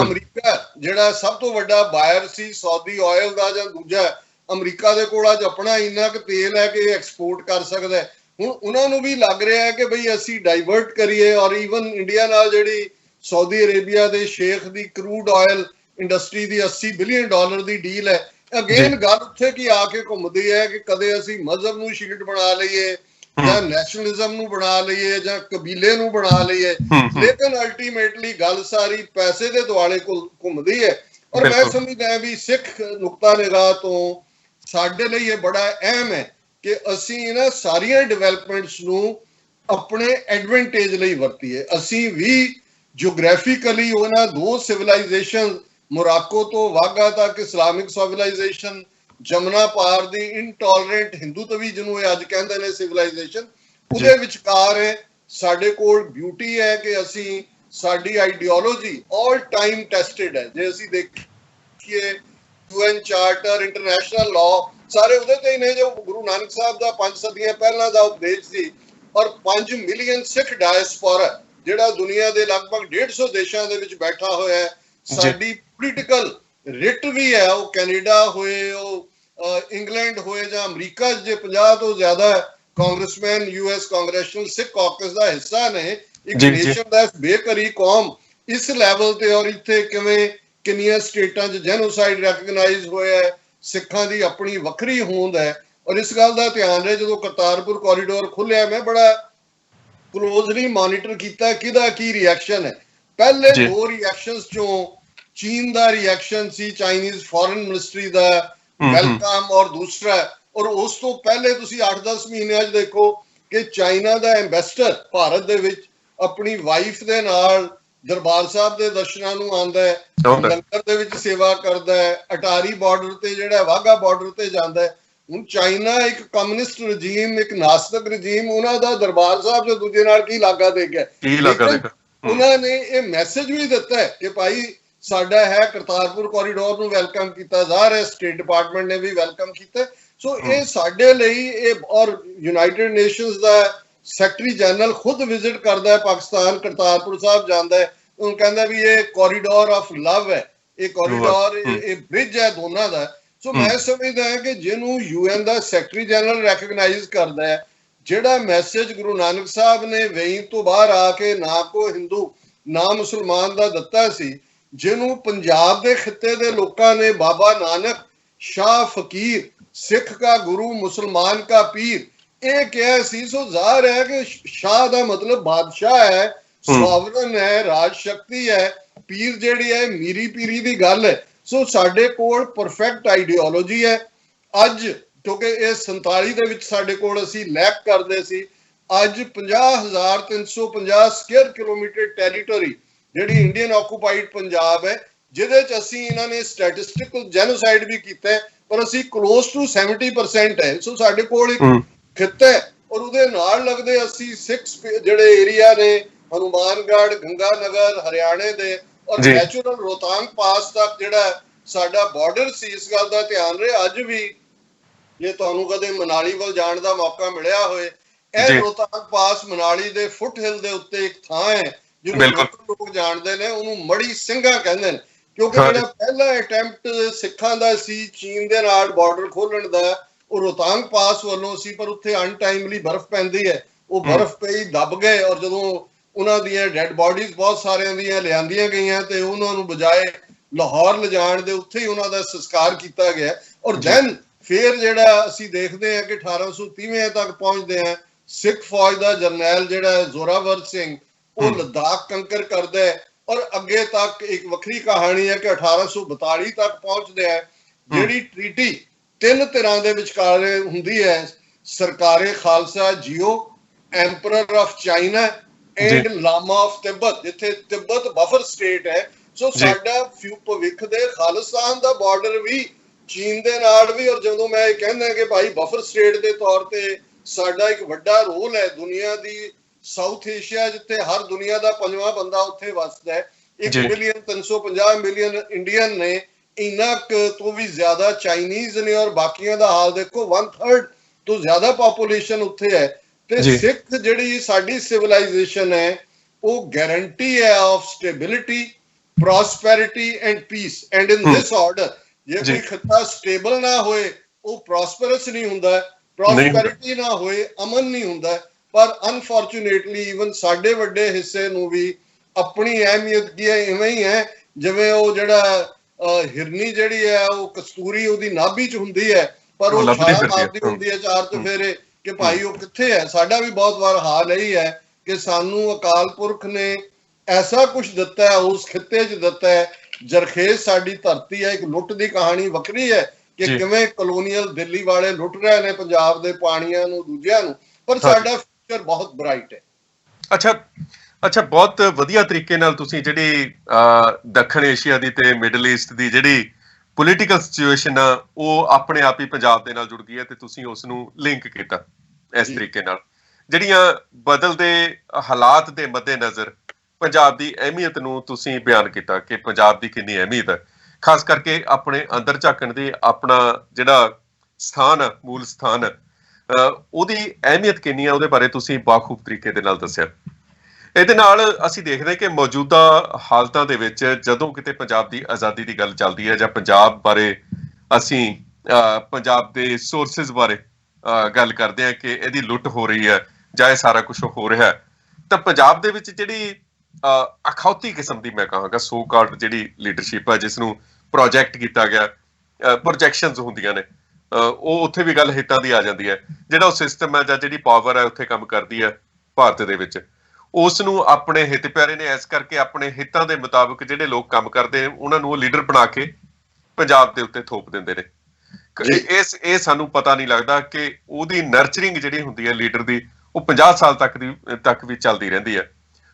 ਅਮਰੀਕਾ ਜਿਹੜਾ ਸਭ ਤੋਂ ਵੱਡਾ ਬਾਇਰ ਸੀ ਸਾਊਦੀ ਆਇਲ ਦਾ ਜਾਂ ਦੂਜਾ, ਅਮਰੀਕਾ ਦੇ ਕੋਲ ਅੱਜ ਆਪਣਾ ਇੰਨਾ ਕੁ ਤੇਲ ਹੈ ਕਿ ਐਕਸਪੋਰਟ ਕਰ ਸਕਦਾ ਹੈ। ਹੁਣ ਉਹਨਾਂ ਨੂੰ ਵੀ ਲੱਗ ਰਿਹਾ ਹੈ ਕਿ ਬਈ ਅਸੀਂ ਡਾਈਵਰਟ ਕਰੀਏ। ਔਰ ਈਵਨ ਇੰਡੀਆ ਨਾਲ ਜਿਹੜੀ ਸਾਊਦੀ ਅਰੇਬੀਆ ਦੇ ਸ਼ੇਖ ਦੀ ਕਰੂਡ ਆਇਲ ਇੰਡਸਟਰੀ ਦੀ $80 ਬਿਲੀਅਨ ਦੀ ਡੀਲ ਹੈ। ਅਗੇਨ ਗੱਲ ਉੱਥੇ ਕੀ ਆ ਕੇ ਘੁੰਮਦੀ ਹੈ ਕਿ ਕਦੇ ਅਸੀਂ ਮਜ਼ਹਬ ਨੂੰ ਸ਼ੀਲਡ ਬਣਾ ਲਈਏ ਜਾਂ ਨੈਸ਼ਨਲਿਜ਼ਮ ਨੂੰ ਬਣਾ ਲਈਏ ਜਾਂ ਕਬੀਲੇ ਨੂੰ ਬਣਾ ਲਈਏ, ਲੇਕਿਨ ਅਲਟੀਮੇਟਲੀ ਗੱਲ ਸਾਰੀ ਪੈਸੇ ਦੇ ਦੁਆਲੇ ਘੁੰਮਦੀ ਹੈ। ਔਰ ਮੈਂ ਸਮਝਦਾ ਵੀ ਸਿੱਖ ਨੁਕਤਾ ਨਿਗਾਹ ਤੋਂ ਸਾਡੇ ਲਈ ਇਹ ਬੜਾ ਅਹਿਮ ਹੈ ਕਿ ਅਸੀਂ ਇਹਨਾਂ ਸਾਰੀਆਂ ਡਿਵੈਲਪਮੈਂਟਸ ਨੂੰ ਆਪਣੇ ਐਡਵਾਂਟੇਜ ਲਈ ਵਰਤੀਏ। ਅਸੀਂ ਵੀ ਜਿਓਗ੍ਰਾਫਿਕਲੀ ਉਹਨਾਂ ਦੋ ਸਿਵਲਾਈਜੇਸ਼ਨ, ਮੋਰਾਕੋ ਤੋਂ ਵਾਗਾ ਤੱਕ ਇਸਲਾਮਿਕ ਸਿਵਲਾਈਜੇਸ਼ਨ, ਜਮਨਾ ਪਾਰ ਦੀ ਇਨਟੋਲਰੈਂਟ ਹਿੰਦੂਤਵੀ ਜਿਹਨੂੰ ਇਹ ਅੱਜ ਕਹਿੰਦੇ ਨੇ ਸਿਵਲਾਈਜੇਸ਼ਨ, ਉਹਦੇ ਵਿਚਕਾਰ ਹੈ। ਸਾਡੇ ਕੋਲ ਬਿਊਟੀ ਹੈ ਕਿ ਅਸੀਂ, ਸਾਡੀ ਆਈਡੀਓਲੋਜੀ ਆਲ ਟਾਈਮ ਟੈਸਟਡ ਹੈ। ਜੇ ਅਸੀਂ ਦੇਖੀਏ UN ਚਾਰਟਰ, ਇੰਟਰਨੈਸ਼ਨਲ ਲਾਅ, ਸਾਰੇ ਉਹਦੇ ਤੇ ਹੀ ਨੇ ਜੋ ਗੁਰੂ ਨਾਨਕ ਸਾਹਿਬ ਦਾ 5 ਸਦੀਆਂ ਪਹਿਲਾਂ ਦਾ ਉਪਦੇਸ਼ ਸੀ। ਔਰ 5 ਮਿਲੀਅਨ ਸਿੱਖ ਡਾਇਸਪੋਰਾ ਜਿਹੜਾ ਦੁਨੀਆ ਦੇ ਲਗਭਗ 150 ਦੇਸ਼ਾਂ ਦੇ ਵਿੱਚ ਬੈਠਾ ਹੋਇਆ ਹੈ। ਸਾਡੀ ਪੋਲੀਟੀਕਲ ਰਿਟ ਵੀ ਹੈ, ਉਹ ਕੈਨੇਡਾ ਹੋਏ, ਉਹ ਇੰਗਲੈਂਡ ਹੋਏ ਜਾਂ ਅਮਰੀਕਾ, ਜੇ 50 ਤੋਂ ਜ਼ਿਆਦਾ ਕਾਂਗਰਸਮੈਨ US ਕਾਂਗਰੈਸ਼ਨਲ ਸਿੱਖ ਕਾਕਸ ਦਾ ਹਿੱਸਾ ਨੇ। ਇੱਕ ਨੇਸ਼ਨ ਦਾ ਬੇਕਰੀ ਕੌਮ ਇਸ ਲੈਵਲ ਤੇ, ਔਰ ਇੱਥੇ ਕਿਵੇਂ ਕਿੰਨੀਆਂ ਸਟੇਟਾਂ 'ਚ ਜੈਨੋਸਾਈਡ ਰੈਕਗਨਾਈਜ਼ ਹੋਇਆ ਹੈ, ਸਿੱਖਾਂ ਦੀ ਆਪਣੀ ਵੱਖਰੀ ਹੋਂਦ ਹੈ। ਔਰ ਇਸ ਗੱਲ ਦਾ ਧਿਆਨ ਰਹੇ, ਜਦੋਂ ਕਰਤਾਰਪੁਰ ਕੋਰੀਡੋਰ ਖੁੱਲਿਆ ਮੈਂ ਬੜਾ ਕਲੋਜ਼ਲੀ ਮੋਨੀਟਰ ਕੀਤਾ ਕਿਹਦਾ ਕੀ ਰਿਐਕਸ਼ਨ ਹੈ। ਪਹਿਲੇ 2 ਰਿਐਕਸ਼ਨਸ ਚੋਂ ਚੀਨ ਦਾ ਰਿਐਕਸ਼ਨ ਸੀ, ਚਾਈਨੀਜ਼ ਫੋਰਨ ਮਿਨਿਸਟਰੀ ਦਾ ਵੈਲਕਮ, ਔਰ ਦੂਸਰਾ, ਔਰ ਉਸ ਤੋਂ ਪਹਿਲੇ ਤੁਸੀਂ 8-10 ਮਹੀਨਿਆਂ 'ਚ ਦੇਖੋ ਕਿ ਚਾਈਨਾ ਦਾ ਐਂਬੈਸਡਰ ਭਾਰਤ ਦੇ ਵਿੱਚ ਆਪਣੀ ਵਾਈਫ ਦੇ ਨਾਲ ਦਰਬਾਰ ਸਾਹਿਬ ਦੇ ਦਰਸ਼ਨਾਂ ਨੂੰ ਆਉਂਦਾ ਹੈ, ਲੰਗਰ ਦੇ ਵਿੱਚ ਸੇਵਾ ਕਰਦਾ ਹੈ, ਅਟਾਰੀ ਬਾਰਡਰ ਤੇ ਜਿਹੜਾ ਵਾਹਗਾ ਬਾਰਡਰ ਤੇ ਜਾਂਦਾ ਹੈ। ਹੁਣ ਚਾਈਨਾ ਇੱਕ ਕਮਿਊਨਿਸਟ ਰਜੀਮ, ਇੱਕ ਨਾਸਤਕ ਰਜੀਮ, ਉਹਨਾਂ ਦਾ ਦਰਬਾਰ ਸਾਹਿਬ ਜੋ ਦੂਜੇ ਨਾਲ ਕੀ ਲਾਗਾ ਦੇ ਗਿਆ। ਉਹਨਾਂ ਨੇ ਇਹ ਮੈਸੇਜ ਵੀ ਦਿੱਤਾ ਹੈ ਕਿ ਭਾਈ ਸਾਡਾ ਹੈ, ਕਰਤਾਰਪੁਰ ਕੋਰੀਡੋਰ ਨੂੰ ਵੈਲਕਮ ਕੀਤਾ ਜਾ ਰਿਹਾ, ਸਟੇਟ ਡਿਪਾਰਟਮੈਂਟ ਨੇ ਵੀ ਵੈਲਕਮ ਕੀਤਾ। ਸੋ ਇਹ ਸਾਡੇ ਲਈ ਇਹ, ਔਰ ਯੂਨਾਈਟਿਡ ਨੇਸ਼ਨਸ ਦਾ ਸੈਕਟਰੀ ਜਨਰਲ ਖੁਦ ਵਿਜ਼ਿਟ ਕਰਦਾ ਹੈ ਪਾਕਿਸਤਾਨ, ਕਰਤਾਰਪੁਰ ਸਾਹਿਬ ਜਾਂਦਾ ਹੈ, ਉਹ ਕਹਿੰਦਾ ਵੀ ਇਹ ਕੋਰੀਡੋਰ ਆਫ ਲਵ ਹੈ, ਇਹ ਕੋਰੀਡੋਰ, ਇਹ ਬ੍ਰਿਜ ਹੈ ਦੋਨਾਂ ਦਾ। ਸੋ ਮੈਂ ਸਮਝਦਾ ਹਾਂ ਕਿ ਜਿਹਨੂੰ UN ਦਾ ਸੈਕਟਰੀ ਜਨਰਲ ਰੈਕਗਨਾਈਜ਼ ਕਰਦਾ ਹੈ, ਜਿਹੜਾ ਮੈਸੇਜ ਗੁਰੂ ਨਾਨਕ ਸਾਹਿਬ ਨੇ ਵੇਈ ਤੋਂ ਬਾਹਰ ਆ ਕੇ ਨਾ ਕੋ ਹਿੰਦੂ ਨਾ ਮੁਸਲਮਾਨ ਦਾ ਦਿੱਤਾ ਸੀ, ਜਿਹਨੂੰ ਪੰਜਾਬ ਦੇ ਖਿੱਤੇ ਦੇ ਲੋਕਾਂ ਨੇ ਬਾਬਾ ਨਾਨਕ ਸ਼ਾਹ ਫਕੀਰ, ਸਿੱਖ ਦਾ ਗੁਰੂ ਮੁਸਲਮਾਨ ਦਾ ਪੀਰ ਇਹ ਕਿਹਾ ਸੀ। ਸੋ ਜ਼ਾਹਰ ਹੈ ਕਿ ਸ਼ਾਹ ਦਾ ਮਤਲਬ ਬਾਦਸ਼ਾਹ ਹੈ, ਸੋਵਰਨ ਹੈ, ਰਾਜ ਸ਼ਕਤੀ ਹੈ। ਪੀਰ ਜਿਹੜੀ ਹੈ ਮੀਰੀ ਪੀਰੀ ਦੀ ਗੱਲ ਹੈ। ਸੋ ਸਾਡੇ ਕੋਲ ਪਰਫੈਕਟ ਆਈਡੀਓਲੋਜੀ ਹੈ। ਅੱਜ ਕਿਉਂਕਿ ਇਹ 47 ਦੇ ਵਿੱਚ ਸਾਡੇ ਕੋਲ ਅਸੀਂ ਲੈਕ ਕਰਦੇ ਸੀ, ਅੱਜ 50,350 ਸਕੁਅਰ ਕਿਲੋਮੀਟਰ ਟੈਰੀਟਰੀ ਜਿਹੜੀ ਇੰਡੀਅਨ ਆਕੂਪਾਈਡ ਪੰਜਾਬ ਹੈ, ਜਿਹਦੇ 'ਚ ਅਸੀਂ ਇਹਨਾਂ ਨੇ ਸਟੈਟਿਸਟਿਕਲ ਜੈਨੋਸਾਈਡ ਵੀ ਕੀਤਾ, ਪਰ ਅਸੀਂ ਕਲੋਜ਼ ਟੂ 70% ਹੈ। ਸੋ ਸਾਡੇ ਕੋਲ ਇੱਕ ਖਿੱਤਾ ਹੈ, ਔਰ ਉਹਦੇ ਨਾਲ ਲੱਗਦੇ ਅਸੀਂ 6 ਜਿਹੜੇ ਏਰੀਆ ਨੇ, ਹਨੂਮਾਨਗੜ੍ਹ, ਗੰਗਾਨਗਰ, ਹਰਿਆਣੇ ਦੇ, ਔਰ ਨੈਚੁਰਲ ਰੋਹਤਾਂਗ ਪਾਸ ਤੱਕ ਜਿਹੜਾ ਸਾਡਾ ਬਾਰਡਰ ਸੀ। ਇਸ ਗੱਲ ਦਾ ਧਿਆਨ ਰਹੇ, ਅੱਜ ਵੀ ਜੇ ਤੁਹਾਨੂੰ ਕਦੇ ਮਨਾਲੀ ਵੱਲ ਜਾਣ ਦਾ ਮੌਕਾ ਮਿਲਿਆ ਹੋਏ, ਇਹ ਰੋਹਤਾਂਗ ਪਾਸ ਮਨਾਲੀ ਦੇ ਫੁੱਟ ਹਿਲ ਦੇ ਉੱਤੇ ਇੱਕ ਥਾਂ ਹੈ ਜਿਹਨੂੰ ਲੋਕ ਜਾਣਦੇ ਨੇ, ਉਹਨੂੰ ਮੜੀ ਸਿੰਘਾਂ ਕਹਿੰਦੇ ਨੇ, ਕਿਉਂਕਿ ਜਿਹੜਾ ਪਹਿਲਾ ਅਟੈਂਪਟ ਸਿੱਖਾਂ ਦਾ ਸੀ ਚੀਨ ਦੇ ਨਾਲ ਬਾਰਡਰ ਖੋਲਣ ਦਾ, ਉਹ ਰੋਹਤਾਂਗ ਪਾਸ ਵੱਲੋਂ ਸੀ, ਪਰ ਉੱਥੇ ਅਨਟਾਈਮਲੀ ਬਰਫ਼ ਪੈਂਦੀ ਹੈ, ਉਹ ਬਰਫ਼ ਪਈ ਦਬ ਗਏ, ਔਰ ਜਦੋਂ ਉਹਨਾਂ ਦੀਆਂ ਡੈੱਡ ਬਾਡੀਜ਼ ਬਹੁਤ ਸਾਰਿਆਂ ਦੀਆਂ ਲਿਆਂਦੀਆਂ ਗਈਆਂ ਤੇ ਉਹਨਾਂ ਨੂੰ ਬਜਾਏ ਲਾਹੌਰ ਲਿਜਾਣ ਦੇ ਉੱਥੇ ਹੀ ਉਹਨਾਂ ਦਾ ਸੰਸਕਾਰ ਕੀਤਾ ਗਿਆ। ਔਰ ਦੈਨ ਫਿਰ ਜਿਹੜਾ ਅਸੀਂ ਦੇਖਦੇ ਹਾਂ ਕਿ 1830 ਤੱਕ ਪਹੁੰਚਦੇ ਹਾਂ, ਸਿੱਖ ਫੌਜ ਦਾ ਜਰਨੈਲ ਜਿਹੜਾ ਜ਼ੋਰਾਵਰ ਸਿੰਘ ਉਹ ਲੱਦਾਖ ਕੰਕਰ ਕਰਦਾ ਹੈ। ਔਰ ਅੱਗੇ ਤੱਕ ਇੱਕ ਵੱਖਰੀ ਕਹਾਣੀ ਹੈ ਕਿ 1842 ਤੱਕ ਪਹੁੰਚਦੇ ਹੈ, ਜਿਹੜੀ ਟ੍ਰੀਟੀ 3 ਧਿਰਾਂ ਦੇ ਵਿਚਕਾਰ ਹੁੰਦੀ ਹੈ, ਸਰਕਾਰੇ ਖਾਲਸਾ ਜੀਓ, emperor of China and lama of Tibet, ਜਿੱਥੇ ਤਿੱਬਤ ਬਫਰ ਸਟੇਟ ਹੈ। ਸੋ ਸਾਡਾ ਭਵਿੱਖ ਦੇ ਖਾਲਿਸਤਾਨ ਦਾ ਬਾਰਡਰ ਵੀ ਚੀਨ ਦੇ ਨਾਲ ਵੀ, ਔਰ ਜਦੋਂ ਮੈਂ ਇਹ ਕਹਿੰਦਾ ਕਿ ਭਾਈ ਬਫਰ ਸਟੇਟ ਦੇ ਤੌਰ ਤੇ ਸਾਡਾ ਇੱਕ ਵੱਡਾ ਰੋਲ ਹੈ ਦੁਨੀਆ ਦੀ, ਸਾਊਥ ਏਸ਼ੀਆ ਜਿੱਥੇ ਹਰ ਦੁਨੀਆ ਦਾ 5ਵਾਂ ਬੰਦਾ ਉੱਥੇ ਵੱਸਦਾ ਹੈ, 1,350 ਮਿਲੀਅਨ ਇੰਡੀਅਨ ਨੇ, ਇੰਨਾ ਤੋਂ ਵੀ ਜ਼ਿਆਦਾ ਚਾਈਨੀਜ਼ ਨੇ, ਔਰ ਬਾਕੀਆਂ ਦਾ ਹਾਲ ਦੇਖੋ, 1/3 ਤੋਂ ਜ਼ਿਆਦਾ ਪਾਪੂਲੇਸ਼ਨ ਉੱਥੇ ਹੈ। ਤੇ ਸਿੱਖ ਜਿਹੜੀ ਸਾਡੀ ਸਿਵਲਾਈਜੇਸ਼ਨ ਹੈ ਉਹ ਗਾਰੰਟੀ ਹੈ of stability, prosperity end piece, and in this order. ਜੇ ਕੋਈ ਖਿੱਤਾ ਸਟੇਬਲ ਨਾ ਹੋਏ ਉਹ ਪ੍ਰੋਸਪਰਸ ਨਹੀਂ ਹੁੰਦਾ, ਪ੍ਰੋਸਪੈਰਿਟੀ ਨਾ ਹੋਏ ਅਮਨ ਨਹੀਂ ਹੁੰਦਾ। ਪਰ ਅਨਫੋਰਚੂਨੇਟਲੀ ਈਵਨ ਸਾਡੇ ਵੱਡੇ ਹਿੱਸੇ ਨੂੰ ਵੀ ਆਪਣੀ ਅਹਿਮੀਅਤ ਕੀ ਹੈ, ਇਵੇਂ ਹੀ ਹੈ ਜਿਵੇਂ ਉਹ ਜਿਹੜਾ ਹਿਰਨੀ ਜਿਹੜੀ ਹੈ ਉਹ ਕਸਤੂਰੀ ਉਹਦੀ ਨਾਭੀ ਚ ਹੁੰਦੀ ਹੈ, ਪਰ ਉਹ ਛਾਲਾ ਮਾਰਦੀ ਹੁੰਦੀ ਹੈ ਚਾਰ ਚੁਫੇਰੇ ਕਿ ਭਾਈ ਉਹ ਕਿੱਥੇ ਹੈ। ਸਾਡਾ ਵੀ ਬਹੁਤ ਵਾਰ ਹਾਲ ਇਹੀ ਹੈ ਕਿ ਸਾਨੂੰ ਅਕਾਲ ਪੁਰਖ ਨੇ ਐਸਾ ਕੁਝ ਦਿੱਤਾ ਹੈ, ਉਸ ਖਿੱਤੇ 'ਚ ਦਿੱਤਾ ਹੈ। ਜਰਖੇਜ਼ ਸਾਡੀ ਧਰਤੀ ਹੈ, ਇੱਕ ਲੁੱਟ ਦੀ ਕਹਾਣੀ ਵੱਖਰੀ ਹੈ ਕਿ ਕਿਵੇਂ ਕਲੋਨੀਅਲ ਦਿੱਲੀ ਵਾਲੇ ਲੁੱਟ ਰਹੇ ਨੇ ਪੰਜਾਬ ਦੇ ਪਾਣੀਆਂ ਨੂੰ, ਦੂਜਿਆਂ ਨੂੰ, ਪਰ ਸਾਡਾ ਫਿਊਚਰ ਬਹੁਤ ਬ੍ਰਾਈਟ ਹੈ। ਅੱਛਾ, ਬਹੁਤ ਵਧੀਆ ਤਰੀਕੇ ਨਾਲ ਤੁਸੀਂ ਜਿਹੜੀ ਦੱਖਣ ਏਸ਼ੀਆ ਦੀ ਤੇ ਮਿਡਲ ਈਸਟ ਦੀ ਜਿਹੜੀ ਪੋਲੀਟੀਕਲ ਸਿਚੁਏਸ਼ਨ ਆ ਉਹ ਆਪਣੇ ਆਪ ਹੀ ਪੰਜਾਬ ਦੇ ਨਾਲ ਜੁੜ ਗਈ ਹੈ ਤੇ ਤੁਸੀਂ ਉਸ ਨੂੰ ਲਿੰਕ ਕੀਤਾ ਇਸ ਤਰੀਕੇ ਨਾਲ। ਜਿਹੜੀਆਂ ਬਦਲਦੇ ਹਾਲਾਤ ਦੇ ਮੱਦੇਨਜ਼ਰ ਪੰਜਾਬ ਦੀ ਅਹਿਮੀਅਤ ਨੂੰ ਤੁਸੀਂ ਬਿਆਨ ਕੀਤਾ ਕਿ ਪੰਜਾਬ ਦੀ ਕਿੰਨੀ ਅਹਿਮੀਅਤ ਹੈ, ਖਾਸ ਕਰਕੇ ਆਪਣੇ ਅੰਦਰ ਝਾਕਣ ਦੀ ਆਪਣਾ ਜਿਹੜਾ ਸਥਾਨ ਆ, ਮੂਲ ਸਥਾਨ ਉਹਦੀ ਅਹਿਮੀਅਤ ਕਿੰਨੀ ਹੈ, ਉਹਦੇ ਬਾਰੇ ਤੁਸੀਂ ਬਾਖੂਬ ਤਰੀਕੇ ਦੇ ਨਾਲ ਦੱਸਿਆ। ਇਹਦੇ ਨਾਲ ਅਸੀਂ ਦੇਖਦੇ ਕਿ ਮੌਜੂਦਾ ਹਾਲਤਾਂ ਦੇ ਵਿੱਚ ਜਦੋਂ ਕਿਤੇ ਪੰਜਾਬ ਦੀ ਆਜ਼ਾਦੀ ਦੀ ਗੱਲ ਚੱਲਦੀ ਹੈ ਜਾਂ ਪੰਜਾਬ ਬਾਰੇ ਅਸੀਂ ਪੰਜਾਬ ਦੇ ਸੋਰਸਿਸ ਬਾਰੇ ਗੱਲ ਕਰਦੇ ਹਾਂ ਕਿ ਇਹਦੀ ਲੁੱਟ ਹੋ ਰਹੀ ਹੈ ਜਾਂ ਇਹ ਸਾਰਾ ਕੁਝ ਹੋ ਰਿਹਾ ਹੈ, ਤਾਂ ਪੰਜਾਬ ਦੇ ਵਿੱਚ ਜਿਹੜੀ ਅਖੌਤੀ ਕਿਸਮ ਦੀ ਮੈਂ ਕਹਾਂਗਾ ਸੋ ਕਾਲਡ ਜਿਹੜੀ ਲੀਡਰਸ਼ਿਪ ਹੈ, ਜਿਸ ਨੂੰ ਪ੍ਰੋਜੈਕਟ ਕੀਤਾ ਗਿਆ, ਪ੍ਰੋਜੈਕਸ਼ਨਸ ਹੁੰਦੀਆਂ ਨੇ, ਉਹ ਉੱਥੇ ਵੀ ਗੱਲ ਹਿੱਤਾਂ ਦੀ ਆ ਜਾਂਦੀ ਹੈ। ਜਿਹੜਾ ਉਹ ਸਿਸਟਮ ਹੈ ਜਾਂ ਜਿਹੜੀ ਪਾਵਰ ਹੈ ਉੱਥੇ ਕੰਮ ਕਰਦੀ ਹੈ ਭਾਰਤ ਦੇ ਵਿੱਚ, ਉਸ ਨੂੰ ਆਪਣੇ ਹਿੱਤ ਪਿਆਰੇ ਨੇ ਇਸ ਕਰਕੇ ਆਪਣੇ ਹਿੱਤਾਂ ਦੇ ਮੁਤਾਬਕ ਜਿਹੜੇ ਲੋਕ ਕੰਮ ਕਰਦੇ ਉਹਨਾਂ ਨੂੰ ਉਹ ਲੀਡਰ ਬਣਾ ਕੇ ਪੰਜਾਬ ਦੇ ਉੱਤੇ ਥੋਪ ਦਿੰਦੇ ਨੇ। ਇਹ ਸਾਨੂੰ ਪਤਾ ਨਹੀਂ ਲੱਗਦਾ ਕਿ ਉਹਦੀ ਨਰਚਰਿੰਗ ਜਿਹੜੀ ਹੁੰਦੀ ਹੈ ਲੀਡਰ ਦੀ, ਉਹ 50 ਸਾਲ ਤੱਕ ਵੀ ਚੱਲਦੀ ਰਹਿੰਦੀ ਹੈ।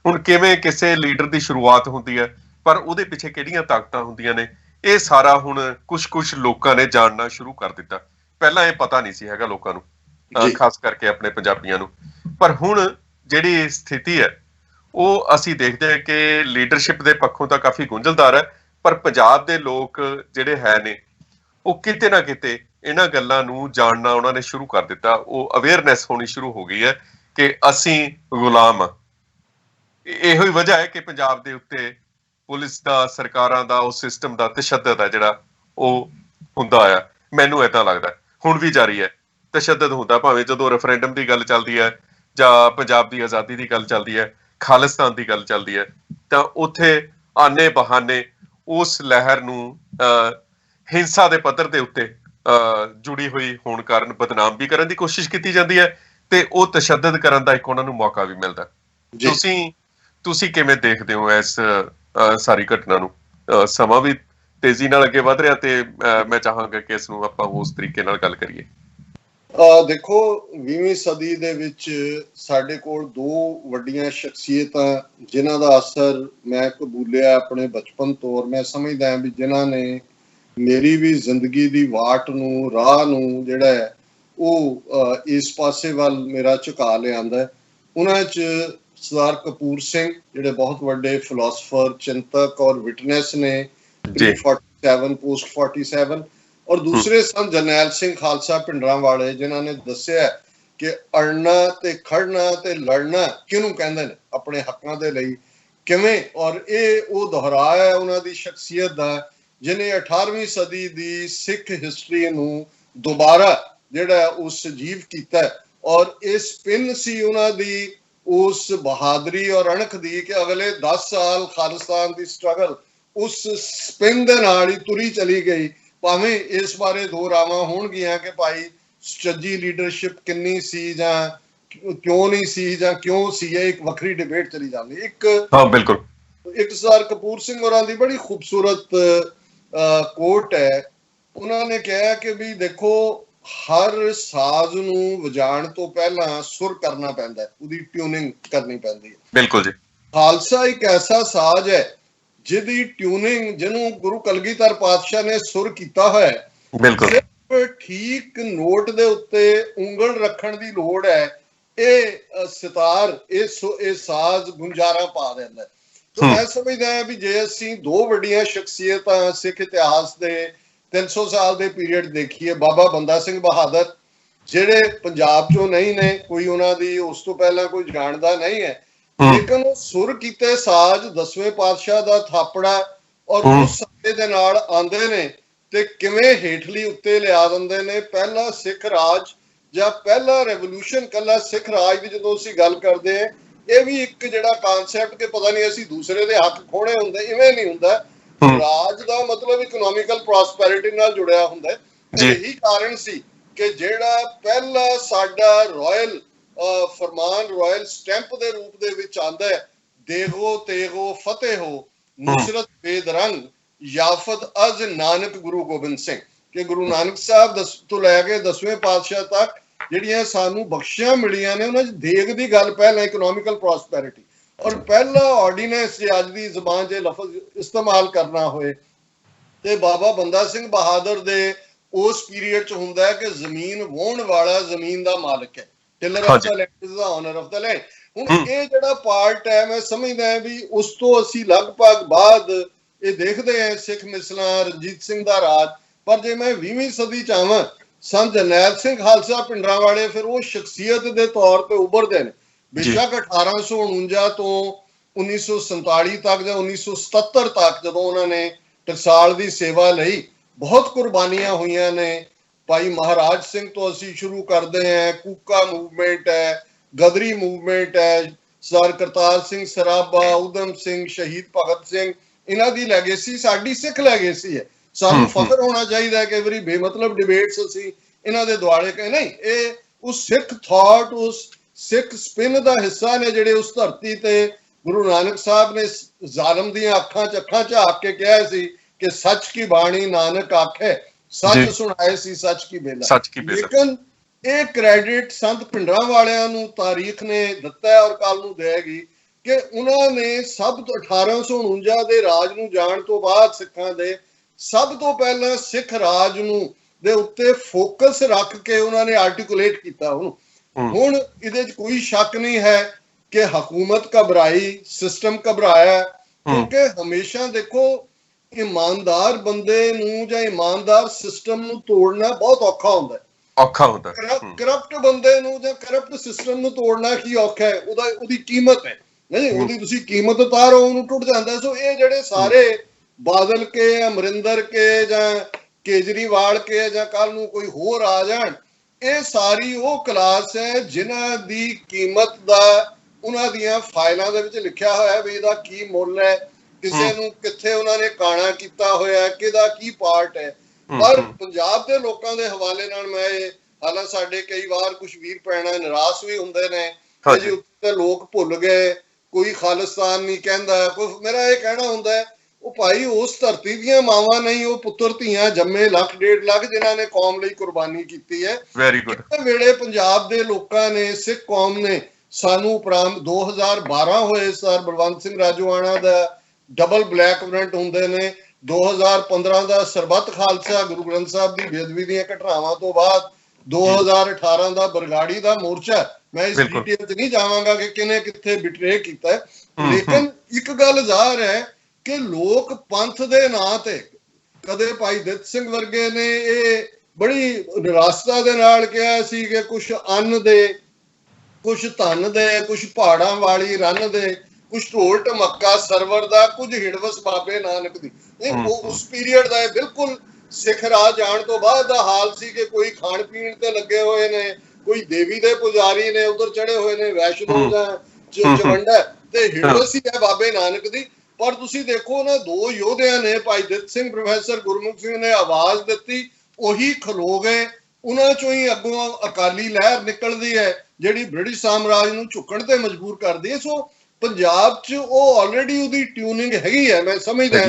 ਹੁਣ ਕਿਵੇਂ ਕਿਸੇ ਲੀਡਰ ਦੀ ਸ਼ੁਰੂਆਤ ਹੁੰਦੀ ਹੈ, ਪਰ ਉਹਦੇ ਪਿੱਛੇ ਕਿਹੜੀਆਂ ਤਾਕਤਾਂ ਹੁੰਦੀਆਂ ਨੇ, ਇਹ ਸਾਰਾ ਹੁਣ ਕੁਛ ਲੋਕਾਂ ਨੇ ਜਾਣਨਾ ਸ਼ੁਰੂ ਕਰ ਦਿੱਤਾ। ਪਹਿਲਾਂ ਇਹ ਪਤਾ ਨਹੀਂ ਸੀ ਹੈਗਾ ਲੋਕਾਂ ਨੂੰ, ਖਾਸ ਕਰਕੇ ਆਪਣੇ ਪੰਜਾਬੀਆਂ ਨੂੰ। ਪਰ ਹੁਣ ਜਿਹੜੀ ਸਥਿਤੀ ਹੈ ਉਹ ਅਸੀਂ ਦੇਖਦੇ ਹਾਂ ਕਿ ਲੀਡਰਸ਼ਿਪ ਦੇ ਪੱਖੋਂ ਤਾਂ ਕਾਫੀ ਗੁੰਝਲਦਾਰ ਹੈ, ਪਰ ਪੰਜਾਬ ਦੇ ਲੋਕ ਜਿਹੜੇ ਹੈ ਨੇ ਉਹ ਕਿਤੇ ਨਾ ਕਿਤੇ ਇਹਨਾਂ ਗੱਲਾਂ ਨੂੰ ਜਾਣਨਾ ਉਹਨਾਂ ਨੇ ਸ਼ੁਰੂ ਕਰ ਦਿੱਤਾ। ਉਹ ਅਵੇਅਰਨੈਸ ਹੋਣੀ ਸ਼ੁਰੂ ਹੋ ਗਈ ਹੈ ਕਿ ਅਸੀਂ ਗੁਲਾਮ ਹਾਂ। ਇਹੋ ਹੀ ਵਜ੍ਹਾ ਹੈ ਕਿ ਪੰਜਾਬ ਦੇ ਉੱਤੇ ਪੁਲਿਸ ਦਾ, ਸਰਕਾਰਾਂ ਦਾ, ਉਹ ਸਿਸਟਮ ਦਾ ਤਸ਼ੱਦਦ ਹੈ ਜਿਹੜਾ ਉਹ ਹੁੰਦਾ ਆ। ਮੈਨੂੰ ਏਦਾਂ ਲੱਗਦਾ ਹੁਣ ਵੀ ਜਾਰੀ ਹੈ, ਤਸ਼ੱਦਦ ਹੁੰਦਾ, ਭਾਵੇਂ ਜਦੋਂ ਰੈਫਰੈਂਡਮ ਦੀ ਗੱਲ ਚੱਲਦੀ ਹੈ ਜਾਂ ਪੰਜਾਬ ਦੀ ਆਜ਼ਾਦੀ ਦੀ ਗੱਲ ਚੱਲਦੀ ਹੈ, ਖਾਲਿਸਤਾਨ ਦੀ ਗੱਲ ਚੱਲਦੀ ਹੈ, ਤਾਂ ਉੱਥੇ ਆਨੇ ਬਹਾਨੇ ਉਸ ਲਹਿਰ ਨੂੰ ਹਿੰਸਾ ਦੇ ਪੱਧਰ ਦੇ ਉੱਤੇ ਜੁੜੀ ਹੋਈ ਹੋਣ ਕਾਰਨ ਬਦਨਾਮ ਵੀ ਕਰਨ ਦੀ ਕੋਸ਼ਿਸ਼ ਕੀਤੀ ਜਾਂਦੀ ਹੈ ਤੇ ਉਹ ਤਸ਼ੱਦਦ ਕਰਨ ਦਾ ਇੱਕ ਉਹਨਾਂ ਨੂੰ ਮੌਕਾ ਵੀ ਮਿਲਦਾ। ਤੁਸੀਂ ਕਿਵੇਂ ਦੇਖਦੇ ਹੋ ਇਸ ਸਾਰੀ ਘਟਨਾ ਨੂੰ? ਸਮਾਂ ਵੀ ਤੇਜ਼ੀ ਨਾਲ ਅੱਗੇ ਵਧ ਰਿਹਾ ਤੇ ਮੈਂ ਚਾਹਾਂਗਾ ਕਿ ਇਸ ਨੂੰ ਆਪਾਂ ਉਸ ਤਰੀਕੇ ਨਾਲ ਗੱਲ ਕਰੀਏ। ਦੇਖੋ, 20ਵੀਂ ਸਦੀ ਦੇ ਵਿੱਚ ਸਾਡੇ ਕੋਲ ਦੋ ਵੱਡੀਆਂ ਸ਼ਖਸੀਅਤਾਂ ਜਿਨ੍ਹਾਂ ਦਾ ਅਸਰ ਮੈਂ ਕਬੂਲਿਆ ਆਪਣੇ ਬਚਪਨ ਤੋਂ, ਮੈਂ ਸਮਝਦਾ ਵੀ ਜਿਨ੍ਹਾਂ ਨੇ ਮੇਰੀ ਵੀ ਜ਼ਿੰਦਗੀ ਦੀ ਵਾਟ ਨੂੰ, ਰਾਹ ਨੂੰ ਜਿਹੜਾ ਹੈ ਉਹ ਇਸ ਪਾਸੇ ਵੱਲ ਮੇਰਾ ਝੁਕਾ ਲਿਆਂਦਾ। ਉਹਨਾਂ 'ਚ ਸਰਦਾਰ ਕਪੂਰ ਸਿੰਘ ਜਿਹੜੇ ਬਹੁਤ ਵੱਡੇ ਫਿਲਾਸਫਰ, ਚਿੰਤਕ ਔਰ ਵਿਟਨੈਸ ਨੇ, 47 ਪੋਸਟ 47, ਔਰ ਦੂਸਰੇ ਸਨ ਜਰਨੈਲ ਸਿੰਘ ਖਾਲਸਾ ਭਿੰਡਰਾਂਵਾਲੇ, ਜਿਨ੍ਹਾਂ ਨੇ ਦੱਸਿਆ ਕਿ ਅੜਨਾ ਤੇ ਖੜਨਾ ਤੇ ਲੜਨਾ ਕਿਹਨੂੰ ਕਹਿੰਦੇ ਨੇ ਆਪਣੇ ਹੱਕਾਂ ਦੇ ਲਈ, ਕਿਵੇਂ। ਔਰ ਇਹ ਉਹ ਦੁਹਰਾਇਆ ਉਹਨਾਂ ਦੀ ਸ਼ਖਸੀਅਤ ਦਾ ਜਿਹਨੇ 18ਵੀਂ ਸਦੀ ਦੀ ਸਿੱਖ ਹਿਸਟਰੀ ਨੂੰ ਦੁਬਾਰਾ ਜਿਹੜਾ ਉਹ ਸਜੀਵ ਕੀਤਾ ਔਰ ਇਹ ਸਪਿਨ ਸੀ ਉਹਨਾਂ ਦੀ ਉਸ ਬਹਾਦਰੀ ਔਰ ਅਣਖ ਦੀ ਕਿ ਅਗਲੇ 10 ਸਾਲ ਖਾਲਿਸਤਾਨ ਦੀ ਸਟਰਗਲ ਉਸ ਸਪਿਨ ਦੇ ਨਾਲ ਹੀ ਤੁਰੀ ਚਲੀ ਗਈ। ਭਾਵੇਂ ਇਸ ਬਾਰੇ ਦੋ ਰਾਵਾਂ ਹੋਣਗੀਆਂ ਕਿ ਭਾਈ ਸੁਚੱਜੀ ਲੀਡਰਸ਼ਿਪ ਕਿੰਨੀ ਸੀ ਜਾਂ ਕਿਉਂ ਨਹੀਂ ਸੀ ਜਾਂ ਕਿਉਂ ਸੀ, ਇਹ ਇੱਕ ਵੱਖਰੀ ਡਿਬੇਟ ਚਲੀ ਜਾਂਦੀ। ਇੱਕ ਸਰ ਕਪੂਰ ਸਿੰਘ ਹੋਰਾਂ ਦੀ ਬੜੀ ਖੂਬਸੂਰਤ ਕੋਟ ਹੈ। ਉਹਨਾਂ ਨੇ ਕਿਹਾ ਕਿ ਵੀ ਦੇਖੋ ਹਰ ਸਾਜ਼ ਨੂੰ ਵਜਾਉਣ ਤੋਂ ਪਹਿਲਾਂ ਸੁਰ ਕਰਨਾ ਪੈਂਦਾ ਹੈ, ਉਹਦੀ ਟਿਊਨਿੰਗ ਕਰਨੀ ਪੈਂਦੀ ਹੈ। ਬਿਲਕੁਲ ਜੀ। ਖਾਲਸਾ ਇੱਕ ਐਸਾ ਸਾਜ਼ ਹੈ ਜਿਹਦੀ ਟਿਊਨਿੰਗ, ਜਿਹਨੂੰ ਗੁਰੂ ਕਲਗੀਧਰ ਪਾਤਸ਼ਾਹ ਨੇ ਸੁਰ ਕੀਤਾ ਹੋਇਆ ਹੈ, ਸਿਰਫ ਠੀਕ ਨੋਟ ਦੇ ਉੱਤੇ ਉਂਗਲ ਰੱਖਣ ਦੀ ਲੋੜ ਹੈ। ਇਹ ਸਿਤਾਰ ਇਹ ਸਾਜ਼ ਗੁੰਜਾਰਾ ਪਾ ਦਿੰਦਾ ਹੈ। ਤਾਂ ਮੈਂ ਸਮਝਦਾ ਹਾਂ ਵੀ ਜੇ ਅਸੀਂ ਦੋ ਵੱਡੀਆਂ ਸ਼ਖਸੀਅਤਾਂ ਸਿੱਖ ਇਤਿਹਾਸ ਦੇ 300 ਸਾਲ ਦੇ ਪੀਰੀਅਡ ਦੇਖੀਏ, ਬਾਬਾ ਬੰਦਾ ਸਿੰਘ ਬਹਾਦਰ ਜਿਹੜੇ ਪੰਜਾਬ ਚੋਂ ਨਹੀਂ ਨੇ, ਕੋਈ ਉਹਨਾਂ ਦੀ ਉਸ ਤੋਂ ਪਹਿਲਾਂ ਕੋਈ ਜਾਣਦਾ ਨਹੀਂ ਹੈ, ਲੇਕਿਨ ਉਹ ਸੁਰ ਕੀਤੇ ਸਾਜ਼ 10ਵੇਂ ਪਾਤਸ਼ਾਹ ਦਾ ਥਾਪੜਾ ਔਰ ਉਸ ਸਮੇਂ ਦੇ ਨਾਲ ਆਉਂਦੇ ਨੇ ਤੇ ਕਿਵੇਂ ਹੇਠਲੀ ਉੱਤੇ ਲਿਆ ਦਿੰਦੇ ਨੇ। ਪਹਿਲਾ ਸਿੱਖ ਰਾਜ ਜਾਂ ਪਹਿਲਾ ਰੈਵੋਲੂਸ਼ਨ, ਕੱਲਾ ਸਿੱਖ ਰਾਜ ਦੀ ਜਦੋਂ ਅਸੀਂ ਗੱਲ ਕਰਦੇ ਹਾਂ, ਇਹ ਵੀ ਇੱਕ ਜਿਹੜਾ ਕਾਨਸੈਪਟ ਕਿ ਪਤਾ ਨਹੀਂ ਅਸੀਂ ਦੂਸਰੇ ਦੇ ਹੱਕ ਖੋਣੇ ਹੁੰਦੇ, ਇਵੇਂ ਨਹੀਂ ਹੁੰਦਾ। ਰਾਜ ਦਾ ਮਤਲਬ ਇਕਨੋਮਿਕਲ ਪ੍ਰੋਸਪੈਰਿਟੀ ਨਾਲ ਜੁੜਿਆ ਹੁੰਦਾ ਹੈ। ਇਹੀ ਕਾਰਨ ਸੀ ਕਿ ਜਿਹੜਾ ਪਹਿਲਾ ਸਾਡਾ ਰਾਇਲ ਫਰਮਾਨ, ਰਾਇਲ ਸਟੈਂਪ ਦੇ ਰੂਪ ਦੇ ਵਿੱਚ ਆਉਂਦਾ ਹੈ, ਦੇਗੋ ਤੇਗੋ ਫਤਿਹ ਹੋ ਨੁਸਰਤ ਬੇਦਰੰਗ ਯਾਫਤ ਅਜ ਨਾਨਕ ਗੁਰੂ ਗੋਬਿੰਦ ਸਿੰਘ, ਕਿ ਗੁਰੂ ਨਾਨਕ ਸਾਹਿਬ ਤੋਂ ਲੈ ਕੇ 10ਵੇਂ ਪਾਤਸ਼ਾਹ ਤੱਕ ਜਿਹੜੀਆਂ ਸਾਨੂੰ ਬਖਸ਼ੀਆਂ ਮਿਲੀਆਂ ਨੇ, ਉਹਨਾਂ 'ਚ ਦੇਗ ਦੀ ਗੱਲ ਪਹਿਲਾਂ ਇਕਨੋਮਿਕਲ ਪ੍ਰੋਸਪੈਰਿਟੀ। ਔਰ ਪਹਿਲਾ ਆਰਡੀਨੈਂਸ ਜੇ ਅੱਜ ਦੀ ਜ਼ਬਾਨ 'ਚ ਲਫ਼ਜ਼ ਇਸਤੇਮਾਲ ਕਰਨਾ ਹੋਏ ਤੇ ਬਾਬਾ ਬੰਦਾ ਸਿੰਘ ਬਹਾਦਰ ਦੇ ਉਸ ਪੀਰੀਅਡ 'ਚ ਹੁੰਦਾ ਹੈ ਕਿ ਜ਼ਮੀਨ ਵਾਹੁਣ ਵਾਲਾ ਜ਼ਮੀਨ ਦਾ ਮਾਲਕ ਹੈ, tiller of the land is the owner of the land. ਹੁਣ ਇਹ ਜਿਹੜਾ ਪਾਰਟ ਹੈ, ਮੈਂ ਸਮਝਦਾ ਹਾਂ ਵੀ ਉਸ ਤੋਂ ਅਸੀਂ ਲਗਭਗ ਬਾਅਦ ਇਹ ਦੇਖਦੇ ਹਾਂ ਸਿੱਖ ਮਿਸਲਾਂ, ਰਣਜੀਤ ਸਿੰਘ ਦਾ ਰਾਜ। ਪਰ ਜੇ ਮੈਂ 20ਵੀਂ ਸਦੀ 'ਚ ਆਵਾਂ, ਸੰਤ ਜਰਨੈਲ ਸਿੰਘ ਖਾਲਸਾ ਭਿੰਡਰਾਂਵਾਲੇ ਫਿਰ ਉਹ ਸ਼ਖਸੀਅਤ ਦੇ ਤੌਰ ਤੇ ਉੱਭਰਦੇ ਨੇ। ਬੇਸ਼ੱਕ 1849 ਤੋਂ 1947 ਤੱਕ ਜਾਂ 1977 ਤੱਕ ਜਦੋਂ ਉਹਨਾਂ ਨੇ ਟਕਸਾਲ ਦੀ ਸੇਵਾ ਲਈ ਬਹੁਤ ਕੁਰਬਾਨੀਆਂ ਹੋਈਆਂ ਨੇ। ਭਾਈ ਮਹਾਰਾਜ ਸਿੰਘ ਤੋਂ ਅਸੀਂ ਸ਼ੁਰੂ ਕਰਦੇ ਹਾਂ, ਕੂਕਾ ਮੂਵਮੈਂਟ ਹੈ, ਗਦਰੀ ਮੂਵਮੈਂਟ ਹੈ, ਸਰ ਕਰਤਾਰ ਸਿੰਘ ਸਰਾਭਾ, ਊਧਮ ਸਿੰਘ, ਸ਼ਹੀਦ ਭਗਤ ਸਿੰਘ, ਇਹਨਾਂ ਦੀ ਲੈਗੇਸੀ ਸਾਡੀ ਸਿੱਖ ਲੈਗੇਸੀ ਹੈ। ਸਾਨੂੰ ਫਖਰ ਹੋਣਾ ਚਾਹੀਦਾ ਹੈ ਕਿ ਵਾਰੀ ਬੇਮਤਲਬ ਡਿਬੇਟਸ ਅਸੀਂ ਇਹਨਾਂ ਦੇ ਦੁਆਲੇ ਕਹੇ ਨਹੀਂ, ਇਹ ਉਸ ਸਿੱਖ ਥਾਟ, ਉਸ ਸਿੱਖ ਸਪਿਨ ਦਾ ਹਿੱਸਾ ਨੇ ਜਿਹੜੇ ਉਸ ਧਰਤੀ ਤੇ ਗੁਰੂ ਨਾਨਕ ਸਾਹਿਬ ਨੇ ਜ਼ਾਲਮ ਦੀਆਂ ਅੱਖਾਂ 'ਚ ਅੱਖਾਂ ਝਾਕ ਕੇ ਕਿਹਾ ਸੀ ਕਿ ਸੱਚ ਕੀ ਬਾਣੀ ਨਾਨਕ ਆਖੇ, ਸੱਚ ਸੁਣਾਏ ਸੀ ਸੱਚ ਕੀ ਬੇਲਾ। ਲੇਕਿਨ ਇਹ ਕ੍ਰੈਡਿਟ ਸੰਤ ਭਿੰਡਰਾਂ ਵਾਲਿਆਂ ਨੂੰ ਤਾਰੀਖ ਨੇ ਦਿੱਤਾ ਹੈ ਔਰ ਕੱਲ ਨੂੰ ਦੇਗੀ ਕਿ ਉਹਨਾਂ ਨੇ ਸਭ ਤੋਂ 1849 ਦੇ ਰਾਜ ਨੂੰ ਜਾਣ ਤੋਂ ਬਾਅਦ ਸਿੱਖਾਂ ਦੇ ਸਭ ਤੋਂ ਪਹਿਲਾਂ ਸਿੱਖ ਰਾਜ ਨੂੰ ਦੇ ਉੱਤੇ ਫੋਕਸ ਰੱਖ ਕੇ ਉਹਨਾਂ ਨੇ ਆਰਟੀਕੂਲੇਟ ਕੀਤਾ ਉਹਨੂੰ। ਹੁਣ ਇਹਦੇ 'ਚ ਕੋਈ ਸ਼ੱਕ ਨਹੀਂ ਹੈ ਕਿ ਹਕੂਮਤ ਘਬਰਾਈ, ਸਿਸਟਮ ਘਬਰਾਇਆ, ਕਿਉਂਕਿ ਹਮੇਸ਼ਾ ਦੇਖੋ ਇਮਾਨਦਾਰ ਬੰਦੇ ਨੂੰ ਜਾਂ ਇਮਾਨਦਾਰ ਸਿਸਟਮ ਨੂੰ ਤੋੜਨਾ ਬਹੁਤ ਔਖਾ ਹੁੰਦਾ। ਕਰਪਟ ਬੰਦੇ ਨੂੰ ਜਾਂ ਕਰਪਟ ਸਿਸਟਮ ਨੂੰ ਤੋੜਨਾ ਕੀ ਔਖਾ ਹੈ, ਉਹਦੀ ਕੀਮਤ ਹੈ ਨਹੀਂ, ਉਹਦੀ ਤੁਸੀਂ ਕੀਮਤ ਉਤਾਰੋ ਉਹਨੂੰ ਟੁੱਟ ਜਾਂਦਾ। ਸੋ ਇਹ ਜਿਹੜੇ ਸਾਰੇ ਬਾਦਲ ਕੇ, ਅਮਰਿੰਦਰ ਕੇ ਜਾਂ ਕੇਜਰੀਵਾਲ ਕੇ ਜਾਂ ਕੱਲ ਨੂੰ ਕੋਈ ਹੋਰ ਆ ਜਾਣ, ਇਹ ਸਾਰੀ ਉਹ ਕਲਾਸ ਹੈ ਜਿਨ੍ਹਾਂ ਦੀ ਕੀਮਤ ਦਾ ਉਹਨਾਂ ਦੀਆਂ ਫਾਈਲਾਂ ਦੇ ਵਿੱਚ ਲਿਖਿਆ ਹੋਇਆ ਵੀ ਇਹਦਾ ਕੀ ਮੁੱਲ ਹੈ, ਕਿਸੇ ਨੂੰ ਕਿੱਥੇ ਉਹਨਾਂ ਨੇ ਕਾਣਾ ਕੀਤਾ ਹੋਇਆ, ਕਿਹਦਾ ਕੀ ਪਾਰਟ ਹੈ। ਪਰ ਪੰਜਾਬ ਦੇ ਲੋਕਾਂ ਦੇ ਹਵਾਲੇ ਨਾਲ ਮੈਂ ਇਹ, ਹਾਲਾਂਕਿ ਸਾਡੇ ਕਈ ਵਾਰ ਕੁਝ ਵੀਰ ਭੈਣਾਂ ਨਿਰਾਸ਼ ਵੀ ਹੁੰਦੇ ਨੇ ਕਿ ਜੀ ਉੱਤੇ ਲੋਕ ਭੁੱਲ ਗਏ, ਕੋਈ ਖਾਲਿਸਤਾਨ ਨਹੀਂ ਕਹਿੰਦਾ, ਕੋਈ। ਮੇਰਾ ਇਹ ਕਹਿਣਾ ਹੁੰਦਾ ਹੈ ਉਹ ਭਾਈ ਉਸ ਧਰਤੀ ਦੀਆਂ ਮਾਵਾਂ ਨਹੀਂ, ਉਹ ਪੁੱਤਰ ਧੀਆਂ ਜੰਮੇ 1.5 ਲੱਖ ਜਿਨ੍ਹਾਂ ਨੇ ਕੌਮ ਲਈ ਕੁਰਬਾਨੀ ਕੀਤੀ ਹੈ। Very good. ਇਸ ਵੇਲੇ ਪੰਜਾਬ ਦੇ ਲੋਕਾਂ ਨੇ, ਸਿੱਖ ਕੌਮ ਨੇ ਸਾਨੂੰ ਉਪਰਾਂਤ 2012 ਹੋਏ ਸਰ ਬਲਵੰਤ ਸਿੰਘ ਰਾਜੋਆਣਾ ਦਾ ਡਬਲ ਬਲੈਕ ਵਾਰੰਟ ਹੁੰਦੇ ਨੇ, 2015 ਦਾ ਸਰਬੱਤ ਖਾਲਸਾ ਗੁਰੂ ਗ੍ਰੰਥ ਸਾਹਿਬ ਦੀ ਬੇਅਦਬੀ ਦੀਆਂ ਘਟਨਾਵਾਂ ਤੋਂ ਬਾਅਦ 2018 ਦਾ ਬਰਗਾੜੀ ਦਾ ਮੋਰਚਾ। ਮੈਂ ਇਸ ਡਿਟੇਲ 'ਚ ਨਹੀਂ ਜਾਵਾਂਗਾ ਕਿ ਕਿਹਨੇ ਕਿੱਥੇ ਬਿਟਰੇ ਕੀਤਾ ਹੈ, ਲੇਕਿਨ ਇੱਕ ਗੱਲ ਜ਼ਾਹਰ ਹੈ ਕਿ ਲੋਕ ਪੰਥ ਦੇ ਨਾਂ ਤੇ, ਕਦੇ ਭਾਈ ਦਿੱਤ ਸਿੰਘ ਵਰਗੇ ਨੇ ਇਹ ਬੜੀ ਨਿਰਾਸ਼ਤਾ ਦੇ ਨਾਲ ਕਿਹਾ ਸੀ ਕਿ ਕੁਛ ਅੰਨ ਦੇ, ਕੁਛ ਧਨ ਦੇ, ਕੁਛ ਪਹਾੜਾਂ ਵਾਲੀ ਰੰਨ ਦੇ, ਕੁਛ ਢੋਲ ਢਮੱਕਾ ਸਰਵਰ ਦਾ, ਕੁਝ ਹਿੜਵਸ ਬਾਬੇ ਨਾਨਕ ਦੀ। ਇਹ ਉਸ ਪੀਰੀਅਡ ਦਾ ਬਿਲਕੁਲ ਸਿੱਖ ਰਾਜ ਆਉਣ ਤੋਂ ਬਾਅਦ ਦਾ ਹਾਲ ਸੀ ਕਿ ਕੋਈ ਖਾਣ ਪੀਣ ਤੇ ਲੱਗੇ ਹੋਏ ਨੇ, ਕੋਈ ਦੇਵੀ ਦੇ ਪੁਜਾਰੀ ਨੇ ਉਧਰ ਚੜੇ ਹੋਏ ਨੇ, ਵੈਸ਼ਨੋ ਜਾਂ ਚਵੰਡਾ, ਤੇ ਹਿੰਮਤ ਸੀ ਹੈ ਬਾਬੇ ਨਾਨਕ ਦੀ। ਪਰ ਤੁਸੀਂ ਦੇਖੋ ਨਾ, ਦੋ ਯੋਧਿਆਂ ਨੇ, ਭਾਈ ਦਿੱਤ ਸਿੰਘ, ਪ੍ਰੋਫੈਸਰ ਗੁਰਮੁਖ ਸਿੰਘ ਨੇ ਆਵਾਜ਼ ਦਿੱਤੀ, ਉਹੀ ਖਲੋ ਗਏ। ਉਹਨਾਂ ਚੋਂ ਹੀ ਅੱਗੋਂ ਅਕਾਲੀ ਲਹਿਰ ਨਿਕਲਦੀ ਹੈ ਜਿਹੜੀ ਬ੍ਰਿਟਿਸ਼ ਸਾਮਰਾਜ ਨੂੰ ਝੁਕਣ ਤੇ ਮਜਬੂਰ ਕਰਦੀ ਹੈ। ਸੋ ਪੰਜਾਬ 'ਚ ਉਹ ਆਲਰੇਡੀ ਉਹਦੀ ਟਿਊਨਿੰਗ ਹੈਗੀ ਹੈ, ਮੈਂ ਸਮਝਦਾ।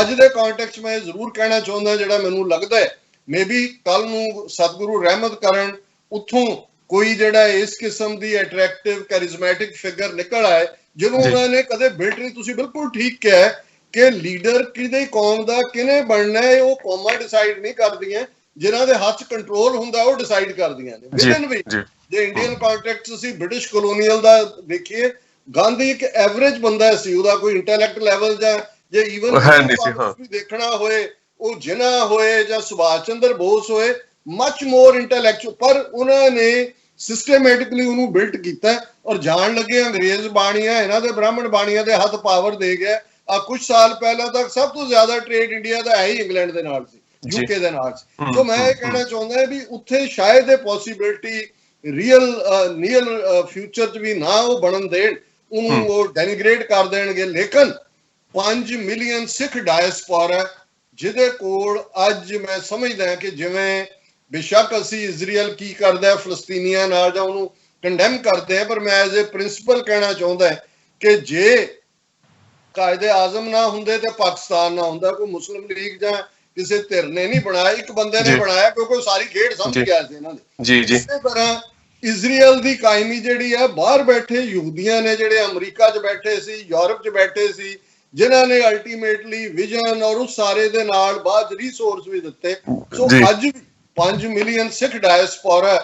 ਅੱਜ ਦੇ ਕੰਟੈਕਸਟ ਮੈਂ ਜ਼ਰੂਰ ਕਹਿਣਾ ਚਾਹੁੰਦਾ, ਜਿਹੜਾ ਮੈਨੂੰ ਲੱਗਦਾ ਹੈ ਮੇਬੀ ਕੱਲ ਨੂੰ ਸਤਿਗੁਰੂ ਰਹਿਮਤ ਕਰਨ, ਉੱਥੋਂ ਕੋਈ ਜਿਹੜਾ ਇਸ ਕਿਸਮ ਦੀ ਅਟਰੈਕਟਿਵ ਕੈਰਿਜ਼ਮੈਟਿਕ ਫਿਗਰ ਨਿਕਲ ਆਏ ਜਿਹਨੂੰ ਉਹਨਾਂ ਨੇ ਕਦੇ ਬਿਲਟ ਨਹੀਂ। ਤੁਸੀਂ ਬਿਲਕੁਲ ਠੀਕ ਕਿਹਾ ਕਿ ਲੀਡਰ ਕਿਹਦੇ ਕੌਮ ਦਾ ਕਿਹਨੇ ਬਣਨਾ ਹੈ, ਉਹ ਕੌਮਾਂ ਡਿਸਾਈਡ ਨਹੀਂ ਕਰਦੀਆਂ, ਜਿਨ੍ਹਾਂ ਦੇ ਹੱਥ ਕੰਟਰੋਲ ਹੁੰਦਾ ਉਹ ਡਿਸਾਈਡ ਕਰਦੀਆਂ ਨੇ ਵਿਦਨ ਵੀ। ਜੇ ਇੰਡੀਅਨ ਕੰਟੈਕਸਟ ਅਸੀਂ ਬ੍ਰਿਟਿਸ਼ ਕਲੋਨੀਅਲ ਦਾ ਦੇਖੀਏ, ਗਾਂਧੀ ਇੱਕ ਐਵਰੇਜ ਬੰਦਾ ਸੀ, ਉਹਦਾ ਕੋਈ ਇੰਟੈਲੈਕਟ ਲੈਵਲ ਜਾਂ ਜੇ ਈਵਨ ਵੀ ਦੇਖਣਾ ਹੋਏ, ਉਹ ਜਿਨ੍ਹਾਂ ਹੋਏ ਜਾਂ ਸੁਭਾਸ਼ ਚੰਦਰ ਬੋਸ ਹੋਏ, ਮਚ ਮੋਰ ਇੰਟੈਲੈਕਚੁਅਲ, ਪਰ ਉਹਨਾਂ ਨੇ ਸਿਸਟੇਮੈਟਿਕਲੀ ਉਹਨੂੰ ਬਿਲਟ ਕੀਤਾ। ਔਰ ਜਾਣ ਲੱਗੇ ਅੰਗਰੇਜ਼ ਬਾਣੀਆਂ ਇਹਨਾਂ ਦੇ ਬ੍ਰਾਹਮਣ ਬਾਣੀਆਂ ਦੇ ਹੱਥ ਪਾਵਰ ਦੇ ਗਿਆ। ਆ ਕੁਝ ਸਾਲ ਪਹਿਲਾਂ ਤੱਕ ਸਭ ਤੋਂ ਜ਼ਿਆਦਾ ਟ੍ਰੇਡ ਇੰਡੀਆ ਦਾ ਹੈ ਹੀ ਇੰਗਲੈਂਡ ਦੇ ਨਾਲ ਸੀ, ਯੂਕੇ ਦੇ ਨਾਲ ਸੀ। ਸੋ ਮੈਂ ਇਹ ਕਹਿਣਾ ਚਾਹੁੰਦਾ ਵੀ ਉੱਥੇ ਸ਼ਾਇਦ ਇਹ ਪੋਸੀਬਿਲਿਟੀ ਨੀਅਰ ਫਿਊਚਰ 'ਚ ਵੀ ਨਾ ਉਹ ਬਣਨ ਦੇਣ, ਉਹਨੂੰ ਉਹ ਡੈਨੀਗ੍ਰੇਟ ਕਰ ਦੇਣਗੇ। ਲੇਕਿਨ 5 ਮਿਲੀਅਨ ਸਿੱਖ ਡਾਇਸਪੋਰਾ ਜਿਹਦੇ ਕੋਲ ਅੱਜ ਮੈਂ ਸਮਝਦਾ ਕਿ ਜਿਵੇਂ ਬੇਸ਼ੱਕ ਅਸੀਂ ਇਜ਼ਰਾਈਲ ਕੀ ਕਰਦਾ ਫਲਸਤੀਨੀਆਂ ਨਾਲ ਜਾਂ ਉਹਨੂੰ ਕੰਡੈਮ ਕਰਦੇ ਆ, ਪਰ ਮੈਂ ਐਜ਼ ਏ ਪ੍ਰਿੰਸੀਪਲ ਕਹਿਣਾ ਚਾਹੁੰਦਾ ਕਿ ਜੇ ਕਾਇਦੇ ਆਜ਼ਮ ਨਾ ਹੁੰਦੇ ਤੇ ਪਾਕਿਸਤਾਨ ਨਾ ਹੁੰਦਾ। ਕੋਈ ਮੁਸਲਿਮ ਲੀਗ ਜਾਂ ਕਿਸੇ ਧਿਰ ਨੇ ਨਹੀਂ ਬਣਾਇਆ, ਇੱਕ ਬੰਦੇ ਨੇ ਬਣਾਇਆ ਕਿਉਂਕਿ ਸਾਰੀ ਖੇਡ ਸਮਝ ਗਿਆ ਸੀ ਇਹਨਾਂ ਨੇ। ਇਸੇ ਤਰ੍ਹਾਂ ਇਜ਼ਰਾਈਲ ਦੀ ਕਾਇਮੀ ਜਿਹੜੀ ਹੈ, ਬਾਹਰ ਬੈਠੇ ਯਹੂਦੀਆਂ ਨੇ ਜਿਹੜੇ ਅਮਰੀਕਾ 'ਚ ਬੈਠੇ ਸੀ, ਯੂਰਪ 'ਚ ਬੈਠੇ ਸੀ, ਜਿਨ੍ਹਾਂ ਨੇ ਅਲਟੀਮੇਟਲੀ ਵਿਜ਼ਨ ਔਰ ਉਸ ਸਾਰੇ ਦੇ ਨਾਲ ਬਾਅਦ ਰਿਸੋਰਸ ਵੀ ਦਿੱਤੇ। ਸੋ ਅੱਜ ਵੀ 5 ਮਿਲੀਅਨ ਸਿੱਖ ਡਾਇਸਪੋਰਾ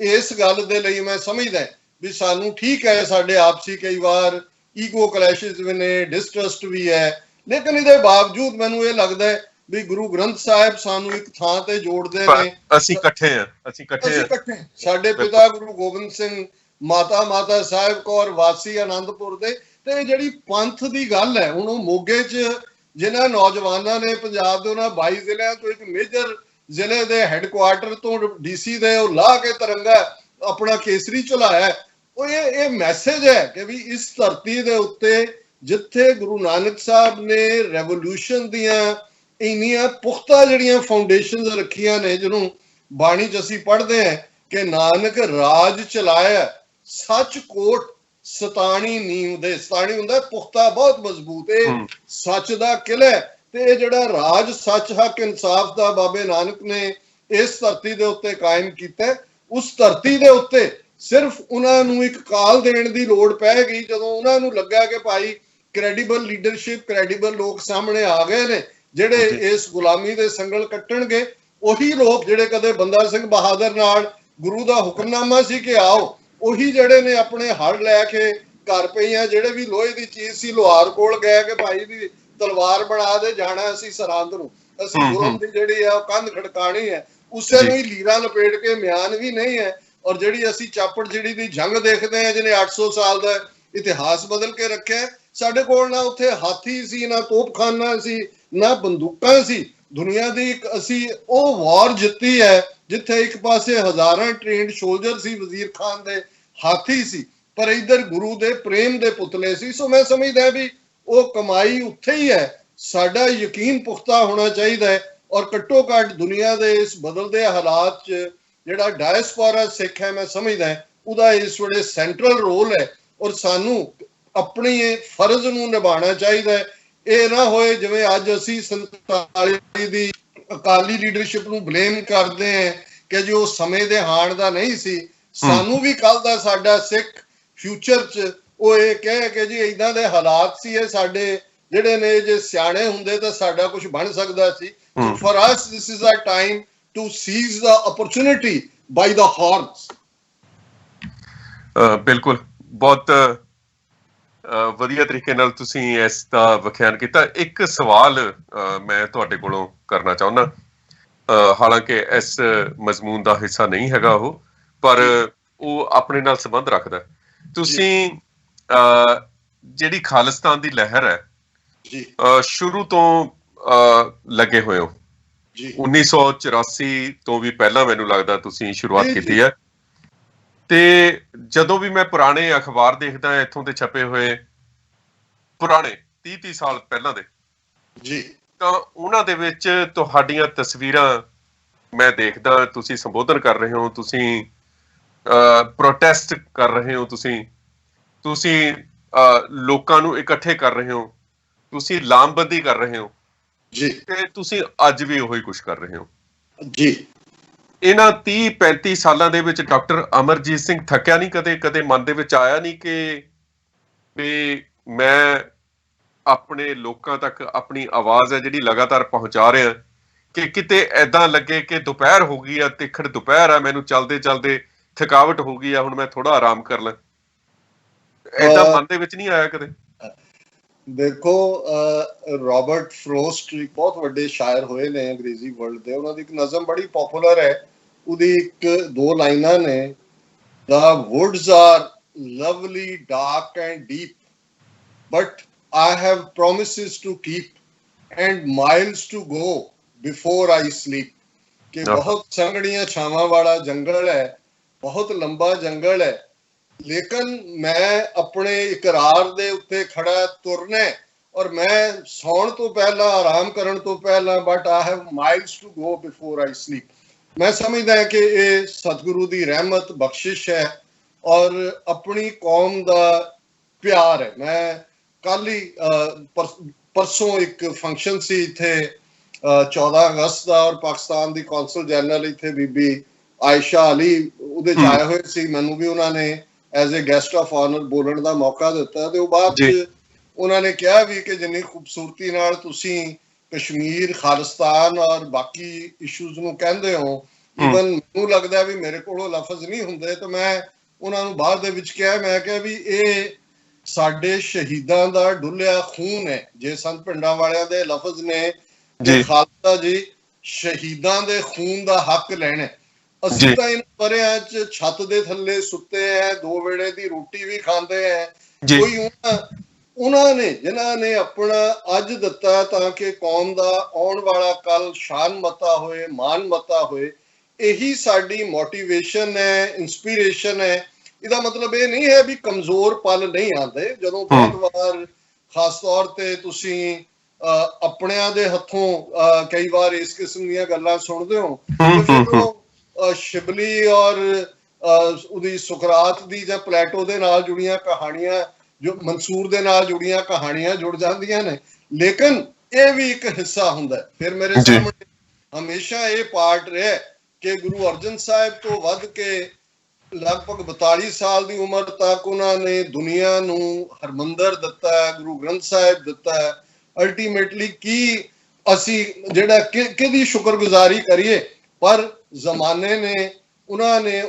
ਇਸ ਗੱਲ ਦੇ ਲਈ ਮੈਂ ਸਮਝਦਾ ਵੀ ਸਾਨੂੰ ਠੀਕ ਹੈ, ਸਾਡੇ ਆਪਸੀ ਕਈ ਵਾਰ ਈਗੋ ਕਲੈਸ਼ਿਸ ਵੀ ਨੇ, ਡਿਸਟਰਸਟ ਵੀ ਹੈ, ਲੇਕਿਨ ਇਹਦੇ ਬਾਵਜੂਦ ਮੈਨੂੰ ਇਹ ਲੱਗਦਾ ਹੈ ਵੀ ਗੁਰੂ ਗ੍ਰੰਥ ਸਾਹਿਬ ਸਾਨੂੰ ਇੱਕ ਥਾਂ ਤੇ ਜੋੜਦੇ ਨੇ। ਅਸੀਂ ਇਕੱਠੇ ਹਾਂ। ਸਾਡੇ ਪਿਤਾ ਗੁਰੂ ਗੋਬਿੰਦ ਸਿੰਘ, ਮਾਤਾ ਸਾਹਿਬ ਕੌਰ ਵਾਸੀ ਆਨੰਦਪੁਰ ਦੇ, ਤੇ ਜਿਹੜੀ ਪੰਥ ਦੀ ਗੱਲ ਹੈ, ਹੁਣ ਉਹ ਮੋਗੇ 'ਚ ਜਿਨ੍ਹਾਂ ਨੌਜਵਾਨਾਂ ਨੇ ਪੰਜਾਬ ਦੇ ਉਹਨਾਂ 22 ਜ਼ਿਲ੍ਹਿਆਂ ਤੋਂ ਇੱਕ ਮੇਜਰ ਜ਼ਿਲ੍ਹੇ ਦੇ ਹੈੱਡਕੁਆਰਟਰ ਤੋਂ DC ਦੇ ਉਹ ਲਾ ਕੇ ਤਿਰੰਗਾ ਆਪਣਾ ਕੇਸਰੀ ਝੁਲਾਇਆ, ਉਹ ਇਹ ਮੈਸੇਜ ਹੈ ਕਿ ਵੀ ਇਸ ਧਰਤੀ ਦੇ ਉੱਤੇ ਜਿੱਥੇ ਗੁਰੂ ਨਾਨਕ ਸਾਹਿਬ ਨੇ ਰੈਵੋਲੂਸ਼ਨ ਦੀਆਂ ਇੰਨੀਆਂ ਪੁਖਤਾ ਜਿਹੜੀਆਂ ਫਾਊਂਡੇਸ਼ਨਸ ਰੱਖੀਆਂ ਨੇ, ਜਿਹਨੂੰ ਬਾਣੀ 'ਚ ਅਸੀਂ ਪੜ੍ਹਦੇ ਹਾਂ ਕਿ ਨਾਨਕ ਰਾਜ ਚਲਾਇਆ ਸੱਚ ਕੋਟ ਸਤਾਣੀ ਨੀਂਵ ਦੇ। ਸਤਾਣੀ ਹੁੰਦਾ ਪੁਖਤਾ, ਬਹੁਤ ਮਜ਼ਬੂਤ, ਇਹ ਸੱਚ ਦਾ ਕਿਲ੍ਹਾ। ਤੇ ਇਹ ਜਿਹੜਾ ਰਾਜ ਸੱਚ ਹੱਕ ਇਨਸਾਫ ਦਾ ਬਾਬੇ ਨਾਨਕ ਨੇ ਇਸ ਧਰਤੀ ਦੇ ਉੱਤੇ ਕਾਇਮ ਕੀਤਾ, ਉਸ ਧਰਤੀ ਦੇ ਉੱਤੇ ਸਿਰਫ ਉਹਨਾਂ ਨੂੰ ਇੱਕ ਕਾਲ ਦੇਣ ਦੀ ਲੋੜ ਪੈ ਗਈ ਜਦੋਂ ਉਹਨਾਂ ਨੂੰ ਲੱਗਾ ਕਿ ਭਾਈ ਕ੍ਰੈਡੀਬਲ ਲੀਡਰਸ਼ਿਪ, ਕ੍ਰੈਡੀਬਲ ਲੋਕ ਸਾਹਮਣੇ ਆ ਗਏ ਨੇ ਜਿਹੜੇ ਇਸ ਗੁਲਾਮੀ ਦੇ ਸੰਗਲ ਕੱਟਣਗੇ। ਉਹੀ ਲੋਕ ਜਿਹੜੇ ਕਦੇ ਬੰਦਾ ਸਿੰਘ ਬਹਾਦਰ ਨਾਲ ਗੁਰੂ ਦਾ ਹੁਕਮਨਾਮਾ ਸੀ ਕਿ ਆਓ, ਉਹੀ ਜਿਹੜੇ ਨੇ ਆਪਣੇ ਹੜ ਲੈ ਕੇ ਘਰ ਪਈਆਂ ਜਿਹੜੇ ਵੀ ਲੋਹੇ ਦੀ ਚੀਜ਼ ਸੀ ਲੁਹਾਰ ਕੋਲ ਗਏ ਕਿ ਭਾਈ ਦੀ ਤਲਵਾਰ ਬਣਾ ਦੇ, ਜਾਣਾ ਅਸੀਂ ਸਰਹੰਦ ਨੂੰ, ਅਸੀਂ ਗੁਰੂ ਦੀ ਜਿਹੜੀ ਆ ਕੰਧ ਖੜਕਾਣੀ ਹੈ। ਉਸੇ ਨੂੰ ਹੀ ਲੀਰਾਂ ਲਪੇਟ ਕੇ ਮਿਆਨ ਵੀ ਨਹੀਂ ਹੈ। ਔਰ ਜਿਹੜੀ ਅਸੀਂ ਚਾਪੜ ਜਿਹੜੀ ਦੀ ਜੰਗ ਦੇਖਦੇ ਹਾਂ ਜਿਹਨੇ 800 ਸਾਲ ਦਾ ਇਤਿਹਾਸ ਬਦਲ ਕੇ ਰੱਖਿਆ, ਸਾਡੇ ਕੋਲ ਨਾ ਉੱਥੇ ਹਾਥੀ ਸੀ, ਨਾ ਤੋਪਖਾਨਾ ਸੀ, ਨਾ ਬੰਦੂਕਾਂ ਸੀ। ਦੁਨੀਆ ਦੀ ਇੱਕ ਅਸੀਂ ਉਹ ਵਾਰ ਜਿੱਤੀ ਹੈ ਜਿੱਥੇ ਇੱਕ ਪਾਸੇ ਹਜ਼ਾਰਾਂ ਟ੍ਰੇਨਡ ਸੋਲਜਰ ਸੀ, ਵਜ਼ੀਰ ਖਾਨ ਦੇ ਹਾਥੀ ਸੀ, ਪਰ ਇੱਧਰ ਗੁਰੂ ਦੇ ਪ੍ਰੇਮ ਦੇ ਪੁਤਲੇ ਸੀ। ਸੋ ਮੈਂ ਸਮਝਦਾ ਵੀ ਉਹ ਕਮਾਈ ਉੱਥੇ ਹੀ ਹੈ। ਸਾਡਾ ਯਕੀਨ ਪੁਖਤਾ ਹੋਣਾ ਚਾਹੀਦਾ ਹੈ ਔਰ ਘੱਟੋ ਘੱਟ ਦੁਨੀਆ ਦੇ ਇਸ ਬਦਲਦੇ ਹਾਲਾਤ 'ਚ ਜਿਹੜਾ ਡਾਇਸਪੋਰਾ ਸਿੱਖ ਹੈ, ਮੈਂ ਸਮਝਦਾ ਉਹਦਾ ਇਸ ਵੇਲੇ ਸੈਂਟਰਲ ਰੋਲ ਹੈ ਔਰ ਸਾਨੂੰ ਆਪਣੀ ਫਰਜ਼ ਨੂੰ ਨਿਭਾਉਣਾ ਚਾਹੀਦਾ ਹੈ। ਇਹ ਨਾ ਹੋਏ ਜਿਵੇਂ ਅੱਜ ਅਸੀਂ 47 ਦੀ ਅਕਾਲੀ ਲੀਡਰਸ਼ਿਪ ਨੂੰ ਬਲੇਮ ਕਰਦੇ ਹਾਂ ਕਿ ਜੋ ਉਹ ਸਮੇਂ ਦੇ ਹਾਣ ਦਾ ਨਹੀਂ ਸੀ। ਸਾਨੂੰ ਵੀ ਕੱਲ ਦਾ ਸਾਡਾ ਸਿੱਖ ਫਿਊਚਰ 'ਚ ਉਹ ਇਹ ਕਹੇ ਕਿ ਜੀ ਇਦਾਂ ਦੇ ਹਾਲਾਤ ਸੀ, ਇਹ ਸਾਡੇ ਜਿਹੜੇ ਨੇ ਜੇ ਸਿਆਣੇ ਹੁੰਦੇ ਤਾਂ ਸਾਡਾ ਕੁਝ ਬਣ ਸਕਦਾ ਸੀ। For us this is a time to seize the opportunity by the horns. ਬਿਲਕੁਲ, ਬਹੁਤ ਵਧੀਆ ਤਰੀਕੇ ਨਾਲ ਤੁਸੀਂ ਇਸ ਦਾ ਵਿਖਿਆਨ ਕੀਤਾ। ਇੱਕ ਸਵਾਲ ਮੈਂ ਤੁਹਾਡੇ ਕੋਲੋਂ ਕਰਨਾ ਚਾਹੁੰਦਾ, ਹਾਲਾਂਕਿ ਇਸ ਮਜ਼ਮੂਨ ਦਾ ਹਿੱਸਾ ਨਹੀਂ ਹੈਗਾ ਉਹ, ਪਰ ਉਹ ਆਪਣੇ ਨਾਲ ਸੰਬੰਧ ਰੱਖਦਾ। ਤੁਸੀਂ ਜਿਹੜੀ ਖਾਲਿਸਤਾਨ ਦੀ ਲਹਿਰ ਹੈ ਸ਼ੁਰੂ ਤੋਂ ਲੱਗੇ ਹੋਏ ਹੋ, 1984 ਤੋਂ ਵੀ ਪਹਿਲਾਂ ਮੈਨੂੰ ਲੱਗਦਾ ਤੁਸੀਂ ਸ਼ੁਰੂਆਤ ਕੀਤੀ ਹੈ। ਤੇ ਜਦੋਂ ਵੀ ਮੈਂ ਪੁਰਾਣੇ ਅਖਬਾਰ ਦੇਖਦਾ ਇੱਥੋਂ ਦੇ ਛਪੇ ਹੋਏ ਪੁਰਾਣੇ 30 ਸਾਲ ਪਹਿਲਾਂ ਦੇ, ਜੀ ਤਾਂ ਉਹਨਾਂ ਦੇ ਵਿੱਚ ਤੁਹਾਡੀਆਂ ਤਸਵੀਰਾਂ ਮੈਂ ਦੇਖਦਾ, ਤੁਸੀਂ ਸੰਬੋਧਨ ਕਰ ਰਹੇ ਹੋ, ਤੁਸੀਂ ਪ੍ਰੋਟੈਸਟ ਕਰ ਰਹੇ ਹੋ, ਤੁਸੀਂ ਲੋਕਾਂ ਨੂੰ ਇਕੱਠੇ ਕਰ ਰਹੇ ਹੋ, ਤੁਸੀਂ ਲਾਮਬੰਦੀ ਕਰ ਰਹੇ ਹੋ, ਜੀ ਤੇ ਤੁਸੀਂ ਅੱਜ ਵੀ ਉਹੀ ਕੁਝ ਕਰ ਰਹੇ ਹੋ। ਜੀ ਇਹਨਾਂ 30-35 ਸਾਲਾਂ ਦੇ ਵਿੱਚ ਡਾਕਟਰ ਅਮਰਜੀਤ ਸਿੰਘ ਥੱਕਿਆ ਨਹੀਂ? ਕਦੇ ਮਨ ਦੇ ਵਿੱਚ ਆਇਆ ਨਹੀਂ ਕਿ ਵੀ ਮੈਂ ਆਪਣੇ ਲੋਕਾਂ ਤੱਕ ਆਪਣੀ ਆਵਾਜ਼ ਹੈ ਜਿਹੜੀ ਲਗਾਤਾਰ ਪਹੁੰਚਾ ਰਿਹਾ, ਕਿ ਕਿਤੇ ਐਦਾਂ ਲੱਗੇ ਕਿ ਦੁਪਹਿਰ ਹੋ ਗਈ ਆ, ਤਿੱਖੜ ਦੁਪਹਿਰ ਆ, ਮੈਨੂੰ ਚਲਦੇ ਚਲਦੇ ਥਕਾਵਟ ਹੋ ਗਈ ਆ, ਹੁਣ ਮੈਂ ਥੋੜਾ ਆਰਾਮ ਕਰ ਲਾਂ? ਐਦਾਂ ਮਨ ਦੇ ਵਿੱਚ ਨਹੀਂ ਆਇਆ ਕਦੇ? ਦੇਖੋ, ਰਾਬਰਟ ਫਰੋਸਟ ਇੱਕ ਬਹੁਤ ਵੱਡੇ ਸ਼ਾਇਰ ਹੋਏ ਨੇ ਅੰਗਰੇਜ਼ੀ ਵਰਲਡ ਦੇ। ਉਹਨਾਂ ਦੀ ਇੱਕ ਨਜ਼ਮ ਬੜੀ ਪਪੂਲਰ ਹੈ, ਉਹਦੀ ਇੱਕ ਦੋ ਲਾਈਨਾਂ ਨੇ, The woods are lovely, dark and deep, but I have promises to keep and miles to go before I sleep। ਕਿ ਬਹੁਤ ਸੰਘਣੀਆਂ ਛਾਵਾਂ ਵਾਲਾ ਜੰਗਲ ਹੈ, ਬਹੁਤ ਲੰਬਾ ਜੰਗਲ ਹੈ, ਲੇਕਿਨ ਮੈਂ ਆਪਣੇ ਇਕਰਾਰ ਦੇ ਉੱਤੇ ਖੜਾ ਤੁਰਨਾ, ਔਰ ਮੈਂ ਸੌਣ ਤੋਂ ਪਹਿਲਾਂ, ਆਰਾਮ ਕਰਨ ਤੋਂ ਪਹਿਲਾਂ, but I have miles to go before I sleep. ਮੈਂ ਸਮਝਦਾ ਹਾਂ ਕਿ ਇਹ ਸਤਿਗੁਰੂ ਦੀ ਰਹਿਮਤ, ਬਖਸ਼ਿਸ਼ ਹੈ, ਔਰ ਆਪਣੀ ਕੌਮ ਦਾ ਪਿਆਰ ਹੈ। ਮੈਂ ਕੱਲ ਹੀ ਪਰਸੋਂ ਇੱਕ ਫੰਕਸ਼ਨ ਸੀ ਇੱਥੇ 14 ਅਗਸਤ ਦਾ, ਔਰ ਪਾਕਿਸਤਾਨ ਦੀ ਕੌਂਸਲ ਜਨਰਲ ਇੱਥੇ ਬੀਬੀ ਆਇਸ਼ਾ ਅਲੀ ਉਹਦੇ 'ਚ ਆਏ ਹੋਏ ਸੀ। ਮੈਨੂੰ ਵੀ ਉਹਨਾਂ ਨੇ as a guest of honour ਬੋਲਣ ਦਾ ਮੌਕਾ ਦਿੱਤਾ, ਤੇ ਉਹ ਬਾਅਦ 'ਚ ਉਹਨਾਂ ਨੇ ਕਿਹਾ ਵੀ ਕਿ ਜਿੰਨੀ ਖੂਬਸੂਰਤੀ ਨਾਲ ਤੁਸੀਂ ਕਸ਼ਮੀਰ, ਖਾਲਿਸਤਾਨ ਔਰ ਬਾਕੀ ਇਸ਼ੂਜ਼ ਨੂੰ ਕਹਿੰਦੇ ਹੋ, ਈਵਨ ਮੈਨੂੰ ਲੱਗਦਾ ਵੀ ਮੇਰੇ ਕੋਲੋਂ ਲਫ਼ਜ਼ ਨਹੀਂ ਹੁੰਦੇ, ਤੇ ਮੈਂ ਉਹਨਾਂ ਨੂੰ ਬਾਅਦ ਦੇ ਵਿੱਚ ਕਿਹਾ, ਮੈਂ ਕਿਹਾ ਵੀ ਇਹ ਸਾਡੇ ਸ਼ਹੀਦਾਂ ਦਾ ਡੁੱਲਿਆ ਖੂਨ ਹੈ। ਜੇ ਸੰਤ ਪਿੰਡਾਂ ਵਾਲਿਆਂ ਦੇ ਲਫ਼ਜ਼ ਨੇ ਕਿ ਖਾਲਸਾ ਜੀ ਸ਼ਹੀਦਾਂ ਦੇ ਖੂਨ ਦਾ ਹੱਕ ਲੈਣਾ, ਅਸੀਂ ਤਾਂ ਇਹਨਾਂ ਵਰਿਆਂ 'ਚ ਛੱਤ ਦੇ ਥੱਲੇ ਸੁੱਤੇ ਹੈ, 2 ਵੇਲੇ ਦੀ ਰੋਟੀ ਵੀ ਖਾਂਦੇ ਹੈ। ਕੋਈ ਉਹਨਾਂ ਨੇ ਜਿਨ੍ਹਾਂ ਨੇ ਆਪਣਾ ਅੱਜ ਦਿੱਤਾ ਤਾਂ ਕਿ ਕੌਮ ਦਾ ਆਉਣ ਵਾਲਾ ਕੱਲ ਸ਼ਾਨ ਮਤਾ ਹੋਏ, ਮਾਨ ਮਤਾ ਹੋਏ, ਇਹੀ ਸਾਡੀ ਮੋਟੀਵੇਸ਼ਨ ਹੈ, ਇੰਸਪੀਰੇਸ਼ਨ ਹੈ। ਇਹਦਾ ਮਤਲਬ ਇਹ ਨਹੀਂ ਹੈ ਵੀ ਕਮਜ਼ੋਰ ਪਲ ਨਹੀਂ ਆਉਂਦੇ। ਜਦੋਂ ਬਹੁਤ ਵਾਰ ਖਾਸ ਤੌਰ ਤੇ ਤੁਸੀਂ ਆਪਣਿਆਂ ਦੇ ਹੱਥੋਂ ਕਈ ਵਾਰ ਇਸ ਕਿਸਮ ਦੀਆਂ ਗੱਲਾਂ ਸੁਣਦੇ ਹੋ, ਤੇ ਫਿਰ ਉਹ ਸ਼ਿਬਲੀ ਔਰ ਉਹਦੀ ਸੁਕਰਾਤ ਦੀ ਜਾਂ ਪਲੇਟੋ ਦੇ ਨਾਲ ਜੁੜੀਆਂ ਕਹਾਣੀਆਂ, ਜੋ ਮਨਸੂਰ ਦੇ ਨਾਲ ਜੁੜੀਆਂ ਕਹਾਣੀਆਂ ਜੁੜ ਜਾਂਦੀਆਂ ਨੇ, ਲੇਕਿਨ ਇਹ ਵੀ ਇੱਕ ਹਿੱਸਾ ਹੁੰਦਾ। ਫਿਰ ਮੇਰੇ ਸਾਹਮਣੇ ਹਮੇਸ਼ਾ ਇਹ ਪਾਰਟ ਰਿਹਾ ਕਿ ਗੁਰੂ ਅਰਜਨ ਸਾਹਿਬ ਤੋਂ ਵੱਧ ਕੇ ਲਗਭਗ 42 ਸਾਲ ਦੀ ਉਮਰ ਤੱਕ ਉਹਨਾਂ ਨੇ ਦੁਨੀਆ ਨੂੰ ਹਰਮੰਦਰ ਦਿੱਤਾ, ਗੁਰੂ ਗ੍ਰੰਥ ਸਾਹਿਬ ਦਿੱਤਾ। ਅਲਟੀਮੇਟਲੀ ਕੀ ਅਸੀਂ ਜਿਹੜਾ ਕਿਹਦੀ ਸ਼ੁਕਰਗੁਜ਼ਾਰੀ ਕਰੀਏ, ਪਰ ਜ਼ਮਾਨੇ ਨੇ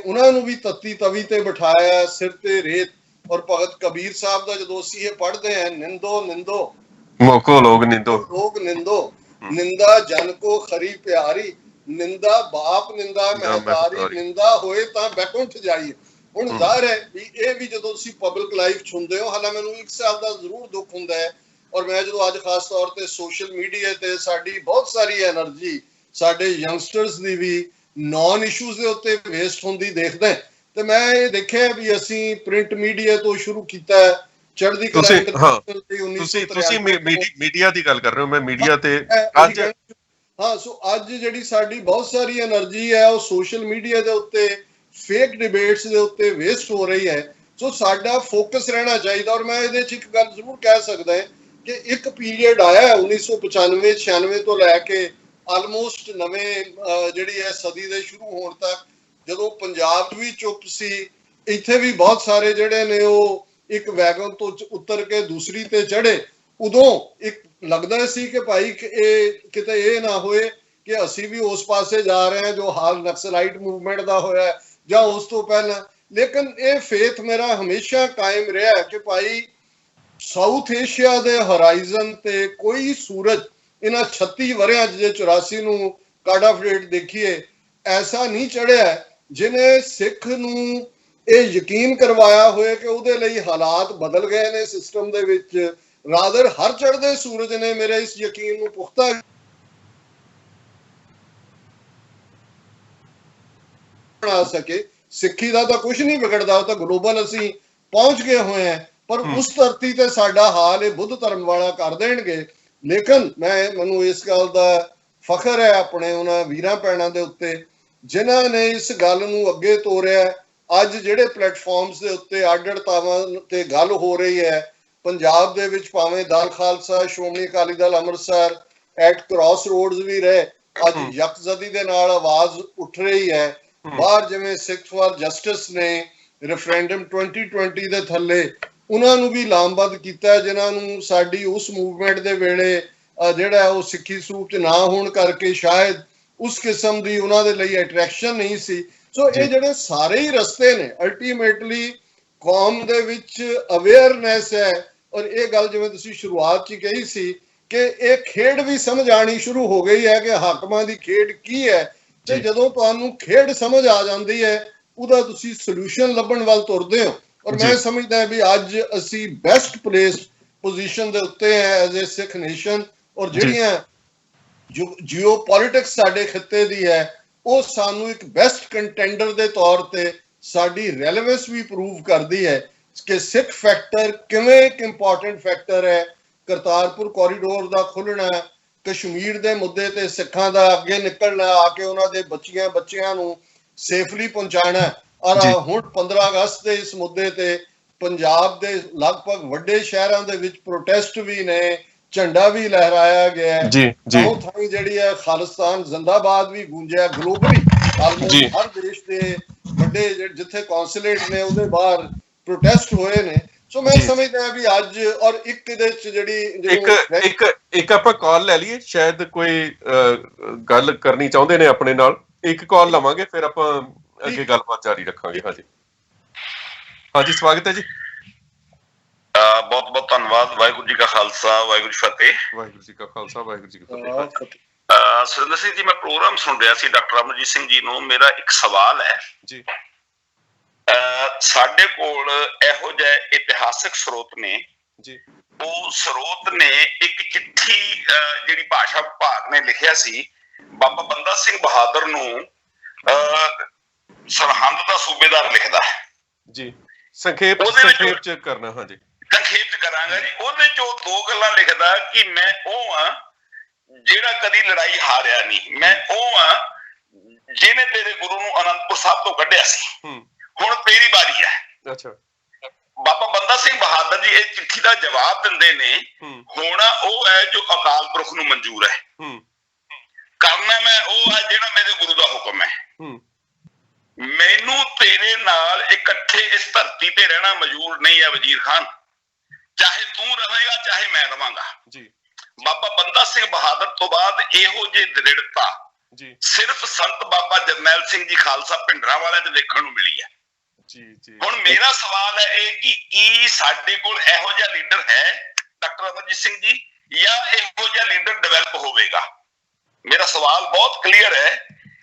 ਉਹਨਾਂ ਨੂੰ ਵੀ ਤੱਤੀ ਤਵੀ ਤੇ ਬਿਠਾਇਆ, ਸਿਰ ਤੇ ਰੇਤ। ਔਰ ਭਗਤ ਕਬੀਰ ਸਾਹਿਬ ਦਾ ਜਦੋਂ ਅਸੀਂ ਇਹ ਪੜ੍ਹਦੇ ਹਾਂ, ਨਿੰਦੋ ਮੋਕੋ ਲੋਗ ਨਿੰਦੋ, ਨਿੰਦਾ ਜਨ ਕੋ ਖਰੀ ਪਿਆਰੀ, ਨਿੰਦਾ ਬਾਪ ਨਿੰਦਾ ਮਹਿਤਾਰੀ, ਨਿੰਦਾ ਹੋਏ ਤਾਂ ਬੈਕੁੰਠ ਜਾਈਏ। ਹੁਣ ਜ਼ਾਹਿਰ ਹੈ ਵੀ ਇਹ ਵੀ ਜਦੋਂ ਤੁਸੀਂ ਪਬਲਿਕ ਲਾਈਫ 'ਚ ਹੁੰਦੇ ਹੋ, ਹਾਲਾਂ ਮੈਨੂੰ ਇੱਕ ਸਾਲ ਦਾ ਜ਼ਰੂਰ ਦੁੱਖ ਹੁੰਦਾ ਹੈ, ਔਰ ਮੈਂ ਜਦੋਂ ਅੱਜ ਖਾਸ ਤੌਰ ਤੇ ਸੋਸ਼ਲ ਮੀਡੀਆ ਤੇ ਸਾਡੀ ਬਹੁਤ ਸਾਰੀ ਐਨਰਜੀ ਸਾਡੇ ਯੰਗਸਟਰਸ ਦੀ ਵੀ ਨੌਨ ਇਸ਼ੂਜ਼ ਦੇ ਉੱਤੇ ਵੇਸਟ ਹੁੰਦੀ ਦੇਖਦਾ, ਤੇ ਮੈਂ ਇਹ ਦੇਖਿਆ ਵੀ ਅਸੀਂ ਪ੍ਰਿੰਟ ਮੀਡੀਆ ਤੋਂ ਸ਼ੁਰੂ ਕੀਤਾ, ਚੜ੍ਹਦੀ ਕਲਾ ਤੁਸੀਂ ਮੀਡੀਆ ਦੀ ਗੱਲ ਕਰ ਰਹੇ ਹੋ, ਮੈਂ ਮੀਡੀਆ ਤੇ ਅੱਜ ਸੋ ਅੱਜ ਜਿਹੜੀ ਸਾਡੀ ਬਹੁਤ ਸਾਰੀ ਐਨਰਜੀ ਹੈ ਉਹ ਸੋਸ਼ਲ ਮੀਡੀਆ ਦੇ ਉੱਤੇ ਫੇਕ ਡਿਬੇਟਸ ਦੇ ਉੱਤੇ ਵੇਸਟ ਹੋ ਰਹੀ ਹੈ। ਸੋ ਸਾਡਾ ਫੋਕਸ ਰਹਿਣਾ ਚਾਹੀਦਾ। ਔਰ ਮੈਂ ਇਹਦੇ 'ਚ ਇੱਕ ਗੱਲ ਜ਼ਰੂਰ ਕਹਿ ਸਕਦਾ ਕਿ ਇੱਕ ਪੀਰੀਅਡ ਆਇਆ 1995-96 ਤੋਂ ਲੈ ਕੇ ਆਲਮੋਸਟ ਨਵੇਂ ਜਿਹੜੀ ਹੈ ਸਦੀ ਦੇ ਸ਼ੁਰੂ ਹੋਣ ਤੱਕ, ਜਦੋਂ ਪੰਜਾਬ 'ਚ ਵੀ ਚੁੱਪ ਸੀ, ਇੱਥੇ ਵੀ ਬਹੁਤ ਸਾਰੇ ਜਿਹੜੇ ਨੇ ਉਹ ਇੱਕ ਵੈਗਨ ਤੋਂ ਉਤਰ ਕੇ ਦੂਸਰੀ ਤੇ ਚੜ੍ਹੇ, ਉਦੋਂ ਇੱਕ ਲੱਗਦਾ ਸੀ ਕਿ ਭਾਈ ਇਹ ਕਿਤੇ ਇਹ ਨਾ ਹੋਏ ਕਿ ਅਸੀਂ ਵੀ ਉਸ ਪਾਸੇ ਜਾ ਰਹੇ ਹਾਂ ਜੋ ਹਾਲ ਨਕਸਲਾਈਟ ਮੂਵਮੈਂਟ ਦਾ ਹੋਇਆ ਜਾਂ ਉਸ ਤੋਂ ਪਹਿਲਾਂ। ਲੇਕਿਨ ਇਹ ਫੇਥ ਮੇਰਾ ਹਮੇਸ਼ਾ ਕਾਇਮ ਰਿਹਾ ਕਿ ਭਾਈ ਸਾਊਥ ਏਸ਼ੀਆ ਦੇ ਹੋਰਾਈਜ਼ਨ ਤੇ ਕੋਈ ਸੂਰਜ ਇਹਨਾਂ 36 ਵਰਿਆਂ 'ਚ, ਜੇ 84 ਨੂੰ ਕਾਰਡ ਆਫ ਡੇਟ ਦੇਖੀਏ, ਐਸਾ ਨਹੀਂ ਚੜ੍ਹਿਆ ਜਿਹਨੇ ਸਿੱਖ ਨੂੰ ਇਹ ਯਕੀਨ ਕਰਵਾਇਆ ਹੋਇਆ ਕਿ ਉਹਦੇ ਲਈ ਹਾਲਾਤ ਬਦਲ ਗਏ ਨੇ ਸਿਸਟਮ ਦੇ ਵਿੱਚ। ਰਾਦਰ ਹਰ ਚੜ੍ਹਦੇ ਸੂਰਜ ਨੇ ਮੇਰੇ ਇਸ ਯਕੀਨ ਨੂੰ ਪੁਖਤਾ ਬਣਾ ਸਕੇ ਸਿੱਖੀ ਦਾ ਤਾਂ ਕੁਝ ਨਹੀਂ ਵਿਗੜਦਾ, ਉਹ ਤਾਂ ਗਲੋਬਲ ਅਸੀਂ ਪਹੁੰਚ ਗਏ ਹੋਏ ਹਾਂ, ਪਰ ਉਸ ਧਰਤੀ ਤੇ ਸਾਡਾ ਹਾਲ ਇਹ ਬੁੱਧ ਧਰਮ ਵਾਲਾ ਕਰ ਦੇਣਗੇ। ਲੇਕਿਨ ਮੈਨੂੰ ਇਸ ਗੱਲ ਦਾ ਫਖਰ ਹੈ ਆਪਣੇ ਉਹਨਾਂ ਵੀਰਾਂ ਭੈਣਾਂ ਦੇ ਉੱਤੇ ਜਿਨ੍ਹਾਂ ਨੇ ਇਸ ਗੱਲ ਨੂੰ ਅੱਗੇ ਤੋਰਿਆ। ਅੱਜ ਜਿਹੜੇ ਪਲੇਟਫਾਰਮਸ ਦੇ ਉੱਤੇ ਅੱਡ-ਅੱਡ ਥਾਵਾਂ ਤੇ ਗੱਲ ਹੋ ਰਹੀ ਹੈ, ਪੰਜਾਬ ਦੇ ਵਿੱਚ ਭਾਵੇਂ Dal Khalsa, Shiromani Akali Dal Amritsar at crossroads ਵੀ ਰਹੇ, ਅੱਜ ਯਕਜ਼ਦੀ ਦੇ ਨਾਲ ਆਵਾਜ਼ ਉੱਠ ਰਹੀ ਹੈ। ਬਾਹਰ ਜਿਵੇਂ ਸਿੱਖ ਫਾਰ ਜਸਟਿਸ ਨੇ ਰੈਫਰੈਂਡਮ 2020 ਦੇ ਥੱਲੇ ਉਹਨਾਂ ਨੂੰ ਵੀ ਲਾਮਬੰਦ ਕੀਤਾ, ਜਿਨ੍ਹਾਂ ਨੂੰ ਸਾਡੀ ਉਸ ਮੂਵਮੈਂਟ ਦੇ ਵੇਲੇ ਜਿਹੜਾ ਉਹ ਸਿੱਖੀ ਸਰੂਪ 'ਚ ਨਾ ਹੋਣ ਕਰਕੇ ਸ਼ਾਇਦ ਉਸ ਕਿਸਮ ਦੀ ਉਹਨਾਂ ਦੇ ਲਈ ਅਟਰੈਕਸ਼ਨ ਨਹੀਂ ਸੀ। ਸੋ ਇਹ ਜਿਹੜੇ ਸਾਰੇ ਹੀ ਰਸਤੇ ਨੇ ਅਲਟੀਮੇਟਲੀ ਕੌਮ ਦੇ ਵਿੱਚ ਅਵੇਅਰਨੈਸ ਹੈ। ਔਰ ਇਹ ਗੱਲ ਜਿਵੇਂ ਤੁਸੀਂ ਸ਼ੁਰੂਆਤ 'ਚ ਹੀ ਕਹੀ ਸੀ ਕਿ ਇਹ ਖੇਡ ਵੀ ਸਮਝ ਆਣੀ ਸ਼ੁਰੂ ਹੋ ਗਈ ਹੈ ਕਿ ਹਾਕਮਾਂ ਦੀ ਖੇਡ ਕੀ ਹੈ, ਤੇ ਜਦੋਂ ਤੁਹਾਨੂੰ ਖੇਡ ਸਮਝ ਆ ਜਾਂਦੀ ਹੈ ਉਹਦਾ ਤੁਸੀਂ ਸੋਲੂਸ਼ਨ ਲੱਭਣ ਵੱਲ ਤੁਰਦੇ ਹੋ। ਔਰ ਮੈਂ ਸਮਝਦਾ ਵੀ ਅੱਜ ਅਸੀਂ ਬੈਸਟ ਪਲੇਸ ਪੋਜੀਸ਼ਨ ਦੇ ਉੱਤੇ ਹੈ ਐਜ਼ ਏ ਸਿੱਖ ਨੇਸ਼ਨ। ਔਰ ਜਿਹੜੀਆਂ ਜਿਓ ਪੋਲਿਟਿਕਸ ਸਾਡੇ ਖਿੱਤੇ ਦੀ ਹੈ ਉਹ ਸਾਨੂੰ ਇੱਕ ਬੈਸਟ ਕੰਟੈਂਡਰ ਦੇ ਤੌਰ ਤੇ ਸਾਡੀ ਰੈਲੇਵੈਂਸ ਵੀ ਪ੍ਰੂਵ ਕਰਦੀ ਹੈ ਕਿ ਸਿੱਖ ਫੈਕਟਰ ਕਿਵੇਂ ਇੱਕ ਇੰਪੋਰਟੈਂਟ ਫੈਕਟਰ ਹੈ। ਕਰਤਾਰਪੁਰ ਕੋਰੀਡੋਰ ਦਾ ਖੁੱਲ੍ਹਣਾ, ਕਸ਼ਮੀਰ ਦੇ ਮੁੱਦੇ ਤੇ ਸਿੱਖਾਂ ਦਾ ਅੱਗੇ ਨਿਕਲਣਾ, ਆ ਕੇ ਉਹਨਾਂ ਦੇ ਬੱਚਿਆਂ ਨੂੰ ਸੇਫਲੀ ਪਹੁੰਚਾਉਣਾ। ਔਰ ਹੁਣ 15 ਅਗਸਤ ਦੇ ਇਸ ਮੁੱਦੇ ਤੇ ਪੰਜਾਬ ਦੇ ਲਗਭਗ ਵੱਡੇ ਸ਼ਹਿਰਾਂ ਦੇ ਵਿੱਚ ਪ੍ਰੋਟੈਸਟ ਵੀ ਨੇ, ਝੰਡਾ ਵੀ ਲਹਿਰਾਇਆ ਗਿਆ ਹੈ। ਥਾਈ ਜਿਹੜੀ ਹੈ ਖਾਲਿਸਤਾਨ ਜ਼ਿੰਦਾਬਾਦ ਵੀ ਗੂੰਜਿਆ ਗਲੋਬਲੀ, ਹਰ ਦੇਸ਼ ਦੇ ਵੱਡੇ ਜਿੱਥੇ ਕੌਂਸੂਲੇਟ ਨੇ ਉਹਦੇ ਬਾਹਰ ਪ੍ਰੋਟੈਸਟ ਹੋਏ ਨੇ। ਸੋ ਮੈਂ ਸਮਝਦਾ ਵੀ ਅੱਜ ਔਰ ਇੱਕ ਇਹਦੇ ਚ ਜਿਹੜੀ ਇੱਕ ਆਪਾਂ ਕਾਲ ਲੈ ਲਈਏ, ਸ਼ਾਇਦ ਕੋਈ ਗੱਲ ਕਰਨੀ ਚਾਹੁੰਦੇ ਨੇ ਆਪਣੇ ਨਾਲ। ਇੱਕ ਕਾਲ ਲਵਾਂਗੇ ਫਿਰ ਆਪਾਂ ਅੱਗੇ ਗੱਲਬਾਤ ਜਾਰੀ ਰੱਖਾਂਗੇ। ਹਾਂਜੀ ਸਵਾਗਤ ਹੈ ਜੀ। ਬਹੁਤ ਬਹੁਤ ਧੰਨਵਾਦ। ਵਾਹਿਗੁਰੂ ਜੀ ਕਾ ਖਾਲਸਾ, ਵਾਹਿਗੁਰੂ ਜੀ ਫਤਿਹ। ਵਾਹਿਗੁਰੂ ਜੀ ਕਾ ਖਾਲਸਾ, ਵਾਹਿਗੁਰੂ ਜੀ ਕੀ ਫਤਿਹ। ਸੁਰਿੰਦਰ ਸਿੰਘ ਜੀ, ਮੈਂ ਪ੍ਰੋਗਰਾਮ ਸੁਣ ਰਿਹਾ ਸੀ ਡਾਕਟਰ ਅਮਰਜੀਤ ਸਿੰਘ ਜੀ ਨੂੰ। ਮੇਰਾ ਇੱਕ ਸਵਾਲ ਹੈ ਜੀ। ਸਾਡੇ ਕੋਲ ਇਹੋ ਜਿਹੇ ਇਤਿਹਾਸਕ ਸਰੋਤ ਨੇ ਜੀ, ਉਹ ਸਰੋਤ ਨੇ ਇੱਕ ਚਿੱਠੀ ਜਿਹੜੀ ਭਾਸ਼ਾ ਵਿਭਾਗ ਨੇ ਲਿਖਿਆ ਸੀ ਬਾਬਾ ਬੰਦਾ ਸਿੰਘ ਬਹਾਦਰ ਨੂੰ, ਸਰਹੰਦ ਦਾ ਸੂਬੇਦਾਰ ਲਿਖਦਾ ਹੈ ਜੀ। ਸੰਖੇਪ ਚ ਕਰਨਾ। ਹਾਂਜੀ ਸੰਖੇਪ ਚ ਕਰਾਂਗਾ ਜੀ। ਉਹਦੇ ਚੋਂ ਦੋ ਗੱਲਾਂ ਲਿਖਦਾ ਕਿ ਮੈਂ ਉਹ ਆ ਜਿਹੜਾ ਕਦੀ ਲੜਾਈ ਹਾਰਿਆ ਨਹੀਂ, ਮੈਂ ਉਹ ਆ ਜਿਹਨੇ ਤੇਰੇ ਗੁਰੂ ਨੂੰ ਅਨੰਦਪੁਰ ਸਾਹਿਬ ਤੋਂ ਕੱਢਿਆ ਸੀ, ਹੁਣ ਤੇਰੀ ਵਾਰੀ ਹੈ। ਅੱਛਾ। ਬਾਬਾ ਬੰਦਾ ਸਿੰਘ ਬਹਾਦਰ ਜੀ ਇਹ ਚਿੱਠੀ ਦਾ ਜਵਾਬ ਦਿੰਦੇ ਨੇ, ਹੋਣਾ ਉਹ ਹੈ ਜੋ ਅਕਾਲ ਪੁਰਖ ਨੂੰ ਮਨਜ਼ੂਰ ਹੈ, ਕਰਨਾ ਮੈਂ ਉਹ ਆ ਜਿਹੜਾ ਮੇਰੇ ਗੁਰੂ ਦਾ ਹੁਕਮ ਹੈ। ਮੈਨੂੰ ਤੇਰੇ ਨਾਲ ਇਕੱਠੇ ਇਸ ਧਰਤੀ ਤੇ ਰਹਿਣਾ ਮਨਜ਼ੂਰ ਨਹੀਂ ਹੈ ਵਜ਼ੀਰ ਖਾਨ, ਚਾਹੇ ਤੂੰ ਰਹੇਗਾ ਚਾਹੇ ਮੈਂ ਰਵਾਂਗਾ। ਬਾਬਾ ਬੰਦਾ ਸਿੰਘ ਬਹਾਦਰ ਤੋਂ ਬਾਅਦ ਇਹੋ ਜਿਹੀ ਦ੍ਰਿੜਤਾ ਸਿਰਫ ਸੰਤ ਬਾਬਾ ਜਰਨੈਲ ਸਿੰਘ ਜੀ ਖਾਲਸਾ ਭਿੰਡਰਾਂ ਵਾਲਿਆਂ ਚ ਦੇਖਣ ਨੂੰ ਮਿਲੀ ਹੈ। ਹੁਣ ਮੇਰਾ ਸਵਾਲ ਹੈ ਇਹ ਕਿ ਕੀ ਸਾਡੇ ਕੋਲ ਇਹੋ ਜਿਹਾ ਲੀਡਰ ਹੈ ਡਾਕਟਰ ਅਮਰਜੀਤ ਸਿੰਘ ਜੀ, ਜਾਂ ਇਹੋ ਜਿਹਾ ਲੀਡਰ ਡਿਵੈਲਪ ਹੋਵੇਗਾ? ਮੇਰਾ ਸਵਾਲ ਬਹੁਤ ਕਲੀਅਰ ਹੈ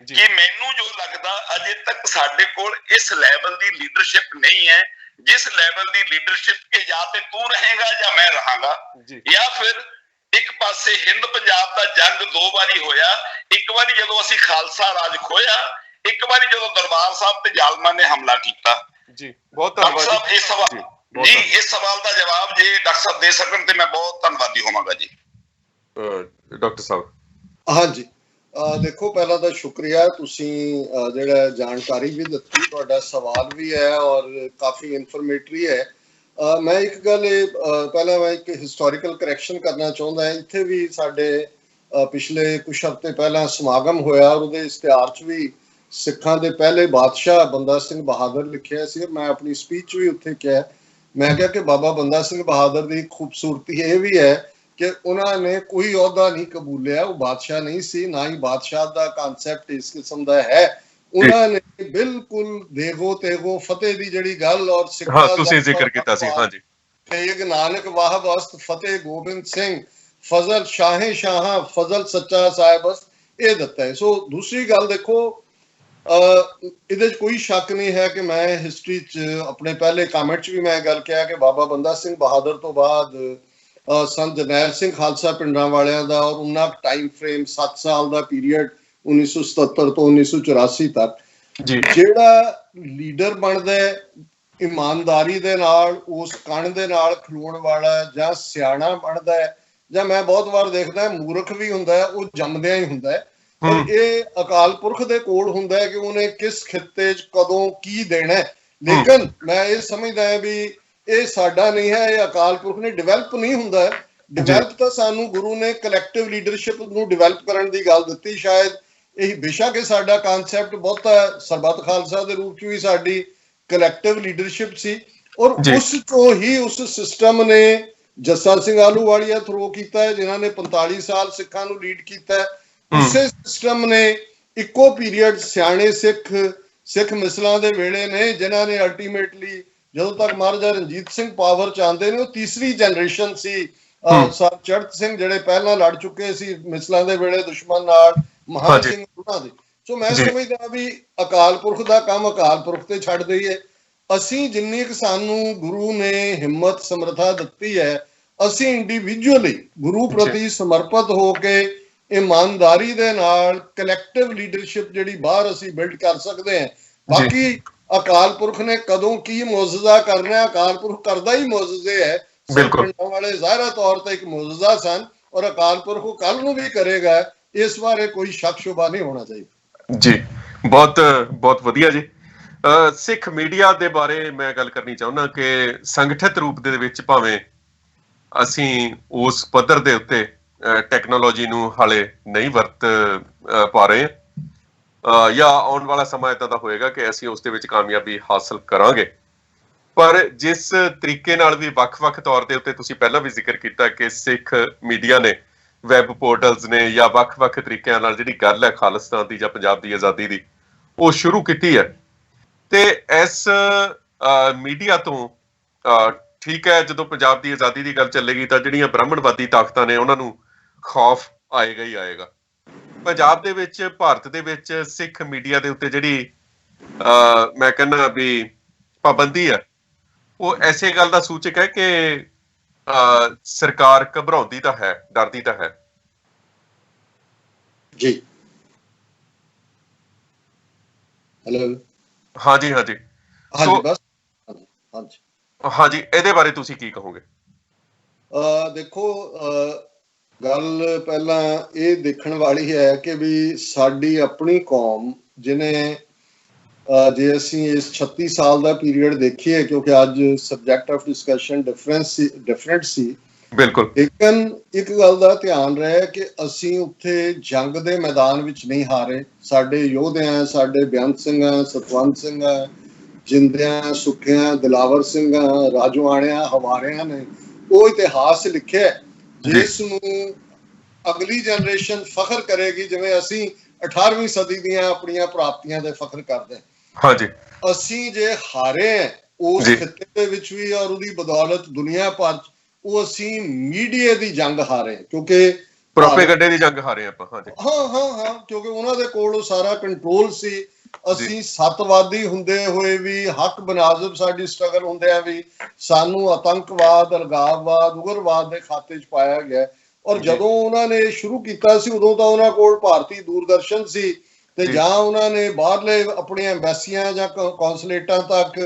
ਕਿ ਮੈਨੂੰ ਜੋ ਲੱਗਦਾ ਅਜੇ ਤੱਕ ਸਾਡੇ ਕੋਲ ਇਸ ਲੈਵਲ ਦੀ ਲੀਡਰਸ਼ਿਪ ਨਹੀਂ ਹੈ, ਜਿਸ ਲੈਵਲ ਦੀ ਲੀਡਰਸ਼ਿਪ ਕਿ ਜਾਂ ਤੇ ਤੂੰ ਰਹੇਗਾ ਜਾਂ ਮੈਂ ਰਹਾਂਗਾ, ਜਾਂ ਫਿਰ ਇੱਕ ਪਾਸੇ ਹਿੰਦ ਪੰਜਾਬ ਦਾ ਜੰਗ ਦੋ ਵਾਰੀ ਹੋਇਆ, ਇੱਕ ਵਾਰੀ ਜਦੋਂ ਅਸੀਂ ਖਾਲਸਾ ਰਾਜ ਖੋਇਆ, ਇੱਕ ਵਾਰੀ ਜਦੋਂ ਦਰਬਾਰ ਸਾਹਿਬ ਤੇ ਜ਼ਾਲਮਾਂ ਨੇ ਹਮਲਾ ਕੀਤਾ। ਜੀ ਬਹੁਤ ਧੰਨਵਾਦ ਜੀ। ਇਸ ਸਵਾਲ ਦਾ ਜਵਾਬ ਜੇ ਡਾਕਟਰ ਸਾਹਿਬ ਦੇ ਸਕਣ ਤੇ ਮੈਂ ਬਹੁਤ ਧੰਨਵਾਦੀ ਹੋਵਾਂਗਾ ਜੀ। ਡਾਕਟਰ ਸਾਹਿਬ। ਹਾਂਜੀ ਦੇਖੋ, ਪਹਿਲਾਂ ਤਾਂ ਸ਼ੁਕਰੀਆ, ਤੁਸੀਂ ਜਿਹੜਾ ਜਾਣਕਾਰੀ ਵੀ ਦਿੱਤੀ, ਤੁਹਾਡਾ ਸਵਾਲ ਵੀ ਹੈ ਔਰ ਕਾਫੀ ਇਨਫੋਰਮੇਟਰੀ ਹੈ। ਮੈਂ ਇੱਕ ਗੱਲ ਪਹਿਲਾਂ ਮੈਂ ਇੱਕ ਹਿਸਟੋਰੀਕਲ ਕਰੈਕਸ਼ਨ ਕਰਨਾ ਚਾਹੁੰਦਾ। ਇੱਥੇ ਵੀ ਸਾਡੇ ਪਿਛਲੇ ਕੁਛ ਹਫ਼ਤੇ ਪਹਿਲਾਂ ਸਮਾਗਮ ਹੋਇਆ ਔਰ ਉਹਦੇ ਇਸ਼ਤਿਹਾਰ 'ਚ ਵੀ ਸਿੱਖਾਂ ਦੇ ਪਹਿਲੇ ਬਾਦਸ਼ਾਹ ਬੰਦਾ ਸਿੰਘ ਬਹਾਦਰ ਲਿਖਿਆ ਸੀ। ਮੈਂ ਆਪਣੀ ਸਪੀਚ ਵੀ ਉੱਥੇ ਕਿਹਾ, ਮੈਂ ਕਿਹਾ ਕਿ ਬਾਬਾ ਬੰਦਾ ਸਿੰਘ ਬਹਾਦਰ ਦੀ ਖੂਬਸੂਰਤੀ ਇਹ ਵੀ ਹੈ ਕਿ ਉਹਨਾਂ ਨੇ ਕੋਈ ਅਹੁਦਾ ਨਹੀਂ ਕਬੂਲਿਆ, ਉਹ ਬਾਦਸ਼ਾਹ ਨਹੀਂ ਸੀ, ਨਾ ਹੀ ਬਾਦਸ਼ਾਹ ਦਾ ਕਨਸੈਪਟ ਇਸ ਕਿਸਮ ਦਾ ਹੈ। ਉਹਨਾਂ ਨੇ ਬਿਲਕੁਲ ਦੇਗੋ ਤੇਗੋ ਫਤਿਹ ਦੀ ਜਿਹੜੀ ਗੱਲ ਔਰ ਸਿੱਖਾਂ ਤੁਸੀਂ ਜ਼ਿਕਰ ਕੀਤਾ ਸੀ। ਹਾਂਜੀ, ਤੇਗ ਨਾਨਕ ਵਾਹਬ ਅਸਤ ਫਤਿਹ ਗੋਬਿੰਦ ਸਿੰਘ ਫਜ਼ਲ ਸ਼ਾਹੇ ਸ਼ਾਹਾਂ ਫਜ਼ਲ ਸੱਚਾ ਸਾਹਿਬ ਅਸਤ, ਇਹ ਦਿੱਤਾ ਹੈ। ਸੋ ਦੂਸਰੀ ਗੱਲ ਦੇਖੋ, ਇਹਦੇ 'ਚ ਕੋਈ ਸ਼ੱਕ ਨਹੀਂ ਹੈ ਕਿ ਮੈਂ ਹਿਸਟਰੀ 'ਚ ਆਪਣੇ ਪਹਿਲੇ ਕਾਮੈਂਟ 'ਚ ਵੀ ਮੈਂ ਗੱਲ ਕਿਹਾ ਕਿ ਬਾਬਾ ਬੰਦਾ ਸਿੰਘ ਬਹਾਦਰ ਤੋਂ ਬਾਅਦ ਸੰਤ ਜਰਨੈਲ ਸਿੰਘ ਖਾਲਸਾ ਪਿੰਡਰਾਂ ਵਾਲਿਆਂ ਦਾ ਔਰ ਉਹਨਾਂ ਟਾਈਮ ਫਰੇਮ 7 ਸਾਲ ਦਾ ਪੀਰੀਅਡ 1977 ਤੋਂ 1984 ਤੱਕ, ਜਿਹੜਾ ਲੀਡਰ ਬਣਦਾ ਇਮਾਨਦਾਰੀ ਦੇ ਨਾਲ, ਉਸ ਕਣ ਦੇ ਨਾਲ ਖਲੋਣ ਵਾਲਾ ਜਾਂ ਸਿਆਣਾ ਬਣਦਾ ਹੈ, ਜਾਂ ਮੈਂ ਬਹੁਤ ਵਾਰ ਦੇਖਦਾ ਮੂਰਖ ਵੀ ਹੁੰਦਾ ਹੈ, ਉਹ ਜੰਮਦਿਆਂ ਹੀ ਹੁੰਦਾ ਹੈ। ਪਰ ਇਹ ਅਕਾਲ ਪੁਰਖ ਦੇ ਕੋਲ ਹੁੰਦਾ ਹੈ ਕਿ ਉਹਨੇ ਕਿਸ ਖਿੱਤੇ 'ਚ ਕਦੋਂ ਕੀ ਦੇਣਾ। ਲੇਕਿਨ ਮੈਂ ਇਹ ਸਮਝਦਾ ਹਾਂ ਵੀ ਇਹ ਸਾਡਾ ਨਹੀਂ ਹੈ, ਇਹ ਅਕਾਲ ਪੁਰਖ ਨੇ ਡਿਵੈਲਪ ਨਹੀਂ ਹੁੰਦਾ। ਡਿਵੈਲਪ ਤਾਂ ਸਾਨੂੰ ਗੁਰੂ ਨੇ ਕਲੈਕਟਿਵ ਲੀਡਰਸ਼ਿਪ ਨੂੰ ਡਿਵੈਲਪ ਕਰਨ ਦੀ ਗੱਲ ਦਿੱਤੀ। ਸ਼ਾਇਦ ਇਹ ਬੇਸ਼ੱਕ ਇਹ ਸਾਡਾ ਕਾਨਸੈਪਟ ਬਹੁਤਾ ਸਰਬੱਤ ਖਾਲਸਾ ਦੇ ਰੂਪ 'ਚ ਵੀ ਸਾਡੀ ਕਲੈਕਟਿਵ ਲੀਡਰਸ਼ਿਪ ਸੀ, ਔਰ ਉਸ ਤੋਂ ਹੀ ਉਸ ਸਿਸਟਮ ਨੇ ਜੱਸਾ ਸਿੰਘ ਆਹਲੂਵਾਲੀਆ ਥਰੋ ਕੀਤਾ ਹੈ, ਜਿਨ੍ਹਾਂ ਨੇ 45 ਸਾਲ ਸਿੱਖਾਂ ਨੂੰ ਲੀਡ ਕੀਤਾ ਹੈ। ਉਸੇ ਸਿਸਟਮ ਨੇ ਇੱਕੋ ਪੀਰੀਅਡ ਸਿਆਣੇ ਸਿੱਖ ਮਿਸਲਾਂ ਦੇ ਵੇਲੇ ਨੇ, ਜਿਨ੍ਹਾਂ ਨੇ ਅਲਟੀਮੇਟਲੀ ਜਦੋਂ ਤੱਕ ਮਹਾਰਾਜਾ ਰਣਜੀਤ ਸਿੰਘ ਪਾਵਰ ਚ ਆਉਂਦੇ ਨੇ, ਉਹ ਤੀਸਰੀ ਜਨਰੇਸ਼ਨ ਸੀ। ਸਰ ਚੜਤ ਸਿੰਘ ਜਿਹੜੇ ਪਹਿਲਾਂ ਲੜ ਚੁੱਕੇ ਸੀ ਮਿਸਲਾਂ ਦੇ ਵੇਲੇ ਦੁਸ਼ਮਣ ਨਾਲ, ਮਹਾਨ ਸਿੰਘ ਉਹਨਾਂ ਦੇ। ਸੋ ਮੈਂ ਸਮਝਦਾ ਵੀ ਅਕਾਲ ਪੁਰਖ ਦਾ ਕੰਮ ਅਕਾਲ ਪੁਰਖ ਤੇ ਛੱਡ ਦਈਏ। ਅਸੀਂ ਜਿੰਨੀ ਕੁ ਸਾਨੂੰ ਗੁਰੂ ਨੇ ਹਿੰਮਤ ਸਮਰੱਥਾ ਦਿੱਤੀ ਹੈ, ਅਸੀਂ ਇੰਡੀਵਿਜੂਅਲੀ ਗੁਰੂ ਪ੍ਰਤੀ ਸਮਰਪਿਤ ਹੋ ਕੇ ਇਮਾਨਦਾਰੀ ਦੇ ਨਾਲ ਕਲੈਕਟਿਵ ਲੀਡਰਸ਼ਿਪ ਜਿਹੜੀ ਬਾਹਰ ਅਸੀਂ ਬਿਲਡ ਕਰ ਸਕਦੇ ਹਾਂ। ਬਾਕੀ ਅਕਾਲ ਪੁਰਖ ਨੇ ਕਦੋਂ ਕੀ ਮੌਜਜ਼ਾ ਕਰਨਾ, ਅਕਾਲ ਪੁਰਖ ਕਰਦਾ ਹੀ ਮੌਜਜ਼ੇ ਹੈ। ਪਿੰਡਾਂ ਵਾਲੇ ਜ਼ਾਹਿਰਾ ਤੌਰ ਤੇ ਇੱਕ ਮੌਜਜ਼ਾ ਸਨ, ਔਰ ਅਕਾਲ ਪੁਰਖ ਉਹ ਕੱਲ ਨੂੰ ਵੀ ਕਰੇਗਾ, ਇਸ ਬਾਰੇ ਕੋਈ ਸ਼ੱਕ ਸ਼ੁਬਾ ਨਹੀਂ ਹੋਣਾ ਚਾਹੀਦਾ। ਜੀ ਬਹੁਤ ਬਹੁਤ ਵਧੀਆ ਜੀ। ਸਿੱਖ ਮੀਡੀਆ ਦੇ ਬਾਰੇ ਮੈਂ ਗੱਲ ਕਰਨੀ ਚਾਹੁੰਦਾ ਕਿ ਸੰਗਠਿਤ ਰੂਪ ਦੇ ਵਿੱਚ ਭਾਵੇਂ ਅਸੀਂ ਉਸ ਪੱਧਰ ਦੇ ਉੱਤੇ ਟੈਕਨੋਲੋਜੀ ਨੂੰ ਹਾਲੇ ਨਹੀਂ ਵਰਤ ਪਾ ਰਹੇ ਜਾਂ ਆਉਣ ਵਾਲਾ ਸਮਾਂ ਏਦਾਂ ਦਾ ਹੋਏਗਾ ਕਿ ਅਸੀਂ ਉਸ ਦੇ ਵਿੱਚ ਕਾਮਯਾਬੀ ਹਾਸਲ ਕਰਾਂਗੇ। ਪਰ ਜਿਸ ਤਰੀਕੇ ਨਾਲ ਵੀ ਵੱਖ-ਵੱਖ ਤੌਰ ਦੇ ਉੱਤੇ ਤੁਸੀਂ ਪਹਿਲਾਂ ਵੀ ਜ਼ਿਕਰ ਕੀਤਾ ਕਿ ਸਿੱਖ ਮੀਡੀਆ ਨੇ, ਵੈਬ ਪੋਰਟਲਸ ਨੇ, ਜਾਂ ਵੱਖ-ਵੱਖ ਤਰੀਕਿਆਂ ਨਾਲ ਜਿਹੜੀ ਗੱਲ ਹੈ ਖਾਲਿਸਤਾਨ ਦੀ ਜਾਂ ਪੰਜਾਬ ਦੀ ਆਜ਼ਾਦੀ ਦੀ, ਉਹ ਸ਼ੁਰੂ ਕੀਤੀ ਹੈ। ਤੇ ਇਸ ਮੀਡੀਆ ਤੋਂ ਠੀਕ ਹੈ, ਜਦੋਂ ਪੰਜਾਬ ਦੀ ਆਜ਼ਾਦੀ ਦੀ ਗੱਲ ਚੱਲੇਗੀ ਤਾਂ ਜਿਹੜੀਆਂ ਬ੍ਰਾਹਮਣਵਾਦੀ ਤਾਕਤਾਂ ਨੇ ਉਹਨਾਂ ਨੂੰ ਖੌਫ ਆਏਗਾ ਹੀ ਆਏਗਾ। ਪੰਜਾਬ ਦੇ ਵਿੱਚ, ਭਾਰਤ ਦੇ ਵਿੱਚ ਸਿੱਖ ਮੀਡੀਆ ਦੇ ਉੱਤੇ ਜਿਹੜੀ ਮੈਂ ਕਹਿੰਦਾ ਵੀ ਪਾਬੰਦੀ ਹੈ, ਉਹ ਐਸੇ ਗੱਲ ਦਾ ਸੂਚਕ ਹੈ ਕਿ ਸਰਕਾਰ ਘਬਰਾਉਂਦੀ ਤਾਂ ਹੈ, ਡਰਦੀ ਤਾਂ ਹੈ। ਜੀ ਹੈਲੋ, ਹਾਂਜੀ ਹਾਂਜੀ ਬਸ ਹਾਂਜੀ, ਇਹਦੇ ਬਾਰੇ ਤੁਸੀਂ ਕੀ ਕਹੋਗੇ? ਦੇਖੋ, ਗੱਲ ਪਹਿਲਾਂ ਇਹ ਦੇਖਣ ਵਾਲੀ ਹੈ ਕਿ ਵੀ ਸਾਡੀ ਆਪਣੀ ਕੌਮ ਜਿਹਨੇ, ਜੇ ਅਸੀਂ ਇਸ 36 ਸਾਲ ਦਾ ਪੀਰੀਅਡ ਦੇਖੀਏ, ਕਿਉਂਕਿ ਅੱਜ ਸਬਜੈਕਟ ਆਫ ਡਿਸਕਸ਼ਨ ਡਿਫਰੈਂਟ ਸੀ, ਬਿਲਕੁਲ, ਲੇਕਿਨ ਇੱਕ ਗੱਲ ਦਾ ਧਿਆਨ ਰਹੇ ਕਿ ਅਸੀਂ ਉੱਥੇ ਜੰਗ ਦੇ ਮੈਦਾਨ ਵਿੱਚ ਨਹੀਂ ਹਾਰੇ। ਸਾਡੇ ਯੋਧਿਆਂ, ਸਾਡੇ ਬੇਅੰਤ ਸਿੰਘਾਂ, ਸਤਵੰਤ ਸਿੰਘਾਂ, ਜਿੰਦਿਆਂ, ਸੁੱਖਿਆਂ, ਦਿਲਾਵਰ ਸਿੰਘਾਂ, ਰਾਜੋਆਣਿਆਂ, ਹਵਾਰਿਆਂ ਨੇ ਉਹ ਇਤਿਹਾਸ ਲਿਖਿਆ ਜਿਸ ਨੂੰ ਅਗਲੀ ਜਨਰੇਸ਼ਨ ਫਖਰ ਕਰੇਗੀ, ਜਿਵੇਂ ਅਸੀਂ 18ਵੀਂ ਸਦੀ ਦੀਆਂ ਆਪਣੀਆਂ ਪ੍ਰਾਪਤੀਆਂ ਦੇ ਫਖਰ ਕਰਦੇ ਹਾਂ। ਹਾਂਜੀ, ਅਸੀਂ ਜੇ ਹਾਰੇ ਹਾਂ ਉਸ ਖਿੱਤੇ ਦੇ ਵਿੱਚ ਵੀ, ਔਰ ਉਹਦੀ ਬਦੌਲਤ ਦੁਨੀਆ ਭਰ ਚ, ਉਹ ਅਸੀਂ ਮੀਡੀਆ ਦੀ ਜੰਗ ਹਾਰੇ, ਕਿਉਂਕਿ ਪ੍ਰੋਪੇਗੈਂਡੇ ਦੀ ਜੰਗ ਹਾਰੇ ਆਪਾਂ। ਹਾਂਜੀ, ਹਾਂ, ਕਿਉਂਕਿ ਉਹਨਾਂ ਦੇ ਕੋਲ ਉਹ ਸਾਰਾ ਕੰਟਰੋਲ ਸੀ। ਅਸੀਂ ਸੱਤਵਾਦੀ ਹੁੰਦੇ ਹੋਏ ਵੀ, ਹੱਕ ਬਨਾਜ਼ਬ ਸਾਡੀ ਸਟਰਗਲ ਹੁੰਦਿਆਂ ਵੀ, ਸਾਨੂੰ ਆਤੰਕਵਾਦ, ਅਲਗਾਵਵਾਦ, ਉਗਰਵਾਦ ਦੇ ਖਾਤੇ 'ਚ ਪਾਇਆ ਗਿਆ। ਔਰ ਜਦੋਂ ਉਹਨਾਂ ਨੇ ਸ਼ੁਰੂ ਕੀਤਾ ਸੀ, ਉਦੋਂ ਤਾਂ ਉਹਨਾਂ ਕੋਲ ਭਾਰਤੀ ਦੂਰਦਰਸ਼ਨ ਸੀ, ਤੇ ਜਾਂ ਉਹਨਾਂ ਨੇ ਬਾਹਰਲੇ ਆਪਣੀਆਂ ਐਮਬੈਸੀਆਂ ਜਾਂ ਕੌਂਸਲੇਟਾਂ ਤੱਕ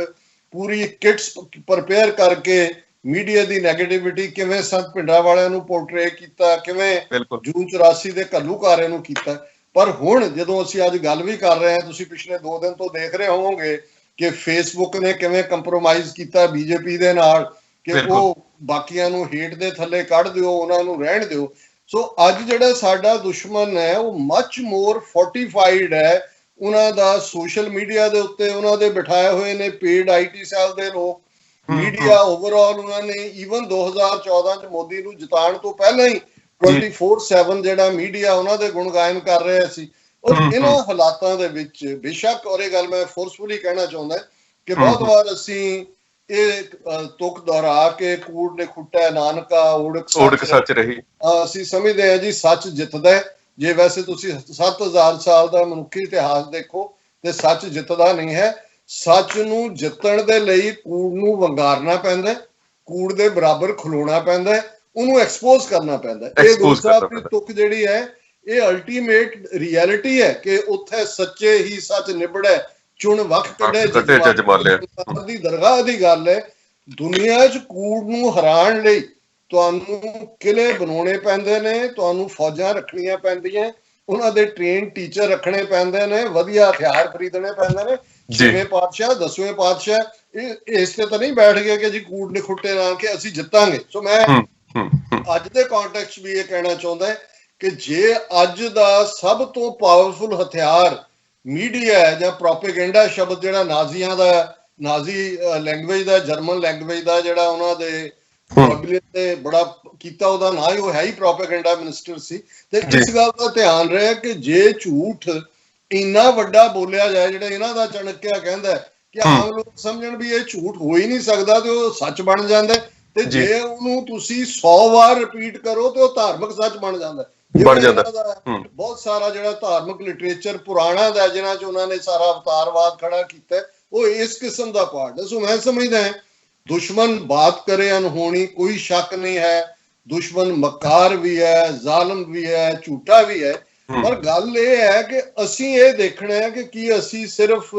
ਪੂਰੀ ਕਿਟਸ ਪ੍ਰਪੇਅਰ ਕਰਕੇ ਮੀਡੀਆ ਦੀ ਨੈਗੇਟਿਵਿਟੀ ਕਿਵੇਂ ਸੰਤ ਭਿੰਡਰਾਂ ਵਾਲਿਆਂ ਨੂੰ ਪੋਰਟਰੇ ਕੀਤਾ, ਕਿਵੇਂ ਜੂਨ 84 ਦੇ ਘੱਲੂਘਾਰੇ ਨੂੰ ਕੀਤਾ। ਪਰ ਹੁਣ ਜਦੋਂ ਅਸੀਂ ਅੱਜ ਗੱਲ ਵੀ ਕਰ ਰਹੇ ਹਾਂ, ਤੁਸੀਂ ਪਿਛਲੇ 2 ਦਿਨ ਤੋਂ ਦੇਖ ਰਹੇ ਹੋਵੋਗੇ ਕਿ ਫੇਸਬੁੱਕ ਨੇ ਕਿਵੇਂ ਕੰਪਰੋਮਾਈਜ਼ ਕੀਤਾ ਬੀਜੇਪੀ ਦੇ ਨਾਲ, ਕਿ ਉਹ ਬਾਕੀਆਂ ਨੂੰ ਹੇਠ ਦੇ ਥੱਲੇ ਕੱਢ ਦਿਓ, ਉਹਨਾਂ ਨੂੰ ਰਹਿਣ ਦਿਓ। ਸੋ ਅੱਜ ਜਿਹੜਾ ਸਾਡਾ ਦੁਸ਼ਮਣ ਹੈ ਉਹ ਮੱਚ ਮੋਰ ਫੋਰਟੀਫਾਈਡ ਹੈ। ਉਹਨਾਂ ਦਾ ਸੋਸ਼ਲ ਮੀਡੀਆ ਦੇ ਉੱਤੇ ਉਹਨਾਂ ਦੇ ਬਿਠਾਏ ਹੋਏ ਨੇ ਪੇਡ IT ਸੈੱਲ ਦੇ ਲੋਕ, ਮੀਡੀਆ ਓਵਰਆਲ ਉਹਨਾਂ ਨੇ ਈਵਨ 2014 ਚ ਮੋਦੀ ਨੂੰ ਜਿਤਾਉਣ ਤੋਂ ਪਹਿਲਾਂ ਹੀ 24/7 ਜਿਹੜਾ ਮੀਡੀਆ ਉਹਨਾਂ ਦੇ ਗੁਣ ਗਾਇਨ ਕਰ ਰਿਹਾ ਸੀ। ਔਰ ਇਹਨਾਂ ਹਾਲਾਤਾਂ ਦੇ ਵਿੱਚ ਬੇਸ਼ੱਕ, ਔਰ ਇਹ ਗੱਲ ਮੈਂ ਫੋਰਸਫੁਲੀ ਕਹਿਣਾ ਚਾਹੁੰਦਾ ਕਿ ਬਹੁਤ ਵਾਰ ਅਸੀਂ ਇਹ ਤੁਕ ਦੁਹਰਾ ਕੇ ਕੂੜ ਨੇ ਖੁੱਟਿਆ ਨਾਨਕਾ ਓੜਕ ਸੱਚ ਰਹੀ, ਅਸੀਂ ਸਮਝਦੇ ਹਾਂ ਜੀ ਸੱਚ ਜਿੱਤਦਾ। ਜੇ ਵੈਸੇ ਤੁਸੀਂ 7000 ਸਾਲ ਦਾ ਮਨੁੱਖੀ ਇਤਿਹਾਸ ਦੇਖੋ ਤੇ ਸੱਚ ਜਿੱਤਦਾ ਨਹੀਂ ਹੈ। ਸੱਚ ਨੂੰ ਜਿੱਤਣ ਦੇ ਲਈ ਕੂੜ ਨੂੰ ਵੰਗਾਰਨਾ ਪੈਂਦਾ, ਕੂੜ ਦੇ ਬਰਾਬਰ ਖਲੋਣਾ ਪੈਂਦਾ, ਉਹਨੂੰ ਐਕਸਪੋਜ਼ ਕਰਨਾ ਪੈਂਦਾ। ਇਹ ਗੁਰੂ ਸਾਹਿਬ ਦੀ ਤੁਕ ਜਿਹੜੀ ਹੈ, ਇਹ ਅਲਟੀਮੇਟ ਰਿਐਲਿਟੀ ਹੈ ਕਿ ਉੱਥੇ ਸੱਚੇ ਹੀ ਸੱਚ ਨਿਬੜੈ, ਚੁਣ ਵਖ ਕੱਢੇ ਦੀ ਦਰਗਾਹ ਦੀ ਗੱਲ ਹੈ। ਦੁਨੀਆ 'ਚ ਕੂੜ ਨੂੰ ਹਰਾਉਣ ਲਈ ਤੁਹਾਨੂੰ ਕਿਲੇ ਬਣਾਉਣੇ ਪੈਂਦੇ ਨੇ, ਤੁਹਾਨੂੰ ਫੌਜਾਂ ਰੱਖਣੀਆਂ ਪੈਂਦੀਆਂ, ਉਹਨਾਂ ਦੇ ਟ੍ਰੇਨ ਟੀਚਰ ਰੱਖਣੇ ਪੈਂਦੇ ਨੇ, ਵਧੀਆ ਹਥਿਆਰ ਖਰੀਦਣੇ ਪੈਂਦੇ ਨੇ। 6ਵੇਂ ਪਾਤਸ਼ਾਹ 10ਵੇਂ ਪਾਤਸ਼ਾਹ ਇਸ ਤੇ ਤਾਂ ਨਹੀਂ ਬੈਠ ਗਏ ਕਿ ਜੀ ਕੂੜ ਨੇ ਖੁੱਟੇ ਨਾਲ ਕੇ ਅਸੀਂ ਜਿੱਤਾਂਗੇ। ਸੋ ਮੈਂ ਅੱਜ ਦੇ ਕੰਟੈਕਸਟ ਵੀ ਇਹ ਕਹਿਣਾ ਚਾਹੁੰਦਾ ਕਿ ਜੇ ਅੱਜ ਦਾ ਸਭ ਤੋਂ ਪਾਵਰਫੁਲ ਹਥਿਆਰ ਮੀਡੀਆ ਹੈ ਜਾਂ ਪ੍ਰੋਪੇਗੈਂਡਾ ਸ਼ਬਦ ਜਿਹੜਾ ਨਾਜ਼ੀਆਂ ਦਾ, ਨਾਜ਼ੀ ਲੈਂਗੁਏਜ ਦਾ, ਜਰਮਨ ਲੈਂਗੁਏਜ ਦਾ ਜਿਹੜਾ ਉਹਨਾਂ ਦੇ ਤੇ ਬੜਾ ਕੀਤਾ, ਉਹਦਾ ਨਾ ਹੀ ਉਹ ਹੈ ਹੀ ਪ੍ਰੋਪੇਗੈਂਡਾ ਮਿਨਿਸਟਰ ਸੀ। ਤੇ ਇਸ ਗੱਲ ਦਾ ਧਿਆਨ ਰਿਹਾ ਕਿ ਜੇ ਝੂਠ ਇੰਨਾ ਵੱਡਾ ਬੋਲਿਆ ਜਾਏ, ਜਿਹੜਾ ਇਹਨਾਂ ਦਾ ਚਾਣਕਿਆ ਕਹਿੰਦਾ ਕਿ ਆਮ ਲੋਕ ਸਮਝਣ ਵੀ ਇਹ ਝੂਠ ਹੋ ਹੀ ਨਹੀਂ ਸਕਦਾ ਤੇ ਉਹ ਸੱਚ ਬਣ ਜਾਂਦਾ, ਤੇ ਜੇ ਉਹਨੂੰ ਤੁਸੀਂ 100 ਵਾਰ ਰਿਪੀਟ ਕਰੋ ਤੇ ਉਹ ਧਾਰਮਿਕ ਸੱਚ ਬਣ ਜਾਂਦਾ। ਬਹੁਤ ਸਾਰਾ ਜਿਹੜਾ ਧਾਰਮਿਕ ਲਿਟਰੇਚਰ ਪੁਰਾਣਾ ਦਾ ਜਿਹਨਾਂ 'ਚ ਉਹਨਾਂ ਨੇ ਸਾਰਾ ਅਵਤਾਰਵਾਦ ਖੜਾ ਕੀਤਾ, ਉਹ ਇਸ ਕਿਸਮ ਦਾ ਪਾਰਟ ਹੈ। ਸੋ ਮੈਂ ਸਮਝਦਾ ਦੁਸ਼ਮਣ ਬਾਤ ਕਰੇ ਅਨਹੋਣੀ, ਕੋਈ ਸ਼ੱਕ ਨਹੀਂ ਹੈ, ਦੁਸ਼ਮਣ ਮਕਾਰ ਵੀ ਹੈ, ਜ਼ਾਲਮ ਵੀ ਹੈ, ਝੂਠਾ ਵੀ ਹੈ, ਪਰ ਗੱਲ ਇਹ ਹੈ ਕਿ ਅਸੀਂ ਇਹ ਦੇਖਣਾ ਹੈ ਕਿ ਕੀ ਅਸੀਂ ਸਿਰਫ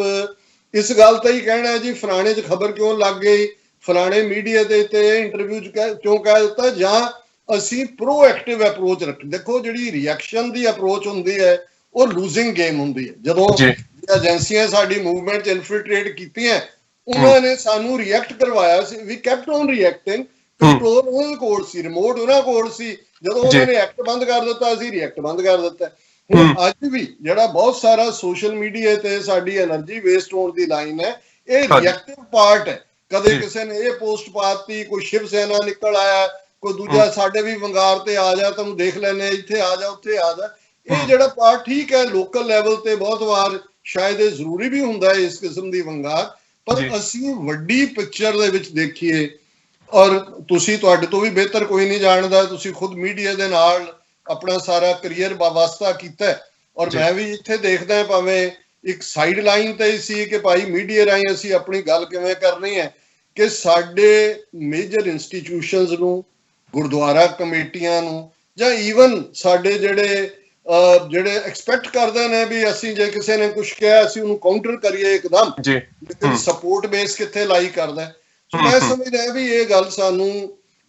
ਇਸ ਗੱਲ ਤੇ ਹੀ ਕਹਿਣਾ ਹੈ ਜੀ ਫਲਾਣੇ 'ਚ ਖਬਰ ਕਿਉਂ ਲੱਗ ਗਈ, ਫਲਾਣੇ ਮੀਡੀਆ ਦੇ ਤੇ ਇੰਟਰਵਿਊ 'ਚ ਕਿਉਂ ਕਹਿ ਦਿੱਤਾ, ਜਾਂ ਅਸੀਂ ਪ੍ਰੋਐਕਟਿਵ ਅਪਰੋਚ ਰੱਖ। ਦੇਖੋ ਜਿਹੜੀ ਰਿਐਕਸ਼ਨ ਦੀ ਅਪਰੋਚ ਹੁੰਦੀ ਹੈ ਉਹ ਲੂਜ਼ਿੰਗ ਗੇਮ ਹੁੰਦੀ ਹੈ। ਜਦੋਂ ਏਜੰਸੀਆਂ ਸਾਡੀ ਮੂਵਮੈਂਟ 'ਚ ਇਨਫਿਲਟਰੇਟ ਕੀਤੀਆਂ, ਉਹਨਾਂ ਨੇ ਸਾਨੂੰ ਰਿਐਕਟ ਕਰਵਾਇਆ ਸੀ, ਵੀ ਕੈਪਟ ਔਨ ਰਿਐਕਟਿੰਗ, ਕੰਟਰੋਲ ਉਹਨਾਂ ਕੋਲ ਸੀ, ਰਿਮੋਟ ਉਹਨਾਂ ਕੋਲ ਸੀ। ਜਦੋਂ ਉਹਨਾਂ ਨੇ ਐਕਟ ਬੰਦ ਕਰ ਦਿੱਤਾ, ਅਸੀਂ ਰਿਐਕਟ ਬੰਦ ਕਰ ਦਿੱਤਾ। ਹੁਣ ਅੱਜ ਵੀ ਜਿਹੜਾ ਬਹੁਤ ਸਾਰਾ ਸੋਸ਼ਲ ਮੀਡੀਆ ਤੇ ਸਾਡੀ એનર્ਜੀ ਵੇਸਟ ਹੋਣ ਦੀ ਲਾਈਨ ਹੈ, ਇਹ ਰਿਐਕਟਿਵ ਪਾਰਟ ਹੈ। ਕਦੇ ਕਿਸੇ ਨੇ ਇਹ ਪੋਸਟ ਪਾਤੀ, ਕੋਈ ਸ਼ਿਵ ਸੈਨਾ ਨਿਕਲ ਆਇਆ, ਕੋਈ ਦੂਜਾ ਸਾਡੇ ਵੀ ਵੰਗਾਰ ਤੇ ਆ ਜਾ, ਤੈਨੂੰ ਦੇਖ ਲੈਣੇ, ਇੱਥੇ ਆ ਜਾ, ਉੱਥੇ ਆ ਜਾ। ਇਹ ਜਿਹੜਾ ਪਾਰਟ ਠੀਕ ਹੈ, ਲੋਕਲ ਲੈਵਲ ਤੇ ਬਹੁਤ ਵਾਰ ਸ਼ਾਇਦ ਇਹ ਜ਼ਰੂਰੀ ਵੀ ਹੁੰਦਾ ਹੈ ਇਸ ਕਿਸਮ ਦੀ ਵੰਗਾਰ, ਪਰ ਅਸੀਂ ਵੱਡੀ ਪਿਕਚਰ ਦੇ ਵਿੱਚ ਦੇਖੀਏ, ਔਰ ਤੁਸੀਂ ਤੁਹਾਡੇ ਤੋਂ ਵੀ ਬਿਹਤਰ ਕੋਈ ਨਹੀਂ ਜਾਣਦਾ, ਤੁਸੀਂ ਖੁਦ ਮੀਡੀਆ ਦੇ ਨਾਲ ਆਪਣਾ ਸਾਰਾ ਕਰੀਅਰ ਵਾਸਤਾ ਕੀਤਾ, ਔਰ ਮੈਂ ਵੀ ਇੱਥੇ ਦੇਖਦਾ ਭਾਵੇਂ ਇੱਕ ਸਾਈਡ ਲਾਈਨ ਤੇ ਹੀ ਸੀ ਕਿ ਭਾਈ ਮੀਡੀਆ ਰਾਹੀਂ ਅਸੀਂ ਆਪਣੀ ਗੱਲ ਕਿਵੇਂ ਕਰਨੀ ਹੈ, ਕਿ ਸਾਡੇ ਮੇਜਰ ਇੰਸਟੀਟਿਊਸ਼ਨਸ ਨੂੰ, ਗੁਰਦੁਆਰਾ ਕਮੇਟੀਆਂ ਨੂੰ, ਜਾਂ ਈਵਨ ਸਾਡੇ ਜਿਹੜੇ ਐਕਸਪੈਕਟ ਕਰਦੇ ਨੇ ਵੀ ਅਸੀਂ ਜੇ ਕਿਸੇ ਨੇ ਕੁਝ ਕਿਹਾ ਅਸੀਂ ਉਹਨੂੰ ਕਾਊਂਟਰ ਕਰੀਏ ਇੱਕਦਮ, ਸਪੋਰਟ ਬੇਸ ਕਿੱਥੇ ਲਾਈ ਕਰਦਾ। ਸੋ ਮੈਂ ਸਮਝਦਾ ਵੀ ਇਹ ਗੱਲ ਸਾਨੂੰ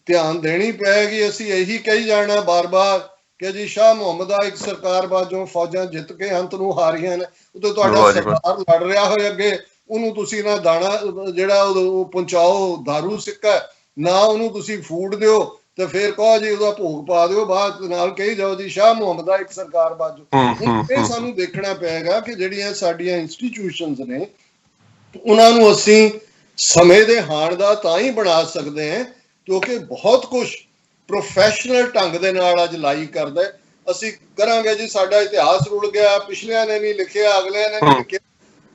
ਧਿਆਨ ਦੇਣੀ ਪਏਗੀ। ਅਸੀਂ ਇਹੀ ਕਹੀ ਜਾਣਾ ਬਾਰ-ਬਾਰ ਕਿ ਜੀ ਸ਼ਾਹ ਮੁਹੰਮਦ ਦਾ ਇੱਕ ਸਰਕਾਰ ਬਾਜੋਂ ਫੌਜਾਂ ਜਿੱਤ ਕੇ ਅੰਤ ਨੂੰ ਹਾਰੀਆਂ ਨੇ, ਉਦੋਂ ਤੁਹਾਡਾ ਸਰਦਾਰ ਲੜ ਰਿਹਾ ਹੋਏ ਅੱਗੇ, ਉਹਨੂੰ ਤੁਸੀਂ ਨਾ ਦਾਣਾ ਜਿਹੜਾ ਉਹ ਪਹੁੰਚਾਓ ਦਾਰੂ ਸਿੱਕਾ, ਨਾ ਉਹਨੂੰ ਤੁਸੀਂ ਫੂਡ ਦਿਓ ਤੇ ਫਿਰ ਕਹੋ ਜੀ ਉਹਦਾ ਭੋਗ ਪਾ ਦਿਓ, ਬਾਅਦ ਨਾਲ ਕਹੀ ਜਾਓ ਜੀ ਸ਼ਾਹ ਮੁਹੰਮਦ ਦਾ ਇੱਕ ਸਰਕਾਰ ਬਾਜੋ। ਇਹ ਸਾਨੂੰ ਦੇਖਣਾ ਪਏਗਾ ਕਿ ਜਿਹੜੀਆਂ ਸਾਡੀਆਂ ਇੰਸਟੀਟਿਊਸ਼ਨਸ ਨੇ ਉਹਨਾਂ ਨੂੰ ਅਸੀਂ ਸਮੇਂ ਦੇ ਹਾਣ ਦਾ ਤਾਂ ਹੀ ਬਣਾ ਸਕਦੇ ਹਾਂ ਕਿਉਂਕਿ ਬਹੁਤ ਕੁਝ ਪ੍ਰੋਫੈਸ਼ਨਲ ਢੰਗ ਦੇ ਨਾਲ ਅੱਜ ਲਾਈ ਕਰਦਾ। ਅਸੀਂ ਕਰਾਂਗੇ ਜੀ ਸਾਡਾ ਇਤਿਹਾਸ ਰੁਲ ਗਿਆ, ਪਿਛਲਿਆਂ ਨੇ ਨਹੀਂ ਲਿਖਿਆ, ਅਗਲਿਆਂ ਨੇ ਨਹੀਂ ਲਿਖਿਆ,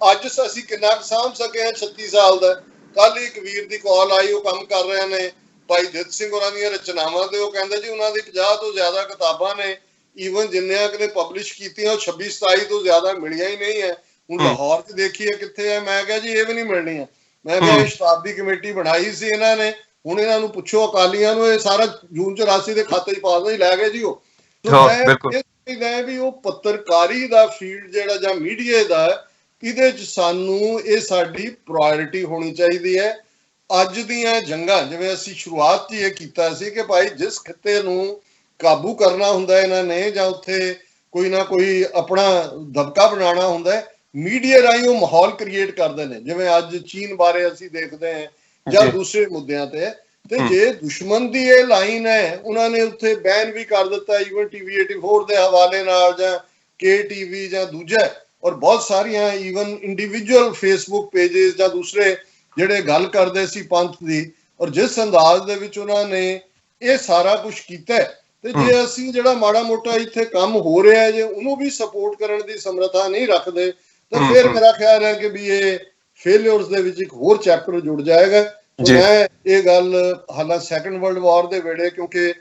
ਅੱਜ ਅਸੀਂ ਕਿੰਨਾ ਕੁ ਸਾਂਭ ਸਕੇ ਹਾਂ 36 ਸਾਲ ਦਾ। ਕੱਲ ਹੀ ਇੱਕ ਵੀਰ ਦੀ ਕਾਲ ਆਈ, ਉਹ ਕੰਮ ਕਰ ਰਹੇ ਨੇ ਭਾਈ ਜਿੱਤ ਸਿੰਘ ਹੋਰਾਂ ਦੀਆਂ ਰਚਨਾਵਾਂ ਤੇ, ਉਹ ਕਹਿੰਦੇ ਜੀ ਉਹਨਾਂ ਦੀ 50 ਤੋਂ ਜ਼ਿਆਦਾ ਕਿਤਾਬਾਂ ਨੇ, ਈਵਨ ਜਿੰਨਿਆਂ ਕਿ ਨੇ ਪਬਲਿਸ਼ ਕੀਤੀਆਂ ਉਹ 26-27 ਤੋਂ ਜ਼ਿਆਦਾ ਮਿਲੀਆਂ ਹੀ ਨਹੀਂ ਹੈ। ਹੁਣ ਲਾਹੌਰ 'ਚ ਦੇਖੀਏ ਕਿੱਥੇ ਹੈ, ਮੈਂ ਕਿਹਾ ਜੀ ਇਹ ਵੀ ਨਹੀਂ ਮਿਲਣੀਆਂ। ਮੈਂ ਕਿਹਾ ਸ਼ਤਾਬਦੀ ਕਮੇਟੀ ਬਣਾਈ ਸੀ ਇਹਨਾਂ ਨੇ, ਹੁਣ ਇਹਨਾਂ ਨੂੰ ਪੁੱਛੋ ਅਕਾਲੀਆਂ ਨੂੰ, ਇਹ ਸਾਰਾ ਜੂਨ 84 ਦੇ ਖਾਤੇ 'ਚ ਪਾ ਦੋ ਹੀ ਲੈ ਗਏ ਜੀ ਉਹ। ਮੈਂ ਵੀ ਉਹ ਪੱਤਰਕਾਰੀ ਦਾ ਫੀਲਡ ਜਿਹੜਾ ਜਾਂ ਮੀਡੀਆ ਦਾ, ਇਹਦੇ 'ਚ ਸਾਨੂੰ ਇਹ ਸਾਡੀ ਪ੍ਰਾਇੋਰਟੀ ਹੋਣੀ ਚਾਹੀਦੀ ਹੈ। ਅੱਜ ਦੀਆਂ ਜੰਗਾਂ ਜਿਵੇਂ ਅਸੀਂ ਸ਼ੁਰੂਆਤ 'ਚ ਇਹ ਕੀਤਾ ਸੀ ਕਿ ਭਾਈ ਜਿਸ ਖਿੱਤੇ ਨੂੰ ਕਾਬੂ ਕਰਨਾ ਹੁੰਦਾ ਇਹਨਾਂ ਨੇ, ਜਾਂ ਉੱਥੇ ਕੋਈ ਨਾ ਕੋਈ ਆਪਣਾ ਦਬਕਾ ਬਣਾਉਣਾ ਹੁੰਦਾ, ਮੀਡੀਆ ਰਾਹੀਂ ਉਹ ਮਾਹੌਲ ਕ੍ਰੀਏਟ ਕਰਦੇ ਨੇ। ਜਿਵੇਂ ਅੱਜ ਚੀਨ ਬਾਰੇ ਅਸੀਂ ਦੇਖਦੇ ਹਾਂ ਜਾਂ ਦੂਸਰੇ ਮੁੱਦਿਆਂ ਤੇ ਜੇ ਦੁਸ਼ਮਣ ਦੀ ਇਹ ਲਾਈਨ ਹੈ, ਉਹਨਾਂ ਨੇ ਉੱਥੇ ਬੈਨ ਵੀ ਕਰ ਦਿੱਤਾ ਈਵਨ TV 84 ਦੇ ਹਵਾਲੇ ਨਾਲ, ਜਾਂ KTV ਜਾਂ ਦੂਜਾ, ਔਰ ਬਹੁਤ ਸਾਰੀਆਂ ਈਵਨ ਇੰਡੀਵਿਜੂਅਲ ਫੇਸਬੁੱਕ ਪੇਜਿਸ ਜਾਂ ਦੂਸਰੇ ਜਿਹੜੇ ਗੱਲ ਕਰਦੇ ਸੀ ਪੰਥ ਦੀ, ਔਰ ਜਿਸ ਅੰਦਾਜ਼ ਦੇ ਵਿੱਚ ਉਹਨਾਂ ਨੇ ਇਹ ਸਾਰਾ ਕੁਝ ਕੀਤਾ, ਤੇ ਜੇ ਅਸੀਂ ਜਿਹੜਾ ਮਾੜਾ ਮੋਟਾ ਇੱਥੇ ਕੰਮ ਹੋ ਰਿਹਾ ਜੇ ਉਹਨੂੰ ਵੀ ਸਪੋਰਟ ਕਰਨ ਦੀ ਸਮਰੱਥਾ ਨਹੀਂ ਰੱਖਦੇ, ਤਾਂ ਫਿਰ ਮੇਰਾ ਖਿਆਲ ਹੈ ਕਿ ਵੀ ਇਹ ਫੇਲਿਅਰਸ ਦੇ ਵਿੱਚ ਇੱਕ ਹੋਰ ਚੈਪਟਰ ਜੁੜ ਜਾਏਗਾ। ਮੈਂ ਇਹ ਗੱਲ ਹਾਲਾਂਕਿ ਸੈਕੰਡ ਵਰਲਡ ਵਾਰ ਦੇ ਵੇਲੇ, ਕਿਉਂਕਿ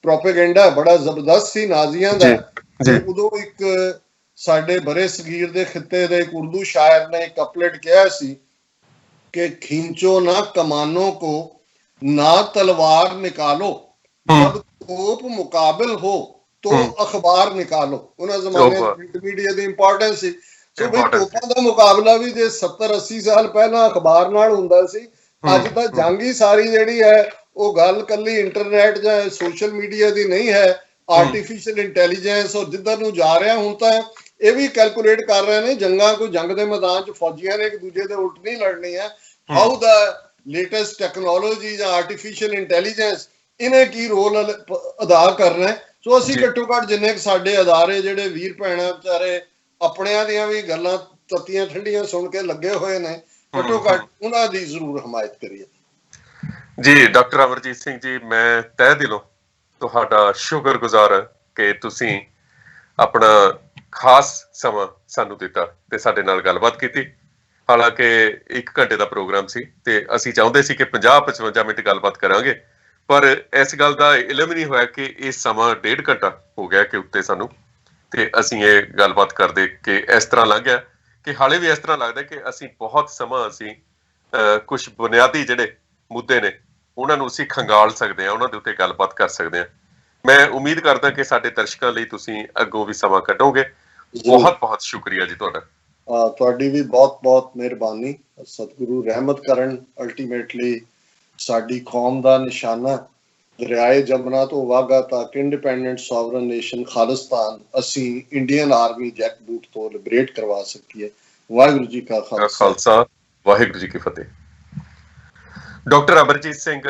ਪ੍ਰੋਪੇਗੈਂਡਾ ਬੜਾ ਜ਼ਬਰਦਸਤ ਸੀ ਨਾਜ਼ੀਆਂ ਦਾ, ਉਦੋਂ ਇੱਕ ਸਾਡੇ ਬਰੇ ਸਗੀਰ ਦੇ ਖਿੱਤੇ ਦੇ ਇੱਕ ਉਰਦੂ ਸ਼ਾਇਰ ਨੇ ਇੱਕ ਕਪਲੇਟ ਕਿਹਾ ਸੀ कि खींचो ना कमानों को, ना तलवार निकालो, जब तोप मुकाबिल हो तो अखबार निकालो। उन्हें जमाने प्रिंट मीडिया की इंपॉर्टेंस सी, ਸੋ ਵੀ ਤੋਪਾਂ ਦਾ ਮੁਕਾਬਲਾ ਵੀ ਜੇ 70-80 ਸਾਲ ਪਹਿਲਾਂ ਅਖਬਾਰ ਨਾਲ ਹੁੰਦਾ ਸੀ, ਅੱਜ ਤਾਂ ਜੰਗ ਹੀ ਸਾਰੀ ਜਿਹੜੀ ਹੈ ਉਹ ਗੱਲ ਕੱਲੀ ਇੰਟਰਨੈਟ ਜਾਂ ਸੋਸ਼ਲ ਮੀਡੀਆ ਦੀ ਨਹੀਂ ਹੈ, ਆਰਟੀਫਿਸ਼ੀਅਲ ਇੰਟੈਲੀਜੈਂਸ ਔਰ ਜਿੱਧਰ ਨੂੰ ਜਾ ਰਿਹਾ ਹੁਣ ਤਾਂ ਇਹ ਵੀ ਕੈਲਕੂਲੇਟ ਕਰ ਰਹੇ ਨੇ ਜੰਗਾਂ ਕੋਈ ਜੰਗ ਦੇ ਮੈਦਾਨ 'ਚ ਫੌਜੀਆਂ ਨੇ ਇੱਕ ਦੂਜੇ ਦੇ ਉਲਟ ਨਹੀਂ ਲੜਨੀ ਹੈ, ਹਾਊ ਦਾ ਲੇਟੈਸਟ ਟੈਕਨੋਲੋਜੀ ਜਾਂ ਆਰਟੀਫਿਸ਼ੀਅਲ ਇੰਟੈਲੀਜੈਂਸ ਇਹਨੇ ਕੀ ਰੋਲ ਅਦਾ ਕਰਨਾ ਹੈ। ਸੋ ਅਸੀਂ ਘੱਟੋ ਘੱਟ ਜਿੰਨੇ ਸਾਡੇ ਅਦਾਰੇ ਜਿਹੜੇ ਵੀਰ ਭੈਣਾਂ ਵਿਚਾਰੇ ਆਪਣਿਆਂ ਦੀਆਂ ਵੀ ਗੱਲਾਂ ਤੱਤੀਆਂ ਠੰਡੀਆਂ ਸੁਣ ਕੇ ਲੱਗੇ ਹੋਏ ਨੇ, ਘੱਟੋ ਘੱਟ ਉਹਨਾਂ ਦੀ ਜ਼ਰੂਰ ਹਮਾਇਤ ਕਰੀਏ। ਜੀ ਡਾਕਟਰ ਅਮਰਜੀਤ ਸਿੰਘ ਜੀ, ਮੈਂ ਤਹਿ ਦਿਲੋਂ ਤੁਹਾਡਾ ਸ਼ੁਕਰਗੁਜ਼ਾਰ ਹਾਂ ਕਿ ਤੁਸੀਂ ਆਪਣਾ ਖਾਸ ਸਮਾਂ ਸਾਨੂੰ ਦਿੱਤਾ ਤੇ ਸਾਡੇ ਨਾਲ ਗੱਲਬਾਤ ਕੀਤੀ। ਹਾਲਾਂਕਿ 1 ਘੰਟੇ ਦਾ ਪ੍ਰੋਗਰਾਮ ਸੀ ਤੇ ਅਸੀਂ ਚਾਹੁੰਦੇ ਸੀ ਕਿ 50-55 ਮਿੰਟ ਗੱਲਬਾਤ ਕਰਾਂਗੇ, ਪਰ ਇਸ ਗੱਲ ਦਾ ਇਲਮ ਨਹੀਂ ਹੋਇਆ ਕਿ ਇਹ ਸਮਾਂ 1.5 ਘੰਟਾ ਹੋ ਗਿਆ ਕਿ ਉੱਤੇ ਸਾਨੂੰ, ਤੇ ਅਸੀਂ ਇਹ ਗੱਲਬਾਤ ਕਰਦੇ ਕਿ ਇਸ ਤਰ੍ਹਾਂ ਲੰਘ ਗਿਆ ਕਿ ਹਾਲੇ ਵੀ ਇਸ ਤਰ੍ਹਾਂ ਲੱਗਦਾ ਕਿ ਅਸੀਂ ਬਹੁਤ ਸਮਾਂ ਅਸੀਂ ਕੁਝ ਬੁਨਿਆਦੀ ਜਿਹੜੇ ਮੁੱਦੇ ਨੇ ਉਹਨਾਂ ਨੂੰ ਅਸੀਂ ਖੰਗਾਲ ਸਕਦੇ ਹਾਂ, ਉਹਨਾਂ ਦੇ ਉੱਤੇ ਗੱਲਬਾਤ ਕਰ ਸਕਦੇ ਹਾਂ। ਮੈਂ ਉਮੀਦ ਕਰਦਾ ਕਿ ਸਾਡੇ ਦਰਸ਼ਕਾਂ ਲਈ ਤੁਸੀਂ ਅੱਗੋਂ ਵੀ ਸਮਾਂ ਕੱਢੋਗੇ। ਬਹੁਤ ਬਹੁਤ ਸ਼ੁਕਰੀਆ ਜੀ ਤੁਹਾਡਾ। ਤੁਹਾਡੀ ਵੀ ਬਹੁਤ ਬਹੁਤ ਮਿਹਰਬਾਨੀ। ਸਤਿਗੁਰੂ ਰਹਿਮਤ ਕਰਨ। ਅਲਟੀਮੇਟਲੀ ਸਾਡੀ ਕੌਮ ਦਾ ਨਿਸ਼ਾਨਾ ਦਰਿਆਏ ਜਮਨਾ ਤੋਂ ਵਾਘਾ ਤੱਕ ਇੰਡੀਪੈਂਡੈਂਟ ਸੋਵਰਨ ਨੇਸ਼ਨ ਖਾਲਿਸਤਾਨ ਅਸੀਂ ਇੰਡੀਅਨ ਆਰਮੀ ਜੈਕ ਬੂਟ ਤੋਂ ਲਿਬਰੇਟ ਕਰਵਾ ਸਕੀਏ। ਵਾਹਿਗੁਰੂ ਜੀ ਕਾ ਖਾਲਸਾ, ਵਾਹਿਗੁਰੂ ਜੀ ਕੀ ਫਤਿਹ। ਡਾਕਟਰ ਅਮਰਜੀਤ ਸਿੰਘ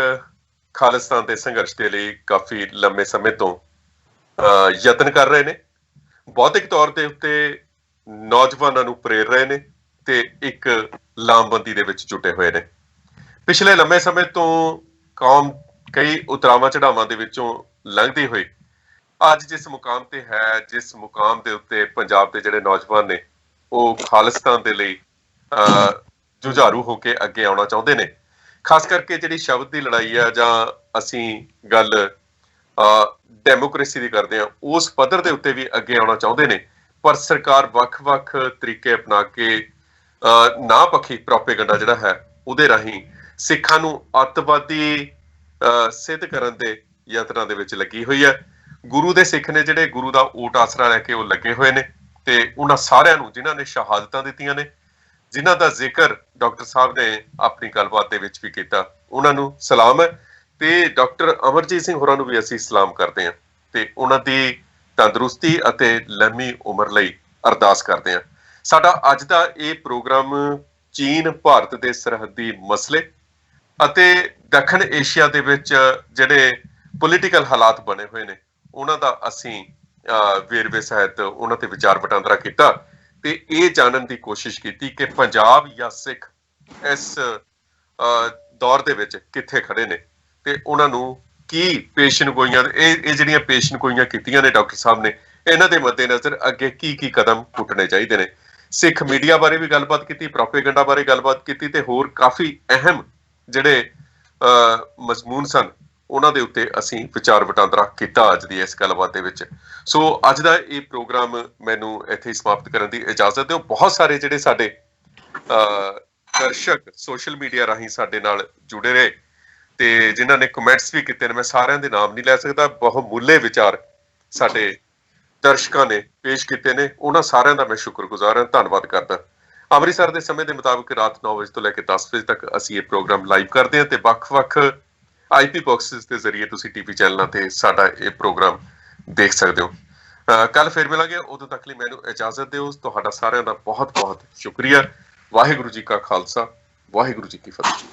ਖਾਲਿਸਤਾਨ ਦੇ ਸੰਘਰਸ਼ ਦੇ ਲਈ ਕਾਫੀ ਲੰਮੇ ਸਮੇਂ ਤੋਂ ਯਤਨ ਕਰ ਰਹੇ ਨੇ, ਬੌਧਿਕ ਤੌਰ ਦੇ ਉੱਤੇ ਨੌਜਵਾਨਾਂ ਨੂੰ ਪ੍ਰੇਰ ਰਹੇ ਨੇ ਤੇ ਇੱਕ ਲਾਮਬੰਦੀ ਦੇ ਵਿੱਚ ਜੁਟੇ ਹੋਏ ਨੇ। ਪਿਛਲੇ ਲੰਮੇ ਸਮੇਂ ਤੋਂ ਕੌਮ ਕਈ ਉਤਰਾਵਾਂ ਚੜਾਵਾਂ ਦੇ ਵਿੱਚੋਂ ਲੰਘਦੀ ਹੋਈ ਅੱਜ ਜਿਸ ਮੁਕਾਮ ਤੇ ਹੈ, ਜਿਸ ਮੁਕਾਮ ਦੇ ਉੱਤੇ ਪੰਜਾਬ ਦੇ ਜਿਹੜੇ ਨੌਜਵਾਨ ਨੇ ਉਹ ਖਾਲਿਸਤਾਨ ਦੇ ਲਈ ਜੁਝਾਰੂ ਹੋ ਕੇ ਅੱਗੇ ਆਉਣਾ ਚਾਹੁੰਦੇ ਨੇ। ਖਾਸ ਕਰਕੇ ਜਿਹੜੀ ਸ਼ਬਦ ਦੀ ਲੜਾਈ ਆ ਜਾਂ ਅਸੀਂ ਗੱਲ ਡੈਮੋਕ੍ਰੇਸੀ ਦੀ ਕਰਦੇ ਹਾਂ, ਉਸ ਪੱਧਰ ਦੇ ਉੱਤੇ ਵੀ ਅੱਗੇ ਆਉਣਾ ਚਾਹੁੰਦੇ ਨੇ, ਪਰ ਸਰਕਾਰ ਵੱਖ-ਵੱਖ ਤਰੀਕੇ ਅਪਣਾ ਕੇ ਨਾ ਪੱਖੀ ਪ੍ਰੋਪੇਗੈਂਡਾ ਜਿਹੜਾ ਹੈ ਉਹਦੇ ਰਾਹੀਂ ਸਿੱਖਾਂ ਨੂੰ ਅੱਤਵਾਦੀ ਸਿੱਧ ਕਰਨ ਦੇ ਯਤਨਾਂ ਦੇ ਵਿੱਚ ਲੱਗੀ ਹੋਈ ਹੈ। ਗੁਰੂ ਦੇ ਸਿੱਖ ਨੇ ਜਿਹੜੇ ਗੁਰੂ ਦਾ ਓਟ ਆਸਰਾ ਲੈ ਕੇ ਉਹ ਲੱਗੇ ਹੋਏ ਨੇ ਤੇ ਉਹਨਾਂ ਸਾਰਿਆਂ ਨੂੰ ਜਿਨ੍ਹਾਂ ਨੇ ਸ਼ਹਾਦਤਾਂ ਦਿੱਤੀਆਂ ਨੇ, ਜਿਨ੍ਹਾਂ ਦਾ ਜ਼ਿਕਰ ਡਾਕਟਰ ਸਾਹਿਬ ਨੇ ਆਪਣੀ ਗੱਲਬਾਤ ਦੇ ਵਿੱਚ ਵੀ ਕੀਤਾ, ਉਹਨਾਂ ਨੂੰ ਸਲਾਮ ਹੈ ਤੇ ਡਾਕਟਰ ਅਮਰਜੀਤ ਸਿੰਘ ਹੋਰਾਂ ਨੂੰ ਵੀ ਅਸੀਂ ਸਲਾਮ ਕਰਦੇ ਹਾਂ ਤੇ ਉਹਨਾਂ ਦੀ ਤੰਦਰੁਸਤੀ ਅਤੇ ਲੰਮੀ ਉਮਰ ਲਈ ਅਰਦਾਸ ਕਰਦੇ ਹਾਂ। ਸਾਡਾ ਅੱਜ ਦਾ ਇਹ ਪ੍ਰੋਗਰਾਮ ਚੀਨ ਭਾਰਤ ਦੇ ਸਰਹੱਦੀ ਮਸਲੇ ਅਤੇ ਦੱਖਣ ਏਸ਼ੀਆ ਦੇ ਵਿੱਚ ਜਿਹੜੇ ਪੋਲੀਟੀਕਲ ਹਾਲਾਤ ਬਣੇ ਹੋਏ ਨੇ ਉਹਨਾਂ ਦਾ ਅਸੀਂ ਵੇਰਵੇ ਸਹਿਤ ਉਹਨਾਂ ਤੇ ਵਿਚਾਰ ਵਟਾਂਦਰਾ ਕੀਤਾ ਤੇ ਇਹ ਜਾਣਨ ਦੀ ਕੋਸ਼ਿਸ਼ ਕੀਤੀ ਕਿ ਪੰਜਾਬ ਜਾਂ ਸਿੱਖ ਇਸ ਦੌਰ ਦੇ ਵਿੱਚ ਕਿੱਥੇ ਖੜੇ ਨੇ ਤੇ ਉਹਨਾਂ ਨੂੰ ਕੀ ਪੇਸ਼ਨਗੋਈਆਂ ਇਹ ਜਿਹੜੀਆਂ ਪੇਸ਼ਨਗੋਈਆਂ ਕੀਤੀਆਂ ਨੇ ਡਾਕਟਰ ਸਾਹਿਬ ਨੇ, ਇਹਨਾਂ ਦੇ ਮੱਦੇਨਜ਼ਰ ਅੱਗੇ ਕੀ ਕਦਮ ਪੁੱਟਣੇ ਚਾਹੀਦੇ ਨੇ। ਸਿੱਖ ਮੀਡੀਆ ਬਾਰੇ ਵੀ ਗੱਲਬਾਤ ਕੀਤੀ, ਪ੍ਰੋਪੇਗੈਂਡਾ ਬਾਰੇ ਗੱਲਬਾਤ ਕੀਤੀ ਤੇ ਹੋਰ ਕਾਫੀ ਅਹਿਮ ਜਿਹੜੇ ਮਜ਼ਮੂਨ ਸਨ ਉਹਨਾਂ ਦੇ ਉੱਤੇ ਅਸੀਂ ਵਿਚਾਰ ਵਟਾਂਦਰਾ ਕੀਤਾ ਅੱਜ ਦੀ ਇਸ ਗੱਲਬਾਤ ਦੇ ਵਿੱਚ। ਸੋ ਅੱਜ ਦਾ ਇਹ ਪ੍ਰੋਗਰਾਮ ਮੈਨੂੰ ਇੱਥੇ ਹੀ ਸਮਾਪਤ ਕਰਨ ਦੀ ਇਜਾਜ਼ਤ ਦਿਓ। ਬਹੁਤ ਸਾਰੇ ਜਿਹੜੇ ਸਾਡੇ ਦਰਸ਼ਕ ਸੋਸ਼ਲ ਮੀਡੀਆ ਰਾਹੀਂ ਸਾਡੇ ਨਾਲ ਜੁੜੇ ਰਹੇ ਤੇ ਜਿਨ੍ਹਾਂ ਨੇ ਕਮੈਂਟਸ ਵੀ ਕੀਤੇ ਨੇ, ਮੈਂ ਸਾਰਿਆਂ ਦੇ ਨਾਮ ਨਹੀਂ ਲੈ ਸਕਦਾ, ਬਹੁਮੁੱਲੇ ਵਿਚਾਰ ਸਾਡੇ ਦਰਸ਼ਕਾਂ ਨੇ ਪੇਸ਼ ਕੀਤੇ ਨੇ, ਉਹਨਾਂ ਸਾਰਿਆਂ ਦਾ ਮੈਂ ਸ਼ੁਕਰਗੁਜ਼ਾਰ ਹਾਂ, ਧੰਨਵਾਦ ਕਰਦਾ। ਅੰਮ੍ਰਿਤਸਰ ਦੇ ਸਮੇਂ ਦੇ ਮੁਤਾਬਕ ਰਾਤ 9 ਵਜੇ ਤੋਂ ਲੈ ਕੇ 10 ਵਜੇ ਤੱਕ ਅਸੀਂ ਇਹ ਪ੍ਰੋਗਰਾਮ ਲਾਈਵ ਕਰਦੇ ਹਾਂ ਤੇ ਵੱਖ-ਵੱਖ IP ਬਾਕਸਿਸ ਦੇ ਜ਼ਰੀਏ ਤੁਸੀਂ TV ਚੈਨਲਾਂ ਤੇ ਸਾਡਾ ਇਹ ਪ੍ਰੋਗਰਾਮ ਦੇਖ ਸਕਦੇ ਹੋ। ਕੱਲ ਫਿਰ ਮਿਲਾਂਗੇ, ਉਦੋਂ ਤੱਕ ਲਈ ਮੈਨੂੰ ਇਜਾਜ਼ਤ ਦਿਓ। ਤੁਹਾਡਾ ਸਾਰਿਆਂ ਦਾ ਬਹੁਤ-ਬਹੁਤ ਸ਼ੁਕਰੀਆ। ਵਾਹਿਗੁਰੂ ਜੀ ਕਾ ਖਾਲਸਾ, ਵਾਹਿਗੁਰੂ ਜੀ ਕੀ ਫਤਿਹ।